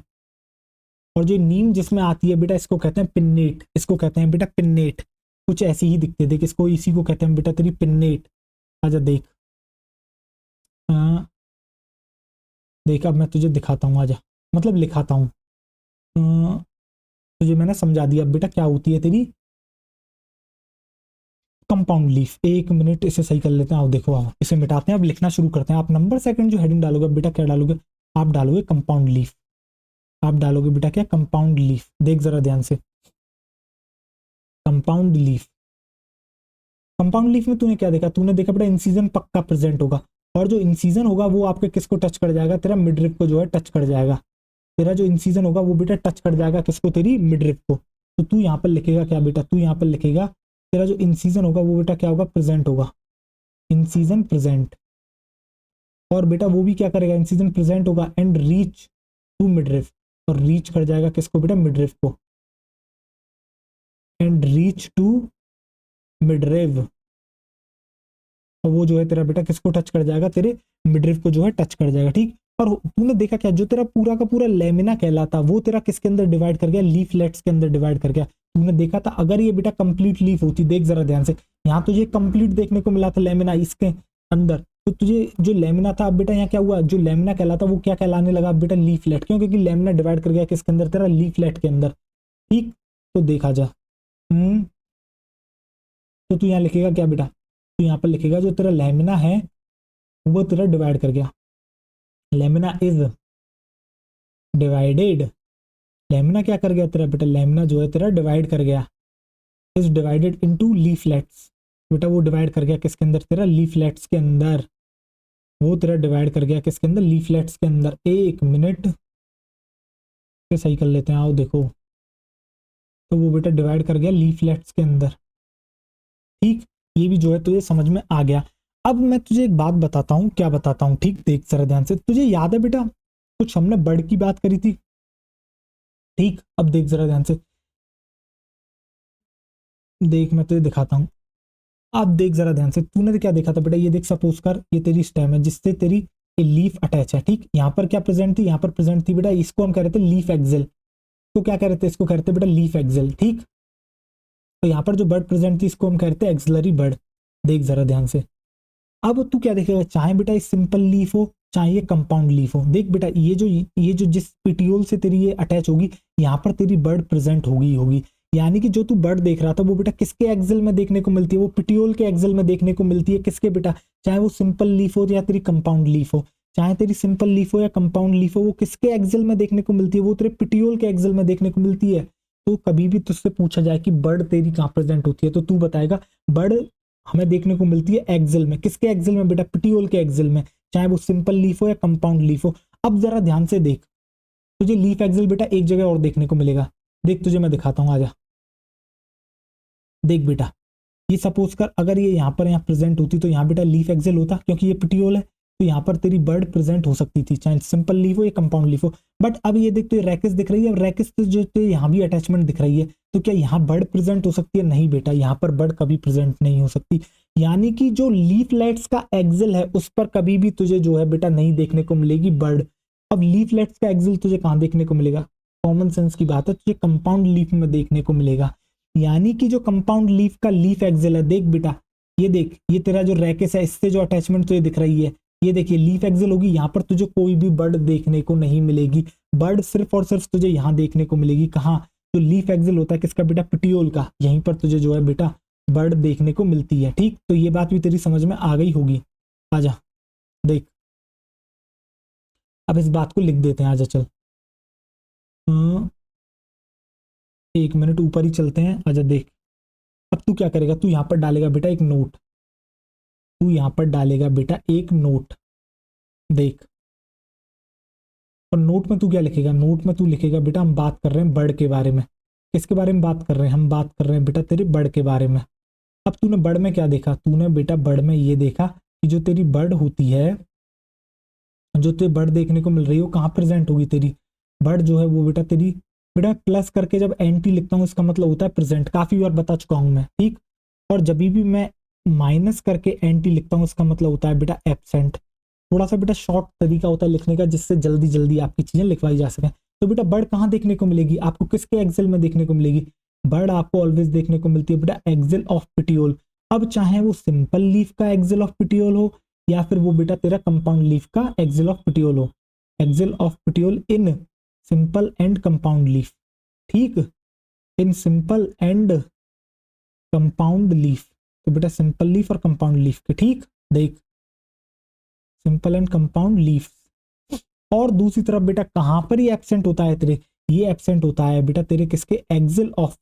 और जो नीम जिसमें आती है बेटा, इसको कहते हैं पिन्नेट। इसको कहते हैं बेटा पिन्नेट। कुछ ऐसी ही दिखते, देख इसको, इसी को कहते हैं बेटा तेरी पिन्नेट। आजा देख। हाँ, देख अब मैं तुझे दिखाता हूँ, आजा, मतलब लिखाता हूँ। तुझे मैंने समझा दिया अब बेटा क्या होती है तेरी कंपाउंड लीफ। एक मिनट इसे सही कर लेते हैं। आओ देखो, आओ इसे मिटाते हैं, अब लिखना शुरू करते हैं। आप नंबर सेकंड जो हेडिंग डालोगे बेटा क्या डालोगे? आप डालोगे कंपाउंड लीफ। आप डालोगे बेटा क्या? Compound leaf. देख जरा ध्यान से, कंपाउंड लीफ। कंपाउंड लीफ में तूने क्या देखा? तूने देखा बेटा इंसीजन पक्का प्रेजेंट होगा, और जो इंसीजन होगा वो आपके किसको टच कर जाएगा? तेरा मिडरिप को जो है टच कर जाएगा। तेरा जो इंसीजन होगा वो बेटा टच कर जाएगा किसको? तेरी मिडरिप को। तो तू यहाँ पर लिखेगा क्या बेटा? तू यहाँ पर लिखेगा तेरा जो इंसीजन होगा वो बेटा क्या होगा? प्रेजेंट होगा। Incision present. और बेटा वो भी क्या करेगा? इंसीजन प्रेजेंट होगा एंड रीच टू मिडरिफ। और रीच कर जाएगा किसको बेटा? मिडरिफ को। And reach to midrib. और वो जो है तेरा बेटा किसको टच कर जाएगा? तेरे मिडरिफ को जो है टच कर जाएगा, ठीक? और तूने देखा क्या, जो तेरा पूरा का पूरा लेमिना कहलाता वो तेरा किसके अंदर डिवाइड कर गया, लीफलेट्स के अंदर डिवाइड कर गया। तूने देखा था अगर ये बेटा कंप्लीट लीफ होती, देख जरा ध्यान से, यहाँ तुझे कंप्लीट देखने को मिला था लेमिना इसके अंदर, तो तुझे जो लेमिना था, अब बेटा यहाँ क्या हुआ, जो लेमिना कहलाता वो क्या कहलाने लगा अब बेटा, लीफलेट। क्यों? क्योंकि लेमिना डिवाइड कर गया किसके अंदर, तेरा लीफलेट के अंदर। ठीक, तो देखा जा। तो तू यहाँ लिखेगा क्या बेटा, तो यहाँ पर लिखेगा जो तेरा लेमिना है वो तेरा डिवाइड कर गया, लेमिना इज डिवाइडेड। लेमिना क्या कर गया तेरा बेटा, लेमिना जो है तेरा डिवाइड कर गया, इज डिवाइडेड इनटू लीफलेट्स। बेटा वो डिवाइड कर गया किसके अंदर, तेरा लीफलेट्स के अंदर। वो तेरा डिवाइड कर गया किसके अंदर, लीफलेट्स के अंदर। एक मिनट से सही कर लेते हैं, आओ देखो, तो वो बेटा डिवाइड कर गया लीफलेट्स के अंदर। ठीक, ये भी जो है तुझे समझ में आ गया। अब मैं तुझे एक बात बताता हूँ, क्या बताता हूँ, ठीक देख जरा ध्यान से। तुझे याद है बेटा कुछ हमने बर्ड की बात करी थी, ठीक, अब देख जरा ध्यान से, देख मैं तुझे दिखाता हूँ। अब देख जरा ध्यान से, तूने क्या देखा था बेटा, ये देख, सपोज कर ये तेरी स्टेम है जिससे तेरी लीफ अटैच है। ठीक, यहाँ पर क्या प्रेजेंट थी, यहाँ पर प्रेजेंट थी बेटा, इसको हम कह रहे थे लीफ एक्सेल। तो क्या कह रहे थे, इसको कह रहे थे बेटा लीफ एक्सेल। ठीक, तो यहाँ पर जो बर्ड प्रेजेंट थी इसको हम कह रहे थे एक्सलरी बर्ड। देख जरा ध्यान से, अब तू क्या देखेगा, चाहे बेटा ये सिंपल लीफ हो चाहे ये कंपाउंड लीफ हो। देख बेटा ये जो जिस पिटियोल से तेरी ये अटैच होगी, यहाँ पर तेरी बर्ड प्रेजेंट होगी। यानी कि जो तू बर्ड देख रहा था वो बेटा किसके एक्सेल में देखने को मिलती है, वो पिटियोल के एक्सेल में देखने को मिलती है। किसके बेटा, चाहे वो सिंपल लीफ हो या तेरी कंपाउंड लीफ हो, चाहे तेरी सिंपल लीफ हो या कंपाउंड लीफ हो, वो किसके एक्सेल में देखने को मिलती है, वो तेरे पिटियोल के एक्सेल में देखने को मिलती है। तो कभी भी तुझसे पूछा जाए कि बर्ड तेरी कहाँ प्रेजेंट होती है, तो तू बताएगा बर्ड हमें देखने को मिलती है एक्सेल में। किसके एक्सेल में बेटा, पिटियोल के एक्सेल में, चाहे वो सिंपल लीफ हो या कंपाउंड लीफ हो। अब जरा ध्यान से देख, तुझे लीफ एक्सेल बेटा एक जगह और देखने को मिलेगा। देख तुझे मैं दिखाता हूँ, आजा देख बेटा, ये सपोज कर अगर ये यहाँ प्रेजेंट होती तो यहाँ बेटा लीफ एक्सेल होता, क्योंकि ये पिटियोल है, तो यहाँ पर तेरी बर्ड प्रेजेंट हो सकती थी, चाहे सिंपल लीफ हो या कंपाउंड लीफ हो। बट अब ये देख, तो ये रैकेस दिख रही है, अब रैकेस तो जो तो यहाँ भी अटैचमेंट दिख रही है, तो क्या यहाँ बर्ड प्रेजेंट हो सकती है, नहीं बेटा, यहाँ पर बर्ड कभी प्रेजेंट नहीं हो सकती। यानी कि जो लीफलेट्स का एक्सेल है उस पर कभी भी तुझे जो है बेटा नहीं देखने को मिलेगी बर्ड। अब लीफलेट्स का एक्सेल तुझे कहाँ देखने को मिलेगा, कॉमन सेंस की बात है, तुझे कंपाउंड लीफ में देखने को मिलेगा। यानी कि जो कंपाउंड लीफ का लीफ एक्सेल है, देख बेटा, ये देख, ये तेरा जो रैकेस है इससे जो अटैचमेंट तुझे दिख रही है, ये देखिए लीफ एक्सेल होगी, यहाँ पर तुझे कोई भी बर्ड देखने को नहीं मिलेगी। बर्ड सिर्फ और सिर्फ तुझे यहाँ देखने को मिलेगी, कहाँ, जो लीफ एक्सेल होता है किसका बेटा, पिटियोल का, यहीं पर तुझे जो है बेटा बर्ड देखने को मिलती है। ठीक, तो ये बात भी तेरी समझ में आ गई होगी। आजा देख, अब इस बात को लिख देते हैं, आजा चल, एक मिनट ऊपर ही चलते हैं, आजा देख। अब तू क्या करेगा, तू यहाँ पर डालेगा बेटा एक नोट, तू यहाँ पर डालेगा बेटा एक नोट, देख। और नोट में तू क्या लिखेगा, नोट में तू लिखेगा बेटा हम बात कर रहे हैं बर्ड के बारे में। किसके बारे में बात कर रहे हैं, हम बात कर रहे हैं बेटा तेरे बर्ड के बारे में। अब तूने बर्ड में क्या देखा, तूने बेटा बर्ड में ये देखा कि जो तेरी बर्ड होती है, जो तुझे बर्ड देखने को मिल रही है वो कहाँ प्रेजेंट होगी, तेरी बर्ड जो है वो बेटा तेरी, बेटा प्लस करके जब एंटी लिखता हूँ इसका मतलब होता है प्रेजेंट, काफी बार बता चुका हूँ मैं। ठीक, और जब भी मैं माइनस करके एंटी लिखता हूँ इसका मतलब होता है बेटा एब्सेंट। थोड़ा सा बेटा शॉर्ट तरीका होता है लिखने का, जिससे जल्दी जल्दी आपकी चीजें लिखवाई जा सकें। तो बेटा बर्ड कहाँ देखने को मिलेगी आपको, किसके एक्सेल में देखने को मिलेगी, बर्ड आपको ऑलवेज देखने को मिलती है बेटा एक्सेल ऑफ पिटियोल। अब चाहे वो सिंपल लीफ का एक्सेल ऑफ पिटियोल हो या फिर वो बेटा तेरा कंपाउंड लीफ का एक्सेल ऑफ पिटियोल हो, axil of petiole in simple and compound leaf. ठीक, in simple and compound leaf, तो बेटा सिंपल लीफ और कंपाउंड लीफ के, ठीक, देख सिंपल एंड कंपाउंड लीफ। और दूसरी तरफ बेटा कहां पर ही एब्सेंट होता है तेरे, ये एब्सेंट होता है बेटा तेरे किसके, एक्सेल ऑफ,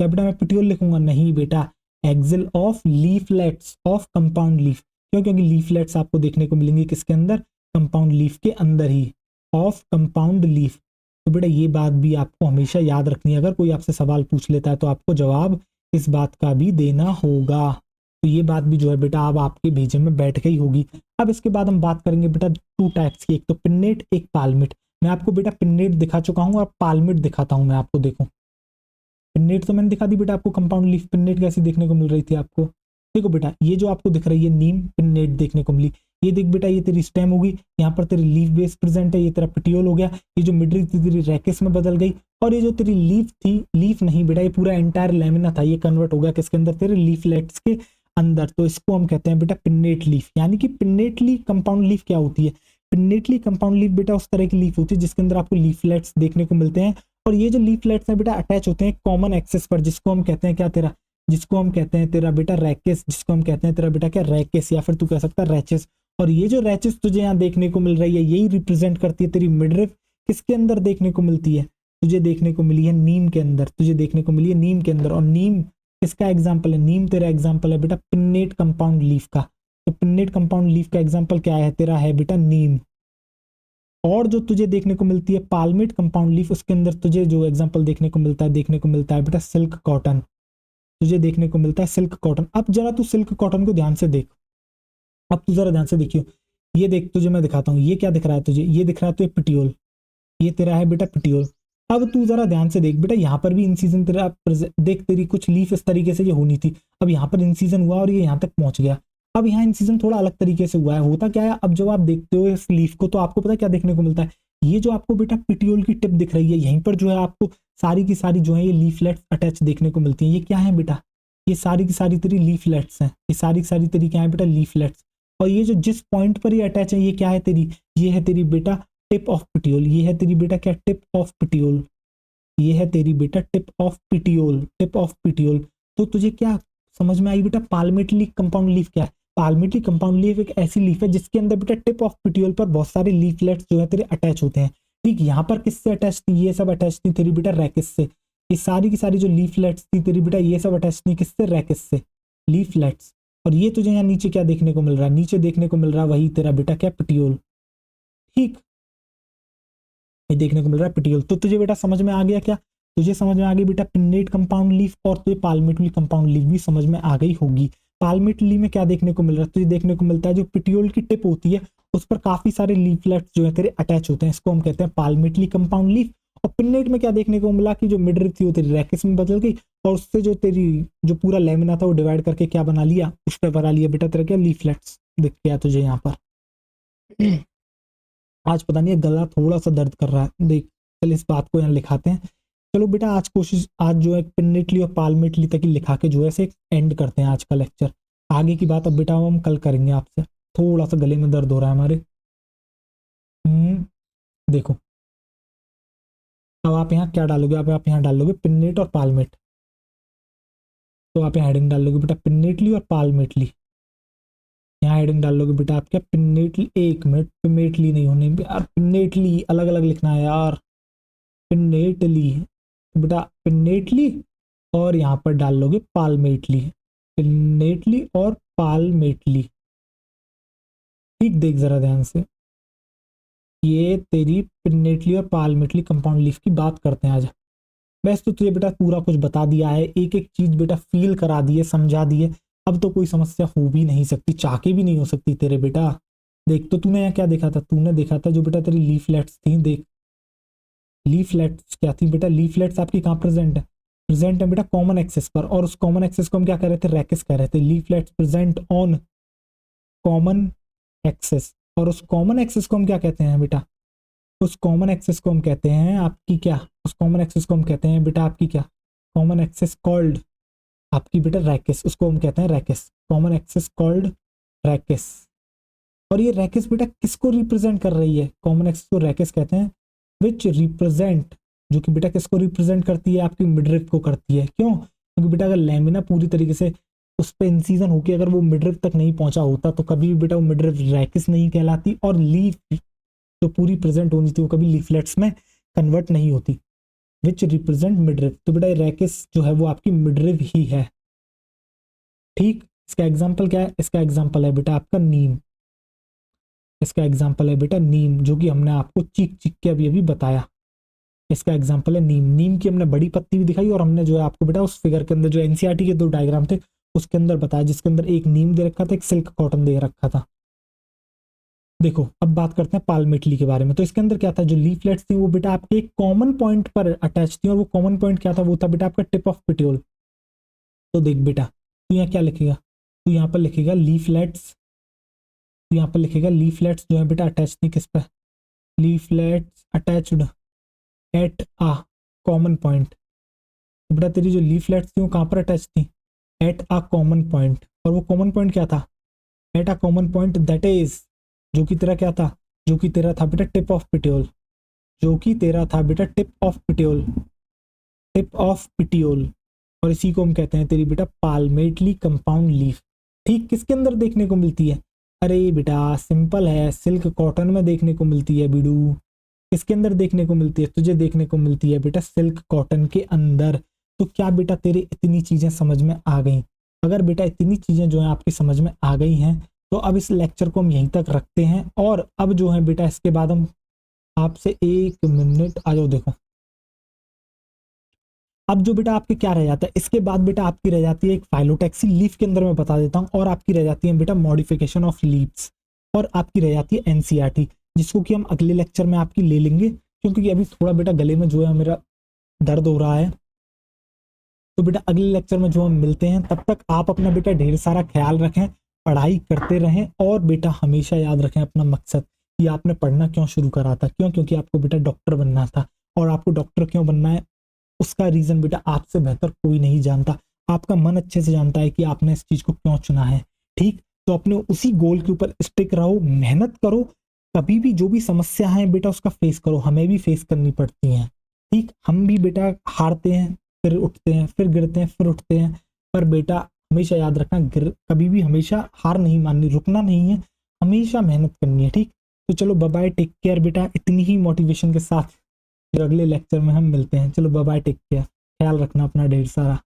क्या बेटा मैं पिटियोल लिखूंगा, नहीं बेटा, axis of leaflets of compound leaf. क्यों, क्योंकि लीफलेट्स आपको देखने को मिलेंगे किसके अंदर, कंपाउंड लीफ के अंदर ही, ऑफ कंपाउंड लीफ। तो बेटा ये बात भी आपको हमेशा याद रखनी है, अगर कोई आपसे सवाल पूछ लेता है तो आपको जवाब इस बात का भी देना होगा। तो ये बात भी जो है बेटा अब आपके भेजे में बैठ गई होगी। अब इसके बाद हम बात करेंगे बेटा टू टाइप्स की, एक तो पिन्नेट एक पालमिट। मैं आपको बेटा पिन्नेट दिखा चुका हूँ और पालमिट दिखाता हूँ मैं आपको, देखो पिन्नेट तो मैंने दिखा दी बेटा आपको, कंपाउंड लीफ, पिन्नेट कैसी देखने को मिल रही थी आपको, देखो बेटा ये जो आपको दिख रही है नीम पिन्नेट देखने को मिली, ये देख बेटा, ये तेरी स्टेम होगी, यहाँ पर तेरी लीफ बेस प्रेजेंट है, ये तेरा पिटियोल हो गया, ये जो मिड रीफ थी तेरी रैकेस में बदल गई, और ये जो तेरी लीफ थी, लीफ नहीं बेटा, ये पूरा एंटायर लेमिना था, ये कन्वर्ट हो गया किसके अंदर, तेरे लीफलेट्स के अंदर। तो इसको हम कहते हैं बेटा पिन्नेट लीफ। यानी कि पिन्नेटली कंपाउंड लीफ क्या होती है, पिन्नेटली कंपाउंड लीफ बेटा उस तरह की लीफ होती है जिसके अंदर आपको लीफलेट्स देखने को मिलते हैं, और ये जो लीफलेट्स हैं बेटा अटैच होते हैं कॉमन एक्सेस पर, जिसको हम कहते हैं क्या तेरा, जिसको हम कहते हैं तेरा बेटा रैकेस, जिसको हम कहते हैं तेरा बेटा क्या रैकेस, या फिर तू कह सकता है रैचेस। और ये जो रैचेस तुझे यहाँ देखने को मिल रही है, यही रिप्रेजेंट करती है तेरी मिडरिफ, किसके अंदर देखने को मिलती है, तुझे देखने को मिली है नीम के अंदर, तुझे देखने को मिली है नीम के अंदर। और नीम किसका एग्जाम्पल है, नीम तेरा एग्जाम्पल है बेटा पिन्नेट कंपाउंड लीफ का। तो पिन्नेट कंपाउंड लीफ का एग्जाम्पल क्या है तेरा, है बेटा नीम। और जो तुझे देखने को मिलती है पाल्मेट कंपाउंड लीफ, उसके अंदर तुझे जो एग्जाम्पल देखने को मिलता है बेटा सिल्क कॉटन, तुझे देखने को मिलता है सिल्क कॉटन। अब जरा तू सिल्क कॉटन को ध्यान से देख, अब तू जरा ध्यान से देखियो, ये देख तुझे मैं दिखाता हूँ, ये क्या दिख रहा है तुझे, ये दिख रहा है तुझे पिटियोल, ये तेरा है बेटा पिटियोल। अब तू जरा ध्यान से देख बेटा, यहाँ पर भी इंसीजन तेरा देख, तेरी कुछ लीफ इस तरीके से ये होनी थी, अब यहाँ पर इंसीजन हुआ और ये यहाँ तक पहुंच गया। अब यहाँ इंसीजन थोड़ा अलग तरीके से हुआ है, होता क्या है, अब जब आप देखते हो इस लीफ को तो आपको पता है क्या देखने को मिलता है, ये जो आपको बेटा पिटियोल की टिप दिख रही है, यहीं पर जो है आपको सारी की सारी जो है ये लीफलेट्स अटैच देखने को मिलती है। ये क्या है बेटा, ये सारी की सारी तेरी लीफलेट्स हैं, ये सारी की सारी तेरी क्या है बेटा लीफलेट्स। और ये जो जिस पॉइंट पर ये अटैच है, ये क्या है तेरी, ये है तेरी बेटा टिप ऑफ पिटियोल, ये है तेरी बेटा क्या टिप ऑफ पिटियोल, ये है तेरी बेटा tip of petiole, tip of petiole. तो तुझे क्या समझ में आई बेटा, पाल्मेटली कंपाउंड लीफ क्या है, पाल्मेटली कंपाउंड लीफ एक ऐसी लीफ है जिसके अंदर बेटा टिप ऑफ पिटियोल पर बहुत सारे लीफलेट्स जो है तेरे अटैच होते हैं। ठीक, यहाँ पर किससे अटैच थी, ये सब अटैच थी तेरी बेटा रैकेस से, ये सारी की सारी जो लीफलेट्स थी तेरी बेटा ये सब अटैच थी किससे, रैकेस से, लीफलेट्स। और ये तुझे यहाँ नीचे क्या देखने को मिल रहा है, नीचे देखने को मिल रहा है वही तेरा बेटा क्या पिटियोल। ठीक, ये देखने को मिल रहा है पिटियोल। तो तुझे बेटा समझ में आ गया क्या, तुझे समझ में आ गई बेटा पिन्नेट कंपाउंड लीफ, और तुझे पाल्मेटली कंपाउंड लीफ भी समझ में आ गई होगी। पाल्मेटली में क्या देखने को मिल रहा है, तुझे देखने को मिलता है जो पिटियोल की टिप होती है उस पर काफी सारे लीफलेट्स जो है तेरे अटैच होते हैं, इसको हम कहते हैं पाल्मेटली कंपाउंड लीफ। और पिन्नेट में क्या देखने को मिला कि जो मिडरिफ थी वो तेरी रैकेस में बदल गई, और उससे जो तेरी जो पूरा लेमिना था वो डिवाइड करके क्या बना लिया, उस पर बना लिया बेटा तेरा क्या लीफलेट्स, दिख गया तुझे यहाँ पर। आज पता नहीं गला थोड़ा सा दर्द कर रहा है, देख चल इस बात को यहाँ लिखाते हैं। चलो बेटा आज कोशिश, आज जो है पिन्नेटली और पाल्मेटली तक ही लिखा के जो है से एंड करते हैं आज का लेक्चर। आगे की बात अब बेटा हम कल करेंगे आपसे, थोड़ा सा गले में दर्द हो रहा है हमारे। देखो अब आप यहाँ क्या डालोगे, अब आप यहाँ डालोगे पिन्नेट और पाल्मेट, तो आप यहाँ हेडिंग डाल लोगे बेटा पिन्नेटली और पाल्मेटली, यहाँ हेडिंग डाल लोगे बेटा आप क्या पिन्नेटली, एक मिनट पिन्नेटली नहीं होने यार, पिन्नेटली अलग अलग लिखना है यार, पिन्नेटली, बेटा पिन्नेटली और यहाँ पर डाल लोगे पाल्मेटली, पिन्नेटली और पाल्मेटली। ठीक, देख जरा ध्यान से, ये तेरी पिन्नेटली और पाल्मेटली कंपाउंड लीफ की बात करते हैं आज। वैसे तो तुझे बेटा पूरा कुछ बता दिया है, एक एक चीज बेटा फील करा दिए, समझा दिए, अब तो कोई समस्या हो भी नहीं सकती, चाके भी नहीं हो सकती तेरे बेटा। देख तो तूने यहाँ क्या देखा था, तूने देखा था जो बेटा तेरी लीफलेट्स थी, देख लीफलेट्स क्या थी बेटा, लीफलेट्स आपकी कहाँ प्रेजेंट है, प्रेजेंट है बेटा कॉमन एक्सेस पर, और उस कॉमन एक्सेस को हम क्या कह रहे थे, रैकेस कह रहे थे। Leaflets present on common axis, और उस कॉमन एक्सेस को हम क्या कहते हैं बेटा, उस कॉमन एक्सेस को हम कहते हैं आपकी क्या, उस कॉमन एक्सेस को हम कहते हैं बेटा आपकी क्या, कॉमन एक्सेस कॉल्ड आपकी बेटा रैकेस, उसको हम कहते हैं रैकेस, कॉमन एक्सेस कॉल्ड रैकेस। और ये रैकेस बेटा किसको रिप्रेजेंट कर रही है, कॉमन एक्सेस को रैकेस कहते हैं, विच रिप्रेजेंट, जो कि बेटा किसको रिप्रेजेंट करती है, आपकी मिडरिफ को करती है। क्यों, क्योंकि बेटा अगर लेमिना पूरी तरीके से उस पर इंसीजन होकर अगर वो मिडरिफ तक नहीं पहुंचा होता तो कभी भी बेटा वो मिडरिफ रैकेस नहीं कहलाती, और लीफ जो पूरी प्रेजेंट होनी थी वो कभी लीफलेट्स में कन्वर्ट नहीं होती। विच रिप्रेजेंट मिडरिफ, तो बेटा रैकेस जो है वो आपकी मिडरिफ ही है। ठीक, इसका एग्जाम्पल क्या है, इसका एग्जाम्पल है बेटा आपका नीम, इसका एग्जाम्पल है बेटा नीम, जो कि हमने आपको चीख चीख के अभी अभी बताया। इसका एग्जाम्पल है नीम, नीम की हमने बड़ी पत्ती भी दिखाई, और हमने जो है आपको बेटा उस फिगर के अंदर जो एनसीईआरटी के दो डायग्राम थे उसके अंदर बताया, जिसके अंदर एक नीम दे रखा था, एक सिल्क कॉटन दे रखा था। देखो अब बात करते हैं पाल्मेटली के बारे में। तो इसके अंदर क्या था, जो लीफलेट्स थी वो बेटा आपके एक कॉमन पॉइंट पर अटैच थी, और वो कॉमन पॉइंट क्या था, वो था बेटा आपका टिप ऑफ पिटियोल। तो देख बेटा तू यहाँ क्या लिखेगा, तू यहाँ पर लिखेगा लीफलेट्स, तो यहाँ पर लिखेगा लीफलेट्स जो है बेटा अटैच थी किस पर, leaflets attached at a common point. तो बेटा तेरी जो लीफलेट्स थी वो कहाँ पर अटैच थी, एट अ कॉमन पॉइंट। और वो कॉमन पॉइंट क्या था, at a common point that is, जो कि तेरा क्या था, जो कि तेरा था बेटा टिप ऑफ पिटियोल, जो कि तेरा था बेटा tip of petiole, tip of petiole. और इसी को हम कहते हैं तेरी बेटा पाल्मेटली कंपाउंड लीफ। ठीक, किसके अंदर देखने को मिलती है, अरे बेटा सिंपल है, सिल्क कॉटन में देखने को मिलती है बिडू। किसके अंदर देखने को मिलती है, तुझे देखने को मिलती है बेटा सिल्क कॉटन के अंदर। तो क्या बेटा तेरे इतनी चीजें समझ में आ गई, अगर बेटा इतनी चीजें जो है आपकी समझ में आ गई हैं तो अब इस लेक्चर को हम यहीं तक रखते हैं। और अब जो है बेटा इसके बाद हम आपसे, एक मिनट आ जाओ देखो, अब जो बेटा आपके क्या रह जाता है, इसके बाद बेटा आपकी रह जाती है एक फाइलोटैक्सी लीफ के अंदर मैं बता देता हूँ, और आपकी रह जाती है बेटा मॉडिफिकेशन ऑफ लीव्स, और आपकी रह जाती है एनसीईआरटी, जिसको कि हम अगले लेक्चर में आपकी ले लेंगे, क्योंकि अभी थोड़ा बेटा गले में जो है मेरा दर्द हो रहा है। तो बेटा अगले लेक्चर में जो हम मिलते हैं, तब तक आप अपना बेटा ढेर सारा ख्याल रखें, पढ़ाई करते रहें, और बेटा हमेशा याद रखें अपना मकसद कि आपने पढ़ना क्यों शुरू करा था, क्यों, क्योंकि आपको बेटा डॉक्टर बनना था। और आपको डॉक्टर क्यों बनना है, उसका रीजन बेटा आपसे बेहतर कोई नहीं जानता, आपका मन अच्छे से जानता है कि आपने इस चीज को क्यों चुना है। ठीक, तो अपने उसी गोल के ऊपर स्टिक रहो, मेहनत करो, कभी भी जो भी समस्या है बेटा उसका फेस करो, हमें भी फेस करनी पड़ती हैं। ठीक, हम भी बेटा हारते हैं, फिर उठते हैं, फिर गिरते हैं, फिर उठते हैं, पर बेटा हमेशा याद रखना, कभी भी हमेशा हार नहीं माननी, रुकना नहीं है, हमेशा मेहनत करनी है। ठीक, तो चलो बाय बाय, टेक केयर बेटा, इतनी ही मोटिवेशन के साथ फिर अगले लेक्चर में हम मिलते हैं। चलो बाय बाय, टेक केयर, ख्याल रखना अपना ढेर सारा।